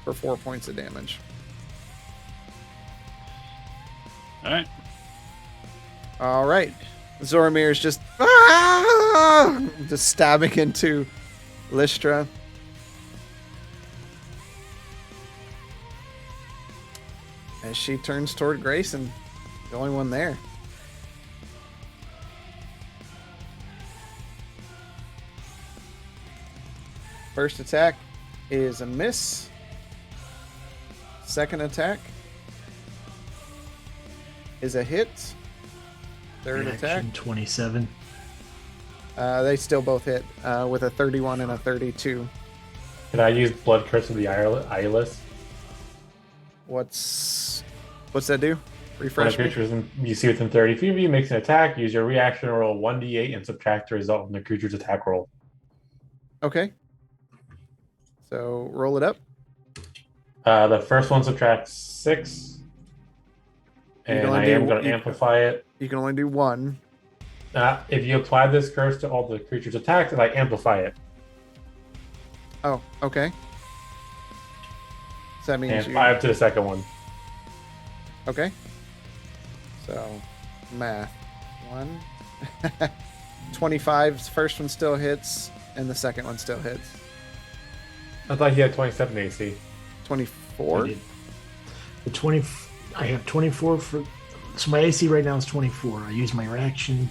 for 4 points of damage. All right. All right, Zoromir is just just stabbing into Lystra. As she turns toward Grayson, the only one there. First attack is a miss. Second attack is a hit. Third Reaction attack. 27. They still both hit with a 31 and a 32. Can I use Blood Curse of the Eyeless? What's that do? When a Refresh me. creature you see within 30 feet of you makes an attack, use your reaction to roll 1d8 and subtract the result from the creature's attack roll. Okay. So roll it up. The first one subtracts 6. And only I do am going one- to amplify it. You can only do one. If you apply this curse to all the creature's attacks, and I amplify it. Oh, okay. So that means And you. 5 to the second one. Okay. So, math. 1. 25. First one still hits, and the second one still hits. I thought he had 27 AC. 24. I did. I have 24 for. So my AC right now is 24. I use my reaction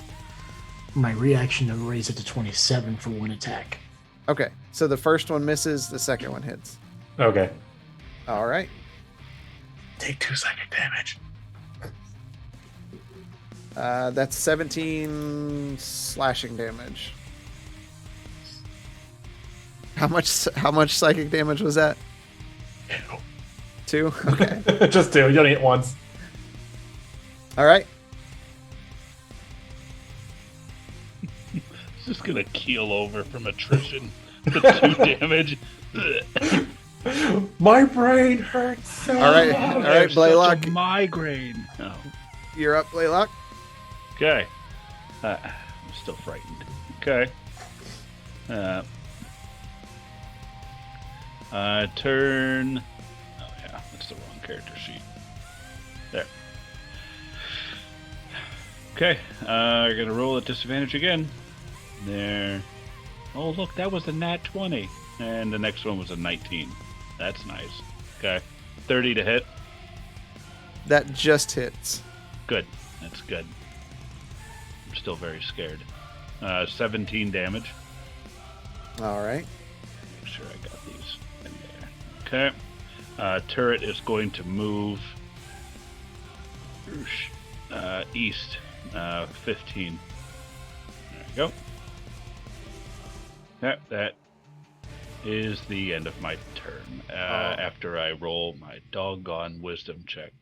to raise it to 27 for one attack. Okay, so the first one misses, the second one hits. Okay. All right. Take 2 psychic damage. That's 17 slashing damage. How much psychic damage was that? 2? Okay. Just 2. You only hit once. All right. It's just gonna keel over from attrition. The 2 damage. My brain hurts so All right. much. All right, Blaylock. Such a migraine. Oh. You're up, Blaylock. Okay. I'm still frightened. Okay. Turn. Oh yeah, that's the wrong character sheet. There. Okay. You're gonna roll at disadvantage again. There. Oh look, that was a nat 20, and the next one was a 19. That's nice. Okay. 30 to hit. That just hits. Good. That's good. I'm still very scared. 17 damage. All right. Make sure I got these in there. Okay. Turret is going to move east 15. There you go. Yep, that is the end of my turn. After I roll my doggone wisdom check.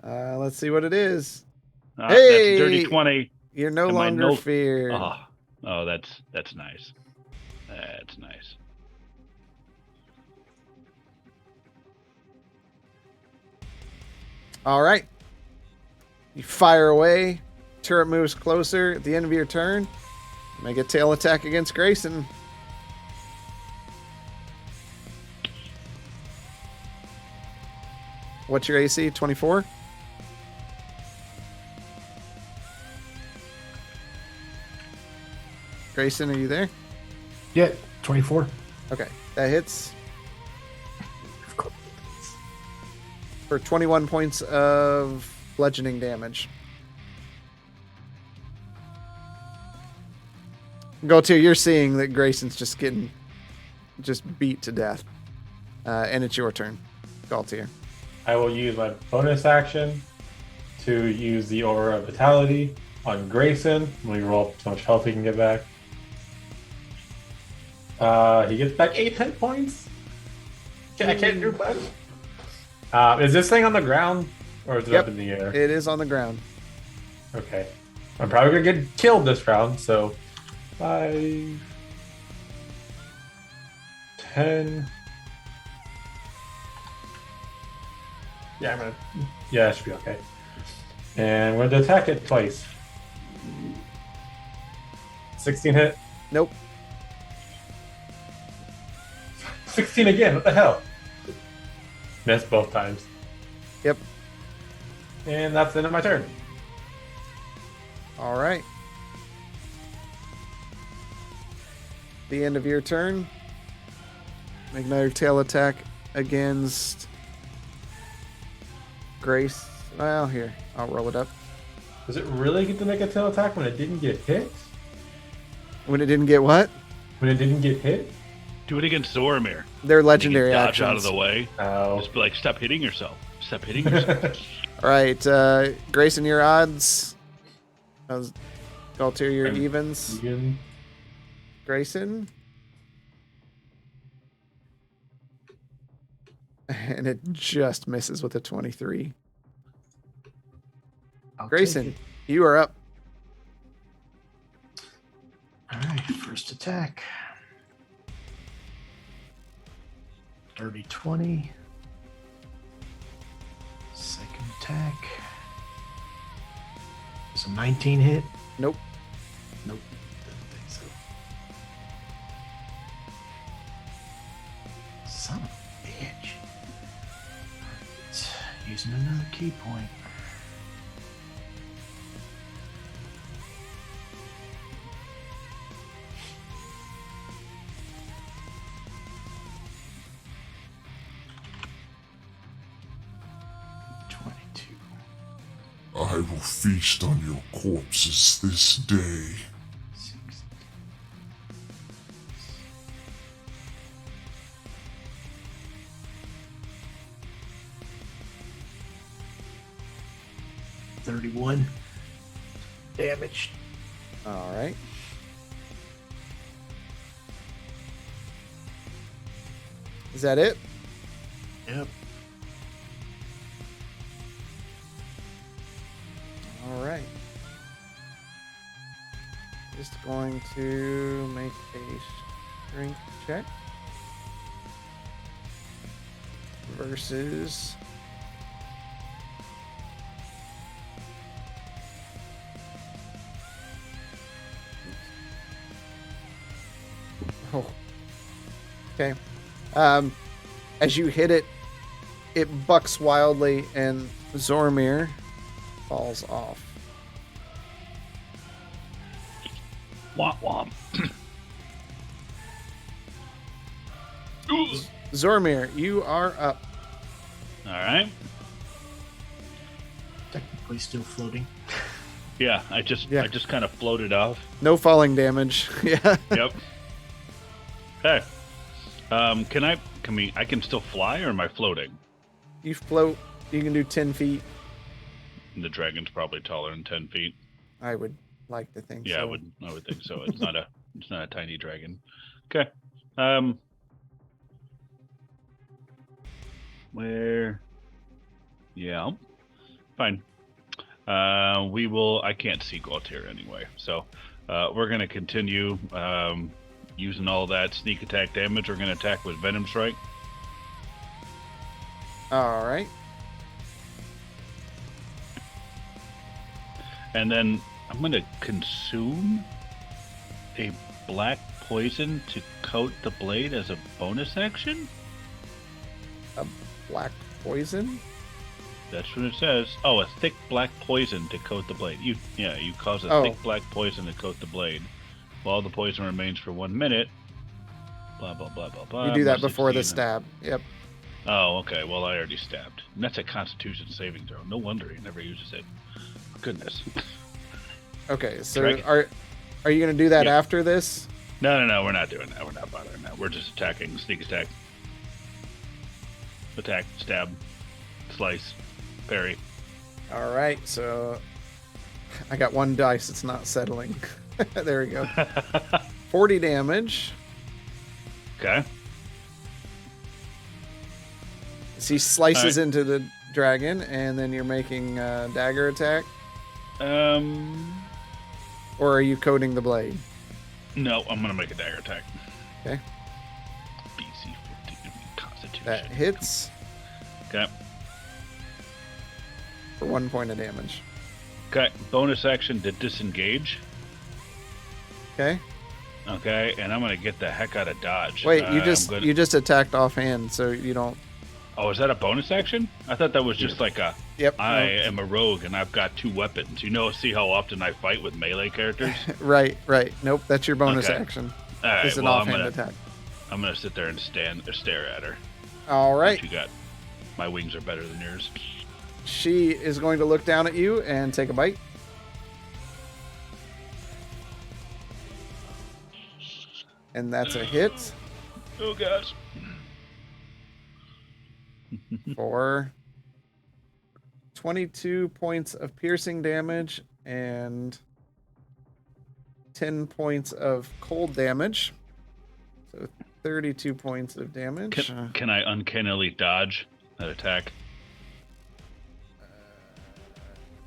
Let's see what it is. That's a dirty Hey! 20. You're no Am I longer feared. Oh, that's nice. That's nice. All right. You fire away. Turret moves closer. At the end of your turn, make a tail attack against Grayson. What's your AC? 24? Grayson, are you there? Yeah, 24. Okay, that hits for 21 points of bludgeoning damage. Gaultier, you're seeing that Grayson's just getting beat to death. And it's your turn, Gaultier. I will use my bonus action to use the Aura of Vitality on Grayson. When we roll up so much health he can get back. He gets back 8 hit points. I can't do much. Is this thing on the ground or is it up in the air? It is on the ground. Okay. I'm probably gonna get killed this round, so 5, 10. Yeah, that should be okay. And we're gonna attack it twice. 16 hit. Nope. 16 again. What the hell? Missed both times. Yep. And that's the end of my turn. All right. The end of your turn. Make another tail attack against Grace. Well, here. I'll roll it up. Does it really get to make a tail attack when it didn't get hit? When it didn't get what? When it didn't get hit? Do it against Zoramir. They're legendary Dodge actions. out of the way. Oh. Just be like, stop hitting yourself. Stop hitting yourself. All right. Grayson, your odds. Gaultier, your evens. Even. Grayson. And it just misses with a 23. I'll Grayson, take you are up. it. All right, first attack. Dirty 20. Second attack. Is a 19 hit? Nope. Nope. Didn't think so. Son of a bitch. Alright, using another key point. I will feast on your corpses this day. 31 damage. All right. Is that it? Yep. All right. Just going to make a strength check versus oh, okay. As you hit it, it bucks wildly, and Zormir falls off. Womp womp. Zormir, you are up. All right. Technically still floating. Yeah, I just kind of floated off. No falling damage. Yeah. Yep. Okay. I can still fly, or am I floating? You float. You can do 10 feet. The dragon's probably taller than 10 feet. I would like to think Yeah, so. I would think so. It's not a tiny dragon. Okay. Where? Yeah. Fine. I can't see Gaultier anyway, so we're gonna continue using all that sneak attack damage. We're gonna attack with Venom Strike. All right. And then I'm going to consume a black poison to coat the blade as a bonus action? A black poison? That's what it says. Oh, a thick black poison to coat the blade. You cause a thick black poison to coat the blade. While the poison remains for 1 minute. Blah, blah, blah, blah, blah. You do that before the stab. Yep. Oh, okay. Well, I already stabbed. And that's a Constitution saving throw. No wonder he never uses it. Goodness. Okay, so are you going to do that after this? No, we're not doing that. We're not bothering that. We're just attacking. Sneak attack. Attack, stab, slice, parry. All right, so I got one dice. It's not settling. There we go. 40 damage. Okay. So he slices into the dragon, and then you're making a dagger attack? Or are you coating the blade? No, I'm gonna make a dagger attack. Okay. BC 15 Constitution. That hits. Okay. For 1 point of damage. Okay. Bonus action to disengage. Okay. Okay, and I'm gonna get the heck out of dodge. Wait, you just attacked offhand, so you don't. Oh, is that a bonus action? I thought that was just like a. Yep. I am a rogue and I've got 2 weapons. See how often I fight with melee characters? Right. Nope, that's your bonus action. All right, It's an offhand attack. I'm gonna sit there and stare at her. All right. What you got? My wings are better than yours. She is going to look down at you and take a bite. And that's a hit. Oh gosh. For 22 points of piercing damage and 10 points of cold damage. So 32 points of damage. Can I uncannily dodge that attack?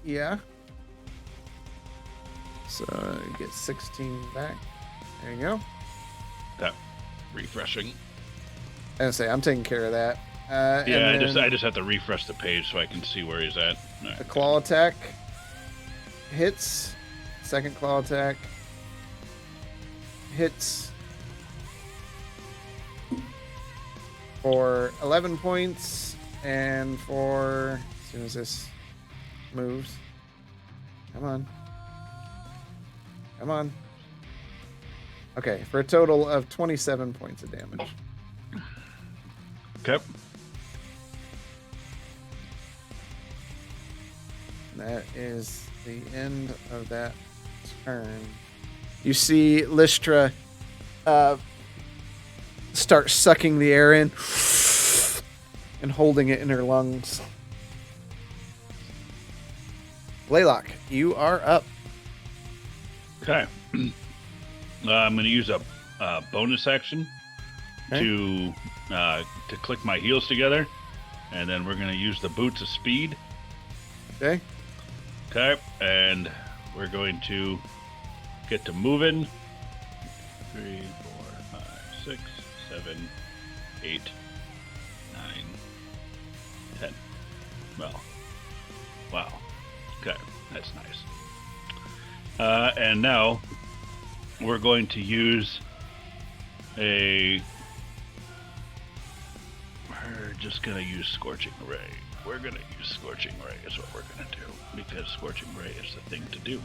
Yeah. So you get 16 back. There you go. That refreshing. I was gonna say I'm taking care of that. Yeah, and I just have to refresh the page so I can see where he's at. Right. The claw attack hits. Second claw attack hits for 11 points, and for as soon as this moves, come on. Okay, for a total of 27 points of damage. Okay. That is the end of that turn. You see Lystra start sucking the air in and holding it in her lungs. Blaylock, you are up. Okay. I'm going to use a bonus action Okay. to click my heels together, and then we're going to use the boots of speed. Okay. Okay, and we're going to get to moving. 3, 4, 5, 6, 7, 8, 9, 10. Well, wow. Okay, that's nice. And now we're going to use we're just going to use Scorching Ray. We're going to use Scorching Ray is what we're going to do, because Scorching Ray is the thing to do.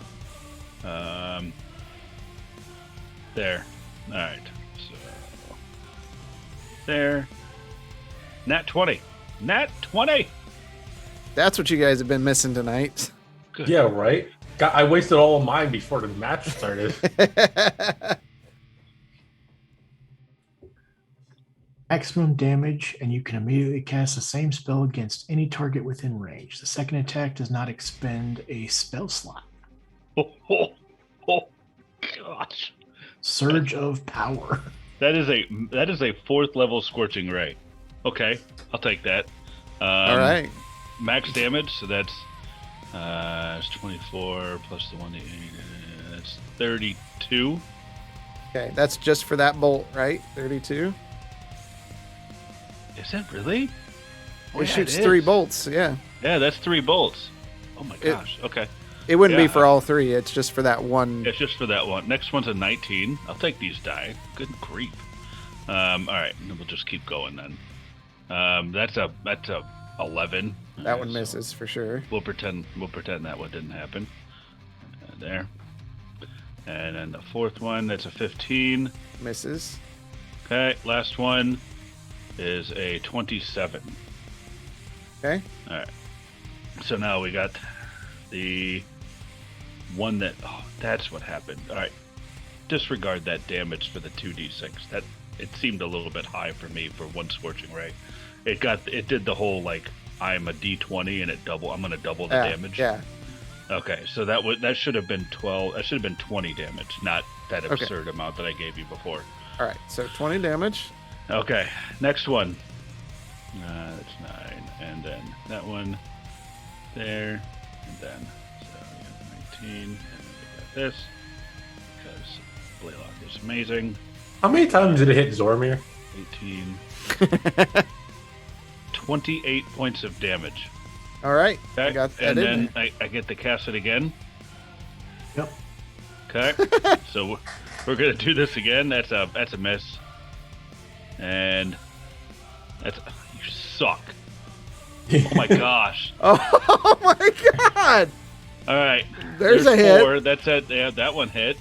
There. All right. So there. Nat 20. Nat 20. That's what you guys have been missing tonight. Good. Yeah, right? God, I wasted all of mine before the match started. Maximum damage, and you can immediately cast the same spell against any target within range. The second attack does not expend a spell slot. Oh, gosh. Surge of Power. That is a 4th level Scorching Ray. Okay, I'll take that. All right. Max damage, so that's it's 24 plus the 1d8. That's 32. Okay, that's just for that bolt, right? 32. Is it really? Oh, It yeah, shoots it 3 is. bolts. Yeah. Yeah, that's 3 bolts. Oh my gosh. Okay. It wouldn't be Yeah. for all 3. It's just for that one. It's just for that one. Next one's a 19. I'll take these die. Good grief. All right, and we'll just keep going then. That's a 11. That All one right, so misses for sure. we'll pretend that one didn't happen. There. And then the 4th one, that's a 15. Misses. Okay, last one is a 27. Okay. All right. So now we got the one that. Oh, that's what happened. All right. Disregard that damage for the 2d6. That it seemed a little bit high for me for one Scorching Ray. It did the whole like I'm a d20 and I'm gonna double the damage. Yeah. Okay, so that should have been 12. That should have been 20 damage, not that Okay. absurd amount that I gave you before. All right. So 20 damage. Okay, next one. That's 9, and then that one there, and then so we got 19, and then we got this because Blaylock is amazing. How many times did it hit Zormir? 18, 28 points of damage. All right. I Okay, got that and in then there. I get to cast it again. Yep. Okay, so we're gonna do this again. That's a miss, and you suck. Oh my gosh! Oh my god. All right, There's a hit. 4. That's it. Yeah, that one hit,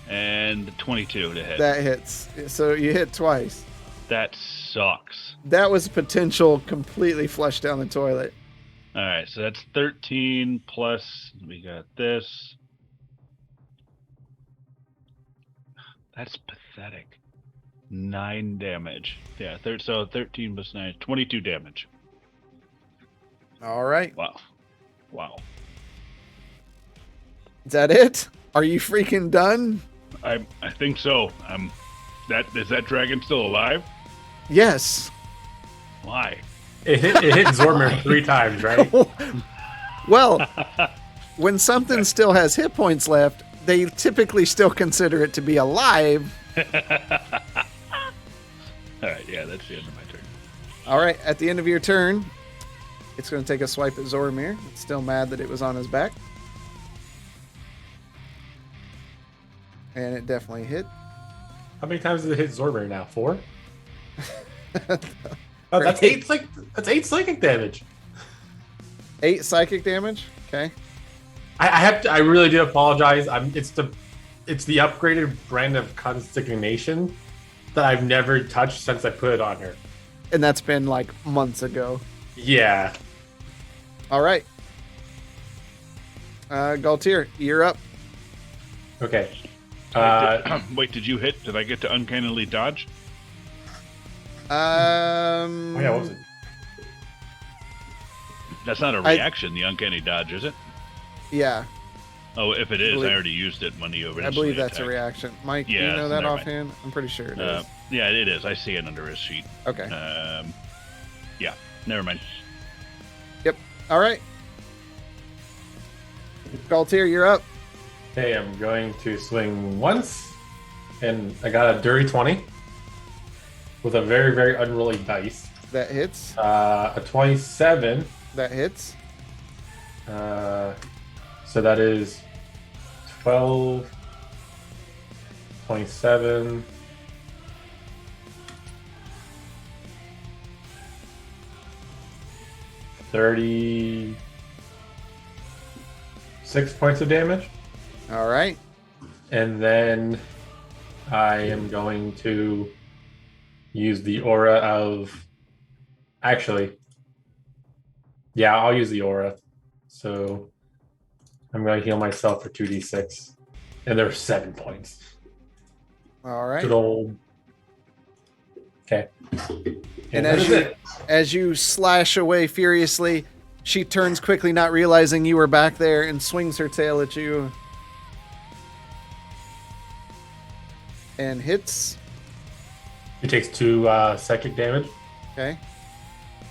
and 22 to hit. That hits. So you hit twice. That sucks. That was potential completely flushed down the toilet. All right, so that's 13 plus. We got this. That's pathetic. 9 damage. Yeah, so 13 plus 9, 22 damage. All right. Wow. Is that it? Are you freaking done? I think so. Is that dragon still alive? Yes. Why? It hit Zormir 3 times, right? Well, when something still has hit points left, they typically still consider it to be alive. All right, yeah, that's the end of my turn. All right, at the end of your turn, it's going to take a swipe at Zoromir. It's still mad that it was on his back. And it definitely hit. How many times did it hit Zormir now? 4? Oh, that's 8 psychic damage. 8 psychic damage. Okay. I really do apologize. It's the upgraded brand of consternation that I've never touched since I put it on her. And that's been like months ago. Yeah. All right. Galtier, you're up. Okay. Wait, did you hit? Did I get to uncannily dodge? Oh, yeah, what was it? That's not a reaction, the uncanny dodge, is it? Yeah, Oh, if it is, believe- I already used it when you I believe that's a reaction. Mike, do you Yeah, know that never mind. offhand? I'm pretty sure it is. Yeah, it is. I see it under his sheet. Okay. Yeah, never mind. Yep. All right. Galtier, you're up. Okay, I'm going to swing once, and I got a dirty 20 with a very, very unruly dice. That hits. A 27. That hits. So that is 12, 27, 36 points of damage. All right. And then I am going to use the aura of... Actually, yeah, I'll use the aura. So I'm going to heal myself for 2d6. And there's 7 points. All right. Good old... Okay. And that is it. as you slash away furiously, she turns quickly, not realizing you were back there, and swings her tail at you. And hits. It takes 2 psychic damage. Okay.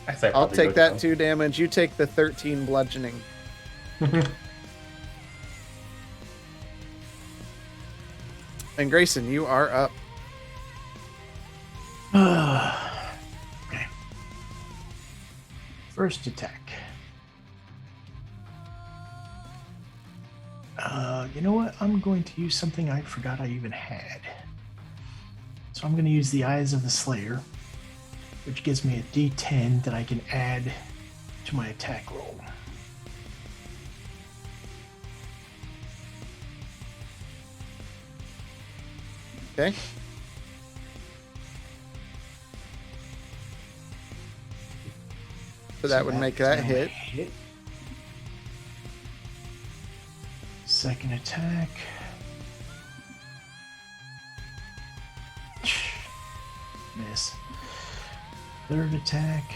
I'll I'll take that 2 damage. You take the 13 bludgeoning. And Grayson, you are up. Okay. First attack. You know what? I'm going to use something I forgot I even had. So I'm going to use the Eyes of the Slayer, which gives me a D10 that I can add to my attack roll. Okay. So that would make that hit. Second attack. Miss. Third attack.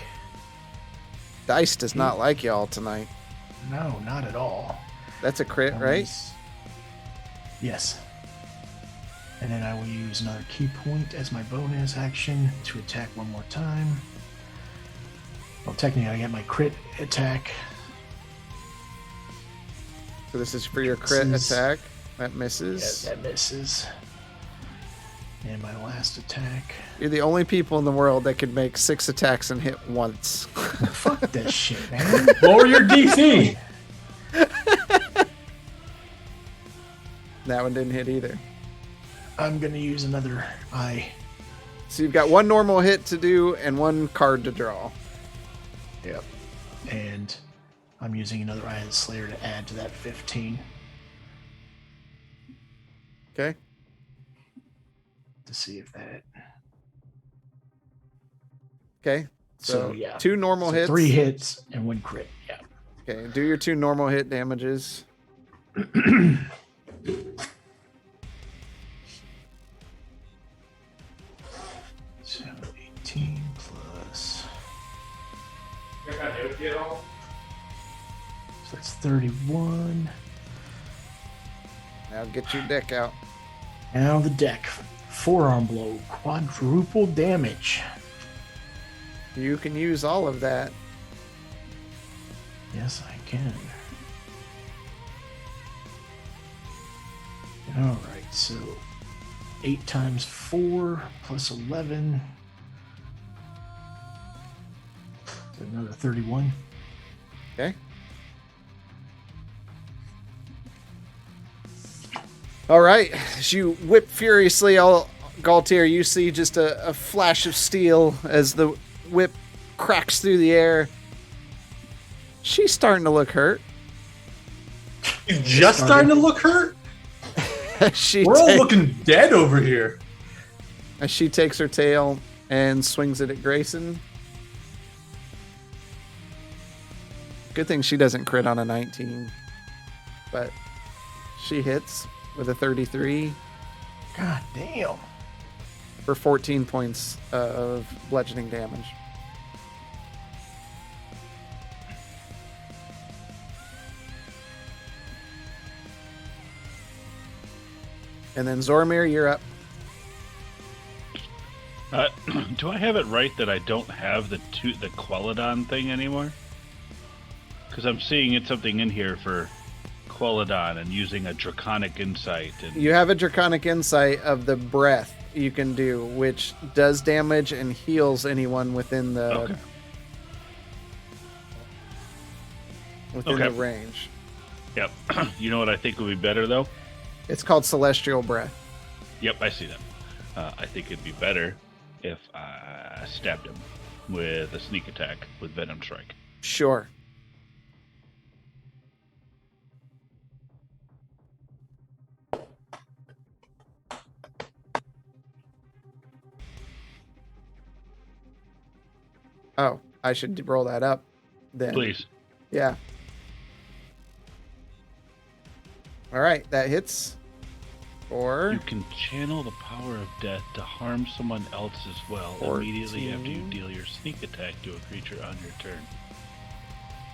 Dice does not like y'all tonight. No, not at all. That's a crit, right? Yes. And then I will use another key point as my bonus action to attack one more time. Well, technically I get my crit attack. So this is for your crit attack. That misses. Yeah, that misses. And my last attack. You're the only people in the world that could make 6 attacks and hit once. Fuck this shit, man. Lower your DC. That one didn't hit either. I'm going to use another eye. So you've got 1 normal hit to do and 1 card to draw. Yep. And I'm using another Eye of the Slayer to add to that 15. Okay. To see if that... Okay. So yeah. 2 normal hits. 3 hits and 1 crit. Yeah. Okay. Do your 2 normal hit damages. So 18 plus... So that's 31. Now get your deck out. Now the deck. Forearm blow. Quadruple damage. You can use all of that. Yes, I can. Alright, so 8 times 4 plus 11. Another 31. Okay. All right. As you whip furiously, Galtier, you see just a flash of steel as the whip cracks through the air. She's starting to look hurt. He's just starting to look hurt? We're all looking dead over here. As she takes her tail and swings it at Grayson. Good thing she doesn't crit on a 19. But she hits with a 33 God damn. for 14 points of bludgeoning damage. And then Zormir, you're up. Do I have it right that I don't have the Quelladon thing anymore? Because I'm seeing it's something in here for Quelladon and using a Draconic Insight. And You have a Draconic Insight of the breath you can do, which does damage and heals anyone within the the range. Yep. You know what I think would be better, though? It's called Celestial Breath. Yep, I see that. I think it'd be better if I stabbed him with a sneak attack with Venom Strike. Sure. Oh, I should roll that up then. Please. Yeah. All right, that hits. Or You can channel the power of death to harm someone else as well 14. immediately after you deal your sneak attack to a creature on your turn.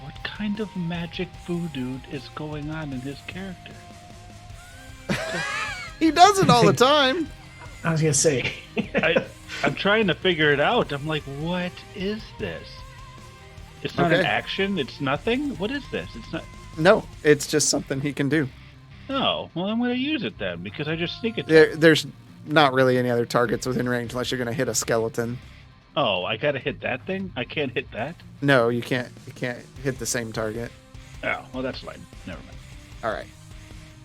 What kind of magic voodoo is going on in his character? he does it all the time. I was gonna say. I'm trying to figure it out. I'm like, what is this? It's not an Okay. action. It's nothing. What is this? It's not. No, it's just something he can do. No. Well, I'm going to use it then because I just sneak attack. There's not really any other targets within range unless you're going to hit a skeleton. Oh, I got to hit that thing. I can't hit that. No, you can't. You can't hit the same target. Oh, well, that's fine. Never mind. All right.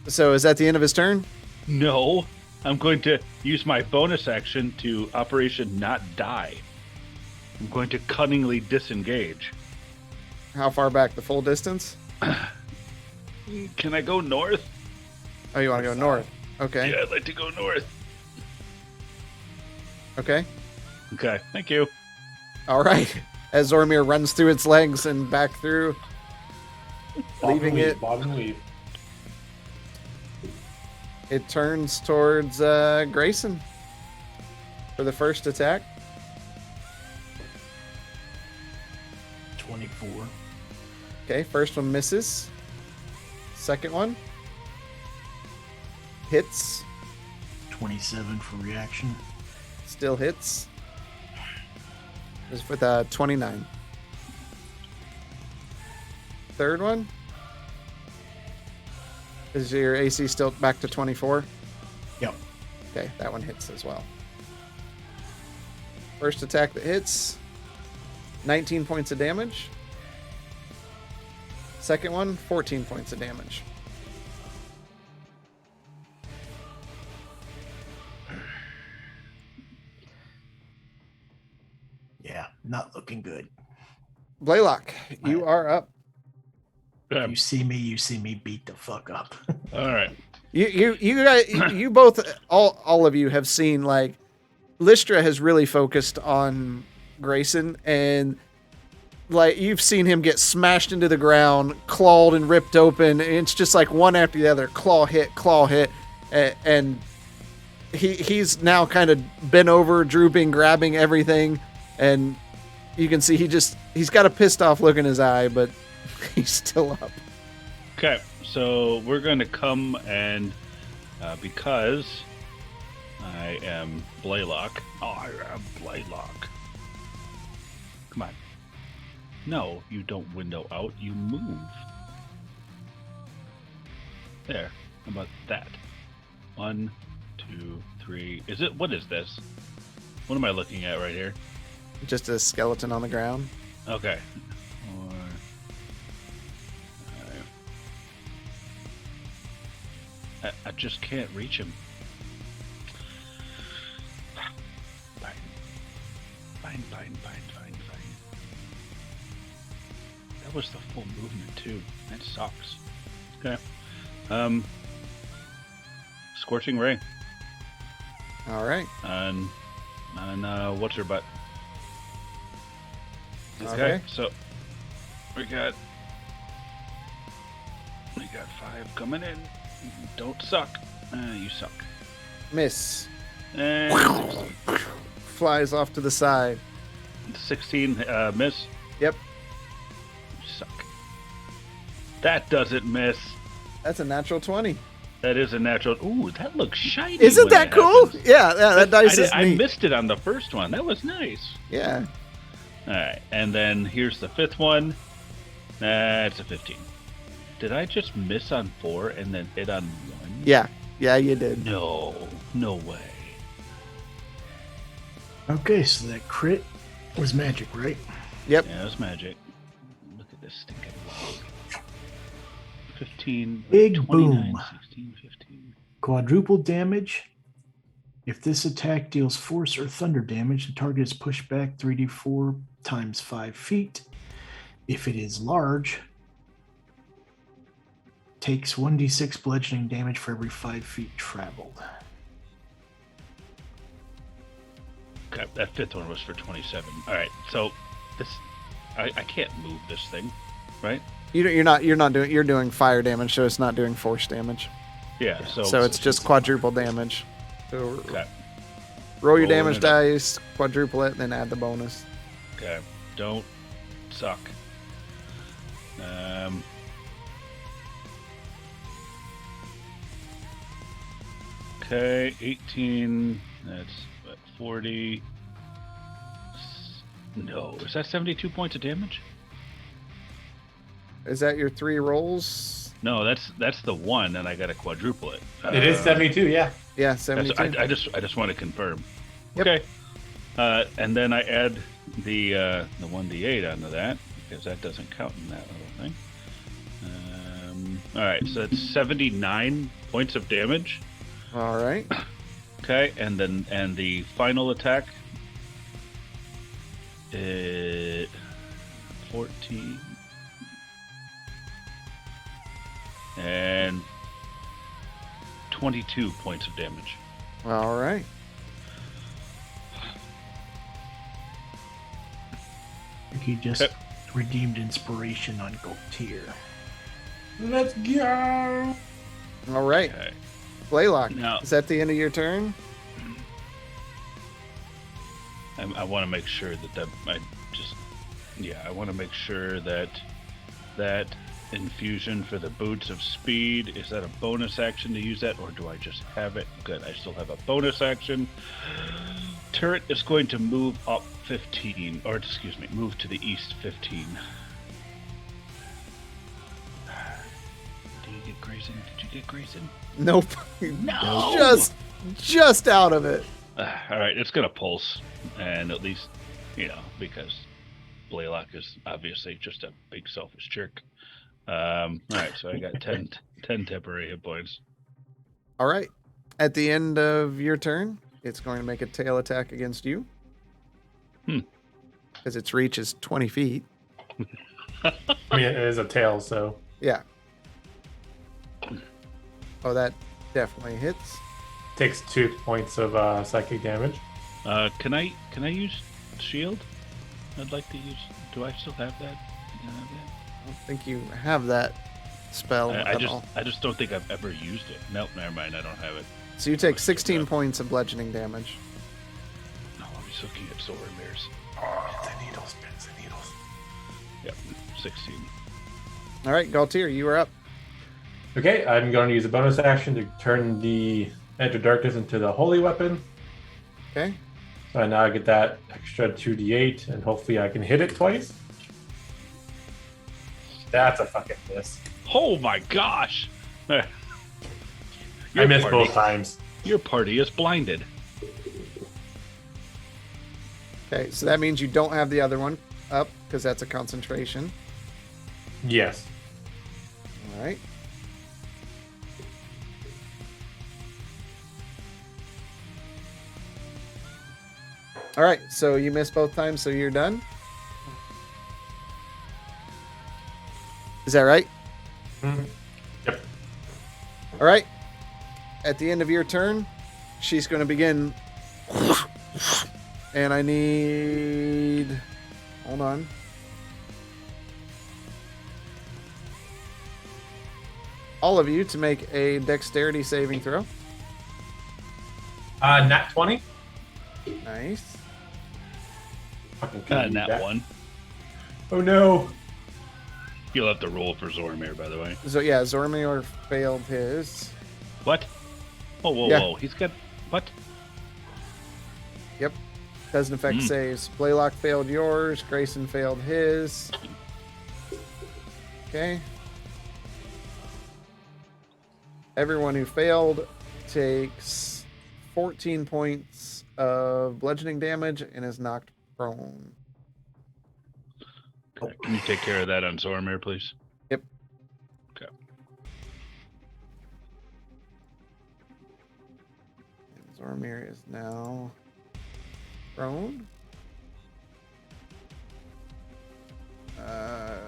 So is that the end of his turn? No, I'm going to use my bonus action to Operation Not Die. I'm going to cunningly disengage. How far back? The full distance? Can I go north? Oh, you want to go north? Okay. Yeah, I'd like to go north. Okay. Okay, thank you. All right. As Zormir runs through its legs and back through, leaving it. Bob and weave. It turns towards Grayson for the first attack. 24. Okay, first one misses. Second one hits. 27 for reaction. Still hits. Is with a 29. Third one. Is your AC still back to 24? Yep. Okay, that one hits as well. First attack that hits. 19 points of damage. Second one, 14 points of damage. Yeah, not looking good. Blaylock, you are up. You see me beat the fuck up. All right. You guys, you both, all of you have seen, like, Lystra has really focused on Grayson, and like you've seen him get smashed into the ground, clawed and ripped open. And it's just like one after the other, claw hit, and he's now kind of bent over, drooping, grabbing everything, and you can see he's got a pissed off look in his eye, but he's still up. Okay, so we're going to come and because I am Blaylock. I am Blaylock. Come on. No, you don't window out. You move. There. How about that? 1, 2, 3. Is it? What is this? What am I looking at right here? Just a skeleton on the ground. Okay. 4, 5. I just can't reach him. Fine. That was the full movement too. That sucks. Okay. Scorching Ray. All right. On what's her butt? Okay. So we got 5 coming in. Don't suck. You suck. Miss. And Flies off to the side. 16 miss. Yep. You suck. That doesn't miss. That's a natural 20. That is a natural. Ooh, that looks shiny. Isn't when that cool? happens. Yeah, that dice is I neat. missed it on the first one. That was nice. Yeah. All right, and then here's the fifth one. That's a 15. Did I just miss on 4 and then hit on 1? Yeah, you did. No way. Okay, so that crit was magic, right? Yep. Yeah, that's magic. Look at this stinking log. 15, Big 29, boom. 16, 15. Quadruple damage. If this attack deals force or thunder damage, the target is pushed back 3d4 times 5 feet. If it is large, takes 1d6 bludgeoning damage for every 5 feet traveled. Okay, that fifth one was for 27. All right, so this, I can't move this thing, right? You're doing fire damage, so it's not doing force damage. Yeah. So it's just quadruple damage. So Okay. roll your Rolling damage it up. dice, quadruple it, and then add the bonus. Okay. Don't suck. Okay, 18. That's what, 40. No, is that 72 points of damage? Is that your 3 rolls? No, that's the one, and I got to quadruple it. It is 72, yeah. Yeah, That's, 72. I just want to confirm. Yep. Okay. And then I add the 1d8 onto that because that doesn't count in that little thing. All right, so that's 79 points of damage. All right. Okay, and the final attack. 14 and 22 points of damage. All right. I think he just Okay. redeemed inspiration on Gaultier. Let's go. All right. Okay. Blaylock, Now- is that the end of your turn? I want to make sure that I want to make sure that infusion for the boots of speed, is that a bonus action to use that, or do I just have it? Good, I still have a bonus action. Turret is going to move up 15, or excuse me, move to the east 15. Did you get Grayson? Did you get Grayson? Nope. No! Just out of it. All right, it's gonna pulse, and at least, because Blaylock is obviously just a big selfish jerk. All right, so I got 10 temporary hit points. All right. At the end of your turn, it's going to make a tail attack against you. Because its reach is 20 feet. I mean, it is a tail, so. Yeah. Oh, that definitely hits. Takes 2 points of psychic damage. Can I use shield? I'd like to use. Do I still have that? Do I have that? I don't think you have that spell I at all. just don't think I've ever used it. Nope, never mind. I don't have it. So you take 16 points of bludgeoning damage. No, I'm just looking at Zoromir's. Pins and needles, pins and needles. Yep, 16. All right, Gaultier, you are up. Okay, I'm going to use a bonus action to turn the Edge of Darkness into the holy weapon. Okay. So now I get that extra 2d8, and hopefully I can hit it twice. That's a fucking miss. Oh my gosh! I missed both times. Your party is blinded. Okay, so that means you don't have the other one up because that's a concentration. Yes. All right. All right, so you missed both times, so you're done? Is that right? Mhm. Yep. All right. At the end of your turn, she's going to begin. And I need. Hold on. All of you to make a dexterity saving throw. Nat 20. Nice. Fucking couldn't Not do that. one. Oh no. You'll have to roll for Zoramir, by the way. So yeah, Zormir failed his. What? Oh, whoa, Yeah. whoa. He's got what? Yep. Doesn't affect saves. Blaylock failed yours. Grayson failed his. Okay. Everyone who failed takes 14 points of bludgeoning damage and is knocked prone. Okay. Can you take care of that on Zormir, please? Yep. Okay. And Zormir is now prone. That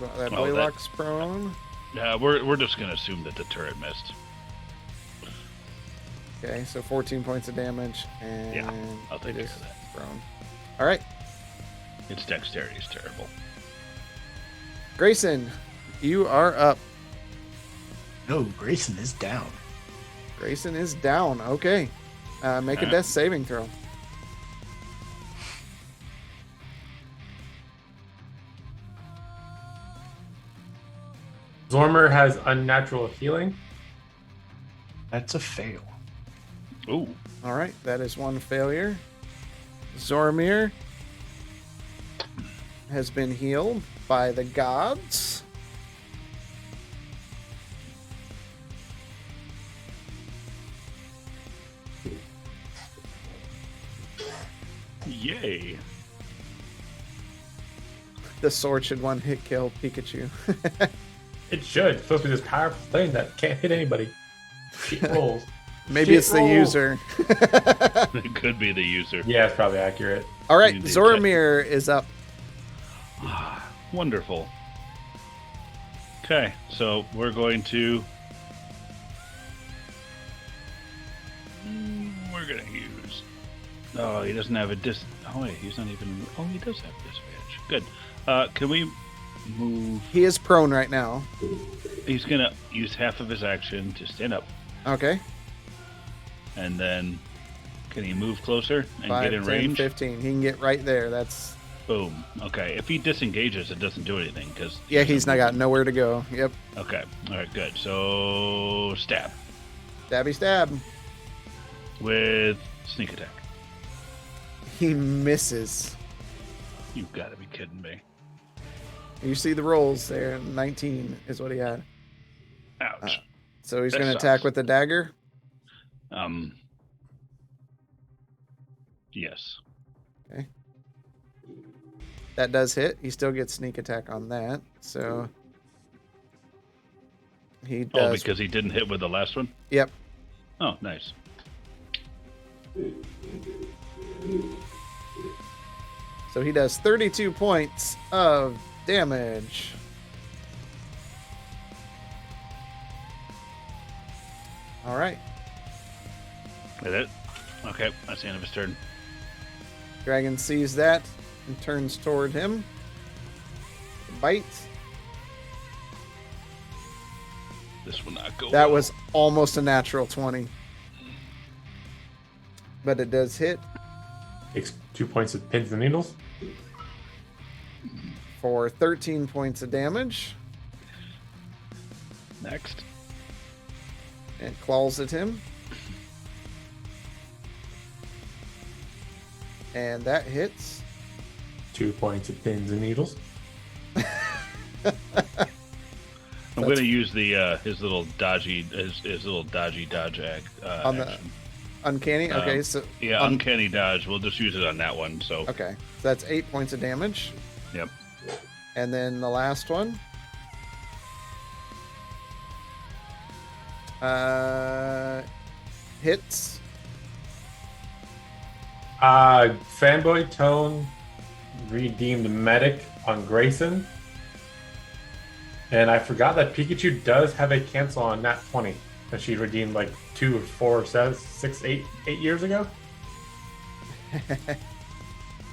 Well, Blaylock's prone. Yeah, we're just gonna assume that the turret missed. Okay, so 14 points of damage, and Yeah, I'll take it care is of that. prone. All right, Its dexterity is terrible. Grayson, you are up. No, Grayson is down. Grayson is down. Okay, make a death saving throw. Zormer has unnatural healing. That's a fail. Ooh. All right, that is one failure. Zormir has been healed by the gods. Yay. The sword should one hit kill Pikachu. It should. It's supposed to be this powerful thing that can't hit anybody. Shit rolls. Maybe Shit it's the rolls. user. It could be the user. Yeah, it's probably accurate. All right, Indeed. Zormir is up. Wonderful. Okay, so we're going to. We're gonna use. Oh, he doesn't have a dis. Oh wait, he's not even. Oh, he does have disadvantage. Good. Can we move? He is prone right now. He's gonna use half of his action to stand up, Okay. and then can he move closer and 5, get in 10, range? 15. He can get right there. That's Boom. Okay. If he disengages, it doesn't do anything because. yeah. He's not got nowhere to go. Yep. Okay. All right. Good. So stab Stabby stab. with sneak attack. He misses. You've got to be kidding me. You see the rolls there. 19 is what he had. Ouch. So he's That going to attack sucks. with the dagger. Yes. Okay. That does hit. He still gets sneak attack on that. So he Oh, does. because he didn't hit with the last one? Yep. Oh, nice. So he does 32 points of damage. All right. Is it? Okay, that's the end of his turn. Dragon sees that and turns toward him. Bite. This will not go That well. was almost a natural 20. But it does hit Takes 2 points of pins and needles. for 13 points of damage. Next. And claws at him. And that hits. 2 points of pins and needles. I'm going to use the his little dodgy dodge act On the- action. Uncanny. Okay, so Yeah, uncanny dodge. We'll just use it on that one. So okay. So that's 8 points of damage. yep. And then the last one. Hits. Fanboy Tone redeemed Medic on Grayson. And I forgot that Pikachu does have a cancel on Nat 20 that she redeemed like 2 or 4 or 6, 8 years ago.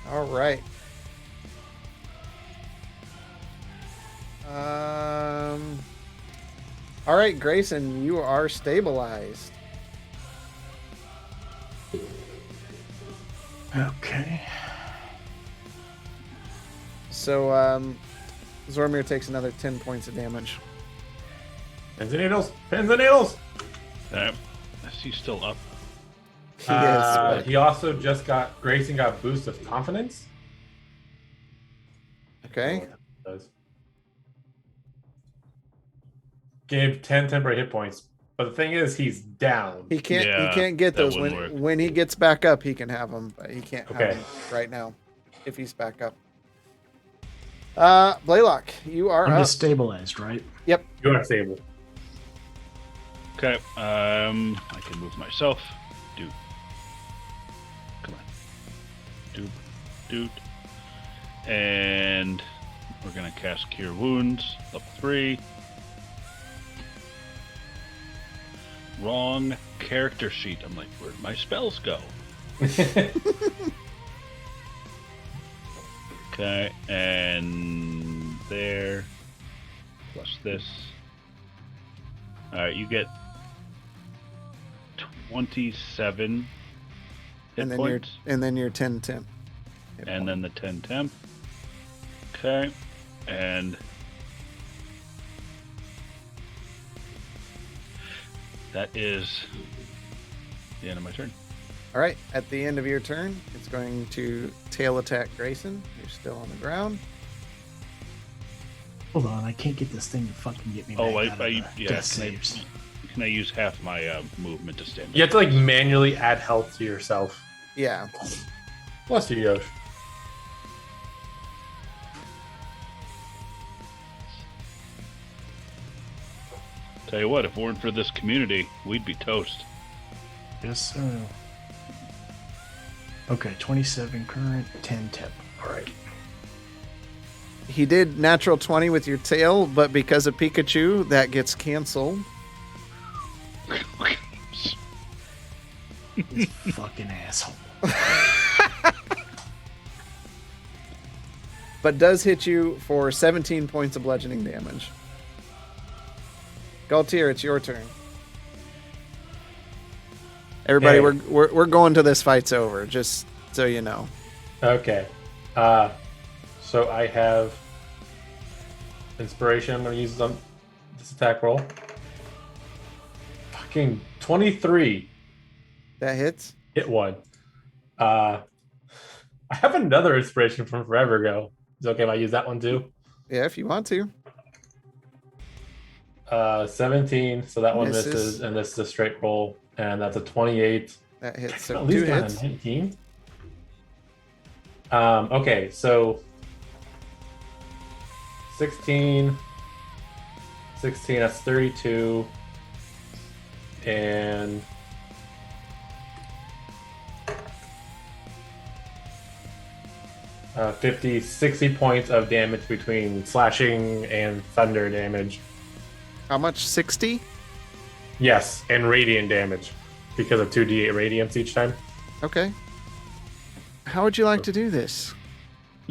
All right. All right, Grayson, you are stabilized. Okay. So, Zormir takes another 10 points of damage. Pins and needles! Pins and needles! Is he still up? He is. But He also just Grayson got boost of confidence. okay. Does. Gave 10 temporary hit points. But the thing is, he's down. He can't. Yeah, he can't get that those wouldn't when work. when he gets back up. He can have them, but he can't have Okay. them right now. If he's back up. Blaylock, you are I'm up. destabilized, right? You are stable. Okay. I can move myself. Dude. Come on. Dude. And we're gonna cast Cure Wounds, level 3. Wrong character sheet. I'm like, where'd my spells go? Okay, and there, plus this. Alright, you get 27 hit and then points. you're 10 temp. And then the 10 temp. Okay, and that is the end of my turn. All right, at the end of your turn, it's going to tail attack Grayson. You're still on the ground. Hold on, I can't get this thing to fucking get me back Oh, out of the yeah. death saves. Can I use half my movement to stand? You have to like manually add health to yourself. Yeah. Bless you, Yosh. Tell you what, if it weren't for this community, we'd be toast. Yes, sir. Okay, 27 current, 10 tip. All right. He did natural 20 with your tail, but because of Pikachu, that gets canceled. This fucking asshole. But does hit you for 17 points of bludgeoning damage. Galtier, it's your turn. Everybody, Hey. we're going till this fight's over, just so you know. Okay. So I have inspiration. I'm going to use this attack roll. Fucking 23. That hits. Hit one. I have another inspiration from forever ago. Is it okay if I use that one too? Yeah, if you want to. 17. So that one Misses. misses, and this is a straight roll, and that's a 28. That hits. So At 2 least got a hits. 19. Okay, so 16, that's 32, and 50, 60 points of damage between slashing and thunder damage. How much? 60? Yes, and radiant damage because of 2d8 radiance each time. Okay. How would you like to do this?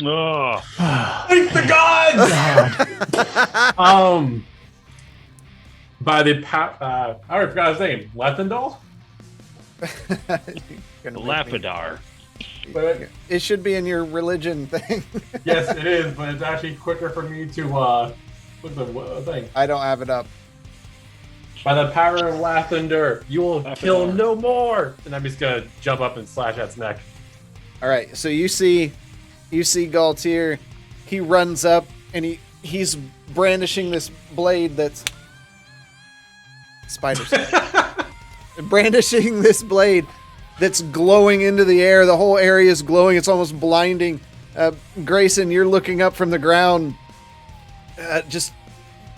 Oh, Thank the gods! By the I already forgot his name. Lethendal? Lapidar. Wait. It should be in your religion thing. Yes, it is, but it's actually quicker for me to put the thing. I don't have it up. By the power of Lathander, you will Lapidar. kill no more. And I'm just gonna jump up and slash at its neck. All right, so you see Galtier. He runs up and he's brandishing this blade that's spiders. Brandishing this blade that's glowing into the air. The whole area is glowing. It's almost blinding. Grayson, you're looking up from the ground.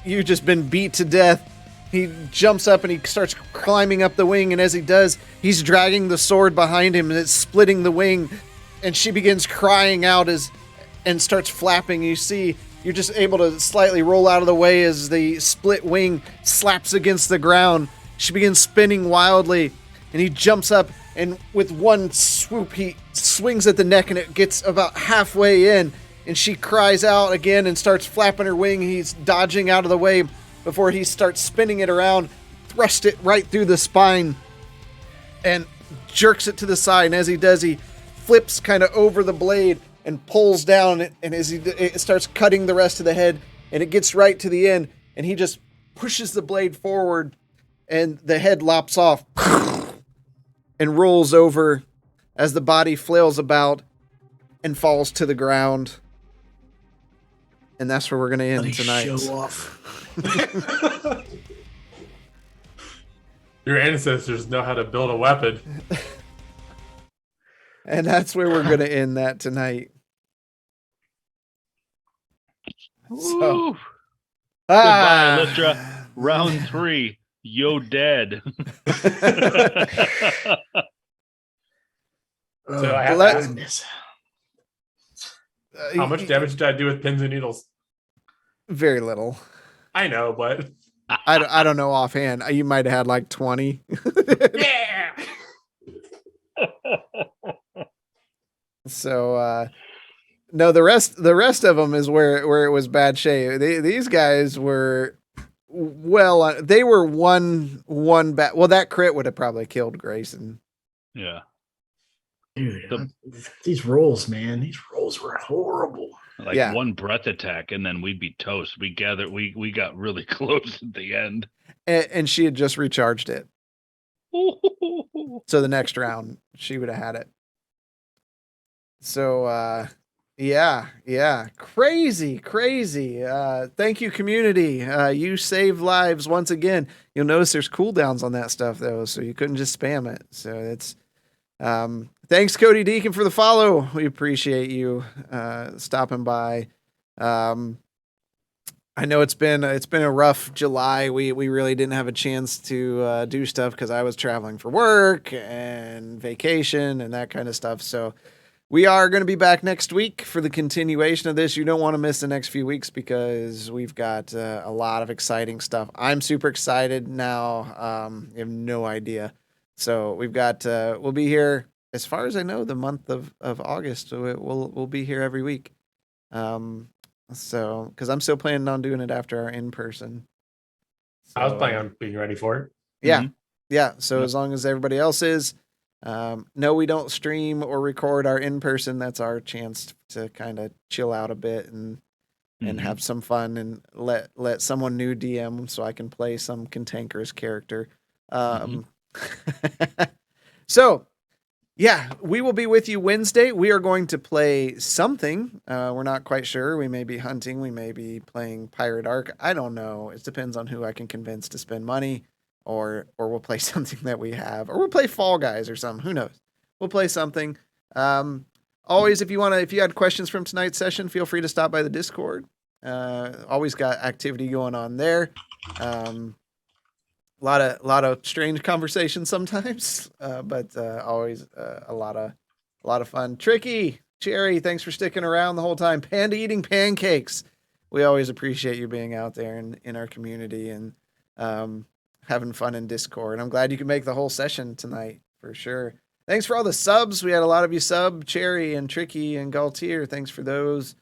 You've just been beat to death. He jumps up and he starts climbing up the wing, and as he does, he's dragging the sword behind him, and it's splitting the wing, and she begins crying out and starts flapping. You see, you're just able to slightly roll out of the way as the split wing slaps against the ground. She begins spinning wildly, and he jumps up, and with one swoop, he swings at the neck, and it gets about halfway in, and she cries out again and starts flapping her wing. He's dodging out of the way before he starts spinning it around, thrust it right through the spine, and jerks it to the side. And as he does, he flips kind of over the blade and pulls down, and as it starts cutting the rest of the head, and it gets right to the end, and he just pushes the blade forward and the head lops off and rolls over as the body flails about and falls to the ground. And that's where we're going to end Bloody tonight. show off. Your ancestors know how to build a weapon. And that's where we're going to end that tonight. So, Woo. Goodbye, Lystra. Round 3. Yo dead. So I have Oh, to ask, goodness. how much damage did I do with pins and needles? Very little. I know, but I don't know offhand. You might have had like 20. yeah. So no, the rest of them is where it was bad shape. These guys were they were one bad. Well, that crit would have probably killed Grayson. Yeah. Dude, these rolls, man, these rolls were horrible. Like Yeah. one breath attack, and then we'd be toast. We got really close at the end. And she had just recharged it. So the next round she would have had it. So yeah. Crazy. Thank you, community. You saved lives once again. You'll notice there's cooldowns on that stuff though, so you couldn't just spam it. So it's thanks, Cody Deacon, for the follow. We appreciate you stopping by. I know it's been a rough July. We really didn't have a chance to do stuff because I was traveling for work and vacation and that kind of stuff. So we are going to be back next week for the continuation of this. You don't want to miss the next few weeks because we've got a lot of exciting stuff. I'm super excited now. You have no idea. So we've got we'll be here, as far as I know, the month of August. So we'll be here every week. So because I'm still planning on doing it after our in-person. I was planning on being ready for it. Yeah. Mhm. Yeah. So as long as everybody else is, no, we don't stream or record our in-person. That's our chance to kind of chill out a bit and Mhm. have some fun and let someone new DM so I can play some cantankerous character. So yeah, we will be with you Wednesday. We are going to play something. We're not quite sure. We may be hunting. We may be playing Pirate Arc. I don't know. It depends on who I can convince to spend money, or we'll play something that we have, or we'll play Fall Guys or something. Who knows? We'll play something. Always, if you had questions from tonight's session, feel free to stop by the Discord. Always got activity going on there. A lot of strange conversations sometimes, but always a lot of fun. Tricky Cherry, thanks for sticking around the whole time. Panda eating pancakes. We always appreciate you being out there in our community and having fun in Discord. I'm glad you could make the whole session tonight for sure. Thanks for all the subs. We had a lot of you sub, Cherry and Tricky and Galtier. Thanks for those.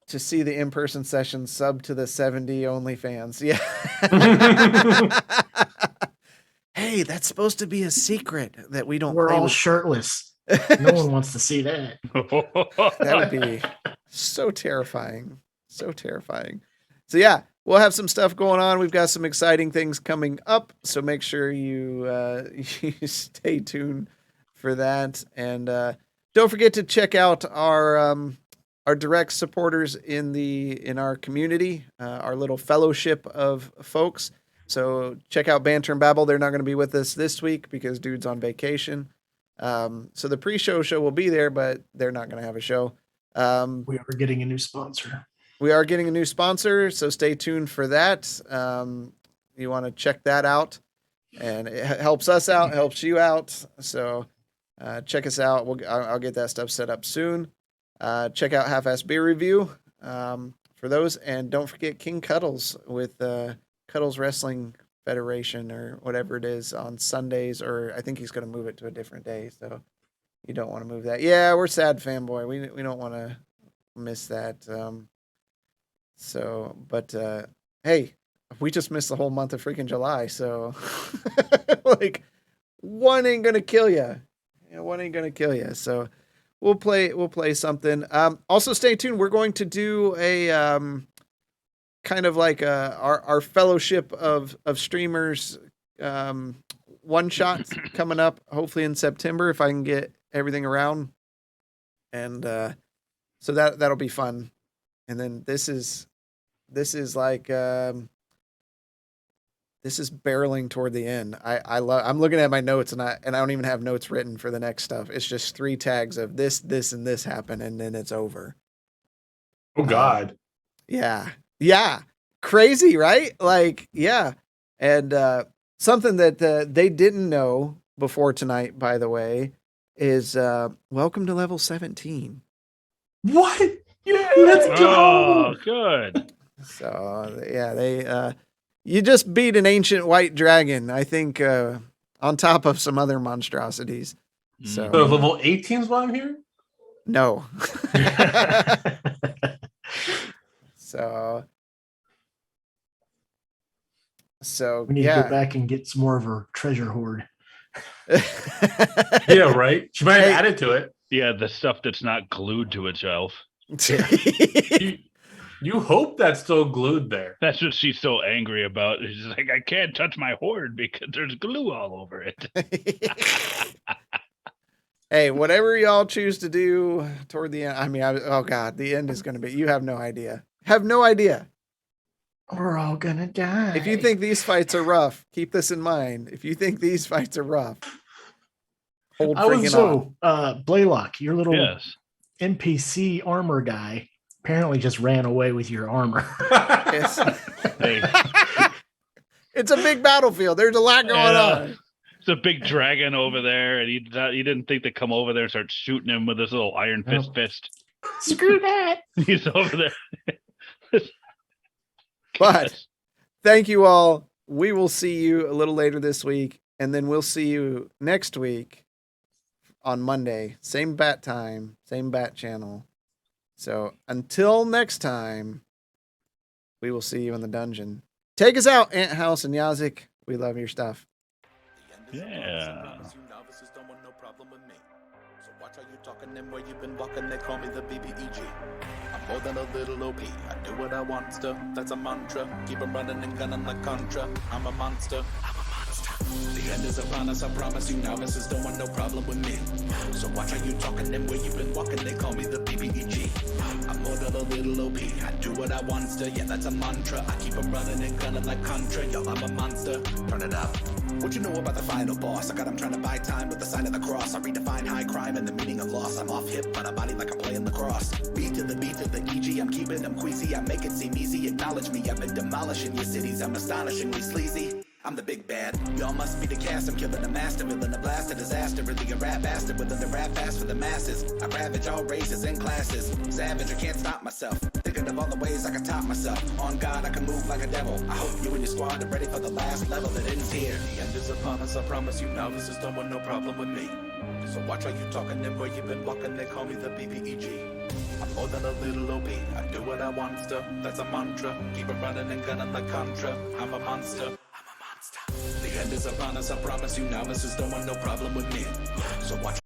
To see the in-person session, sub to the 70 OnlyFans. Yeah. Hey, that's supposed to be a secret that we don't We're play all with. shirtless. No one wants to see that. That would be so terrifying. So terrifying. So yeah, we'll have some stuff going on. We've got some exciting things coming up. So make sure you you stay tuned for that. And don't forget to check out our direct supporters in our community, our little fellowship of folks. So check out Banter and Babble. They're not going to be with us this week because dude's on vacation. So the pre-show will be there, but they're not going to have a show. We are getting a new sponsor. We are getting a new sponsor, so stay tuned for that. You want to check that out, and it helps us out, helps you out. So check us out. I'll get that stuff set up soon. Check out Half-Ass Beer Review for those, and don't forget King Cuddles with Cuddles Wrestling Federation or whatever it is on Sundays, or I think he's going to move it to a different day. So you don't want to move that. Yeah, we're sad, fanboy. We don't want to miss that. Hey, we just missed the whole month of freaking July. So like one ain't gonna kill you. One ain't gonna kill you. So we'll play something. Also stay tuned. We're going to do kind of like our fellowship of streamers one shots coming up hopefully in September if I can get everything around, and so that'll be fun. And then this is like this is barreling toward the end. I'm looking at my notes and I don't even have notes written for the next stuff. It's just 3 tags of this and this happen, and then it's over. Oh God. Yeah. Crazy, right? Like, yeah. And something that they didn't know before tonight, by the way, is welcome to level 17. What? Let's go. Oh, good. So yeah, they you just beat an ancient white dragon, I think, on top of some other monstrosities. So So level 18 is why I'm here? no. So We need to yeah. go back and get some more of her treasure hoard. Yeah, right. She might have Hey. added to it. Yeah, the stuff that's not glued to itself. You hope that's still glued there. That's what she's so angry about. She's like, I can't touch my hoard because there's glue all over it. Hey, whatever y'all choose to do toward the end. I mean, oh God, the end is going to be, you have no idea. Have no idea. We're all gonna die. If you think these fights are rough, keep this in mind. If you think these fights are rough, hold I was freaking on. Blaylock, your little Yes. NPC armor guy, apparently just ran away with your armor. It's, Hey, it's a big battlefield. There's a lot going on. it's a big dragon over there, and he didn't think to come over there and start shooting him with his little iron fist. Screw that. He's over there. But thank you all. We will see you a little later this week, and then we'll see you next week on Monday. Same bat time, same bat channel. So until next time, we will see you in the dungeon. Take us out, Ant House and Yazik. We love your stuff. Yeah. Novices don't want no problem with me. So watch how you talking and where you been walking. They call me the BBEG. I'm more than a little OP. I do what I want to. That's a mantra. Keep 'em running and gunning like Contra. I'm a monster. The end is upon us, I promise you. Novices don't want no problem with me. So watch how you talking and where you been walking. They call me the BBEG. I'm more than a little OP. I do what I want to. Yeah, that's a mantra. I keep 'em running and gunning like Contra. Yo, I'm a monster. Turn it up. What you know about the final boss? I got him trying to buy time with the sign of the cross. I redefine high crime and the meaning of loss. I'm off hip, but a body like I'm playing lacrosse. Beat to the EG. I'm keeping them queasy. I make it seem easy. Acknowledge me. I've been demolishing your cities. I'm astonishingly sleazy. I'm the big bad. Y'all must be the cast. I'm killing a master, villain, a blast, a disaster. Really a rap bastard within the rap fast for the masses. I ravage all races and classes. Savage, I can't stop myself. Thinking of all the ways I can top myself. On God, I can move like a devil. I hope you and your squad are ready for the last level that ends here. The end is upon us, I promise you. Novices don't want no problem with me. So watch how you talking and where you been walking. They call me the BBEG. I'm more than a little OP. I do what I want to. That's a mantra. Keep it running and gunning like Contra. I'm a monster. The end is upon us, I promise you. Novices don't want no problem with me. So watch.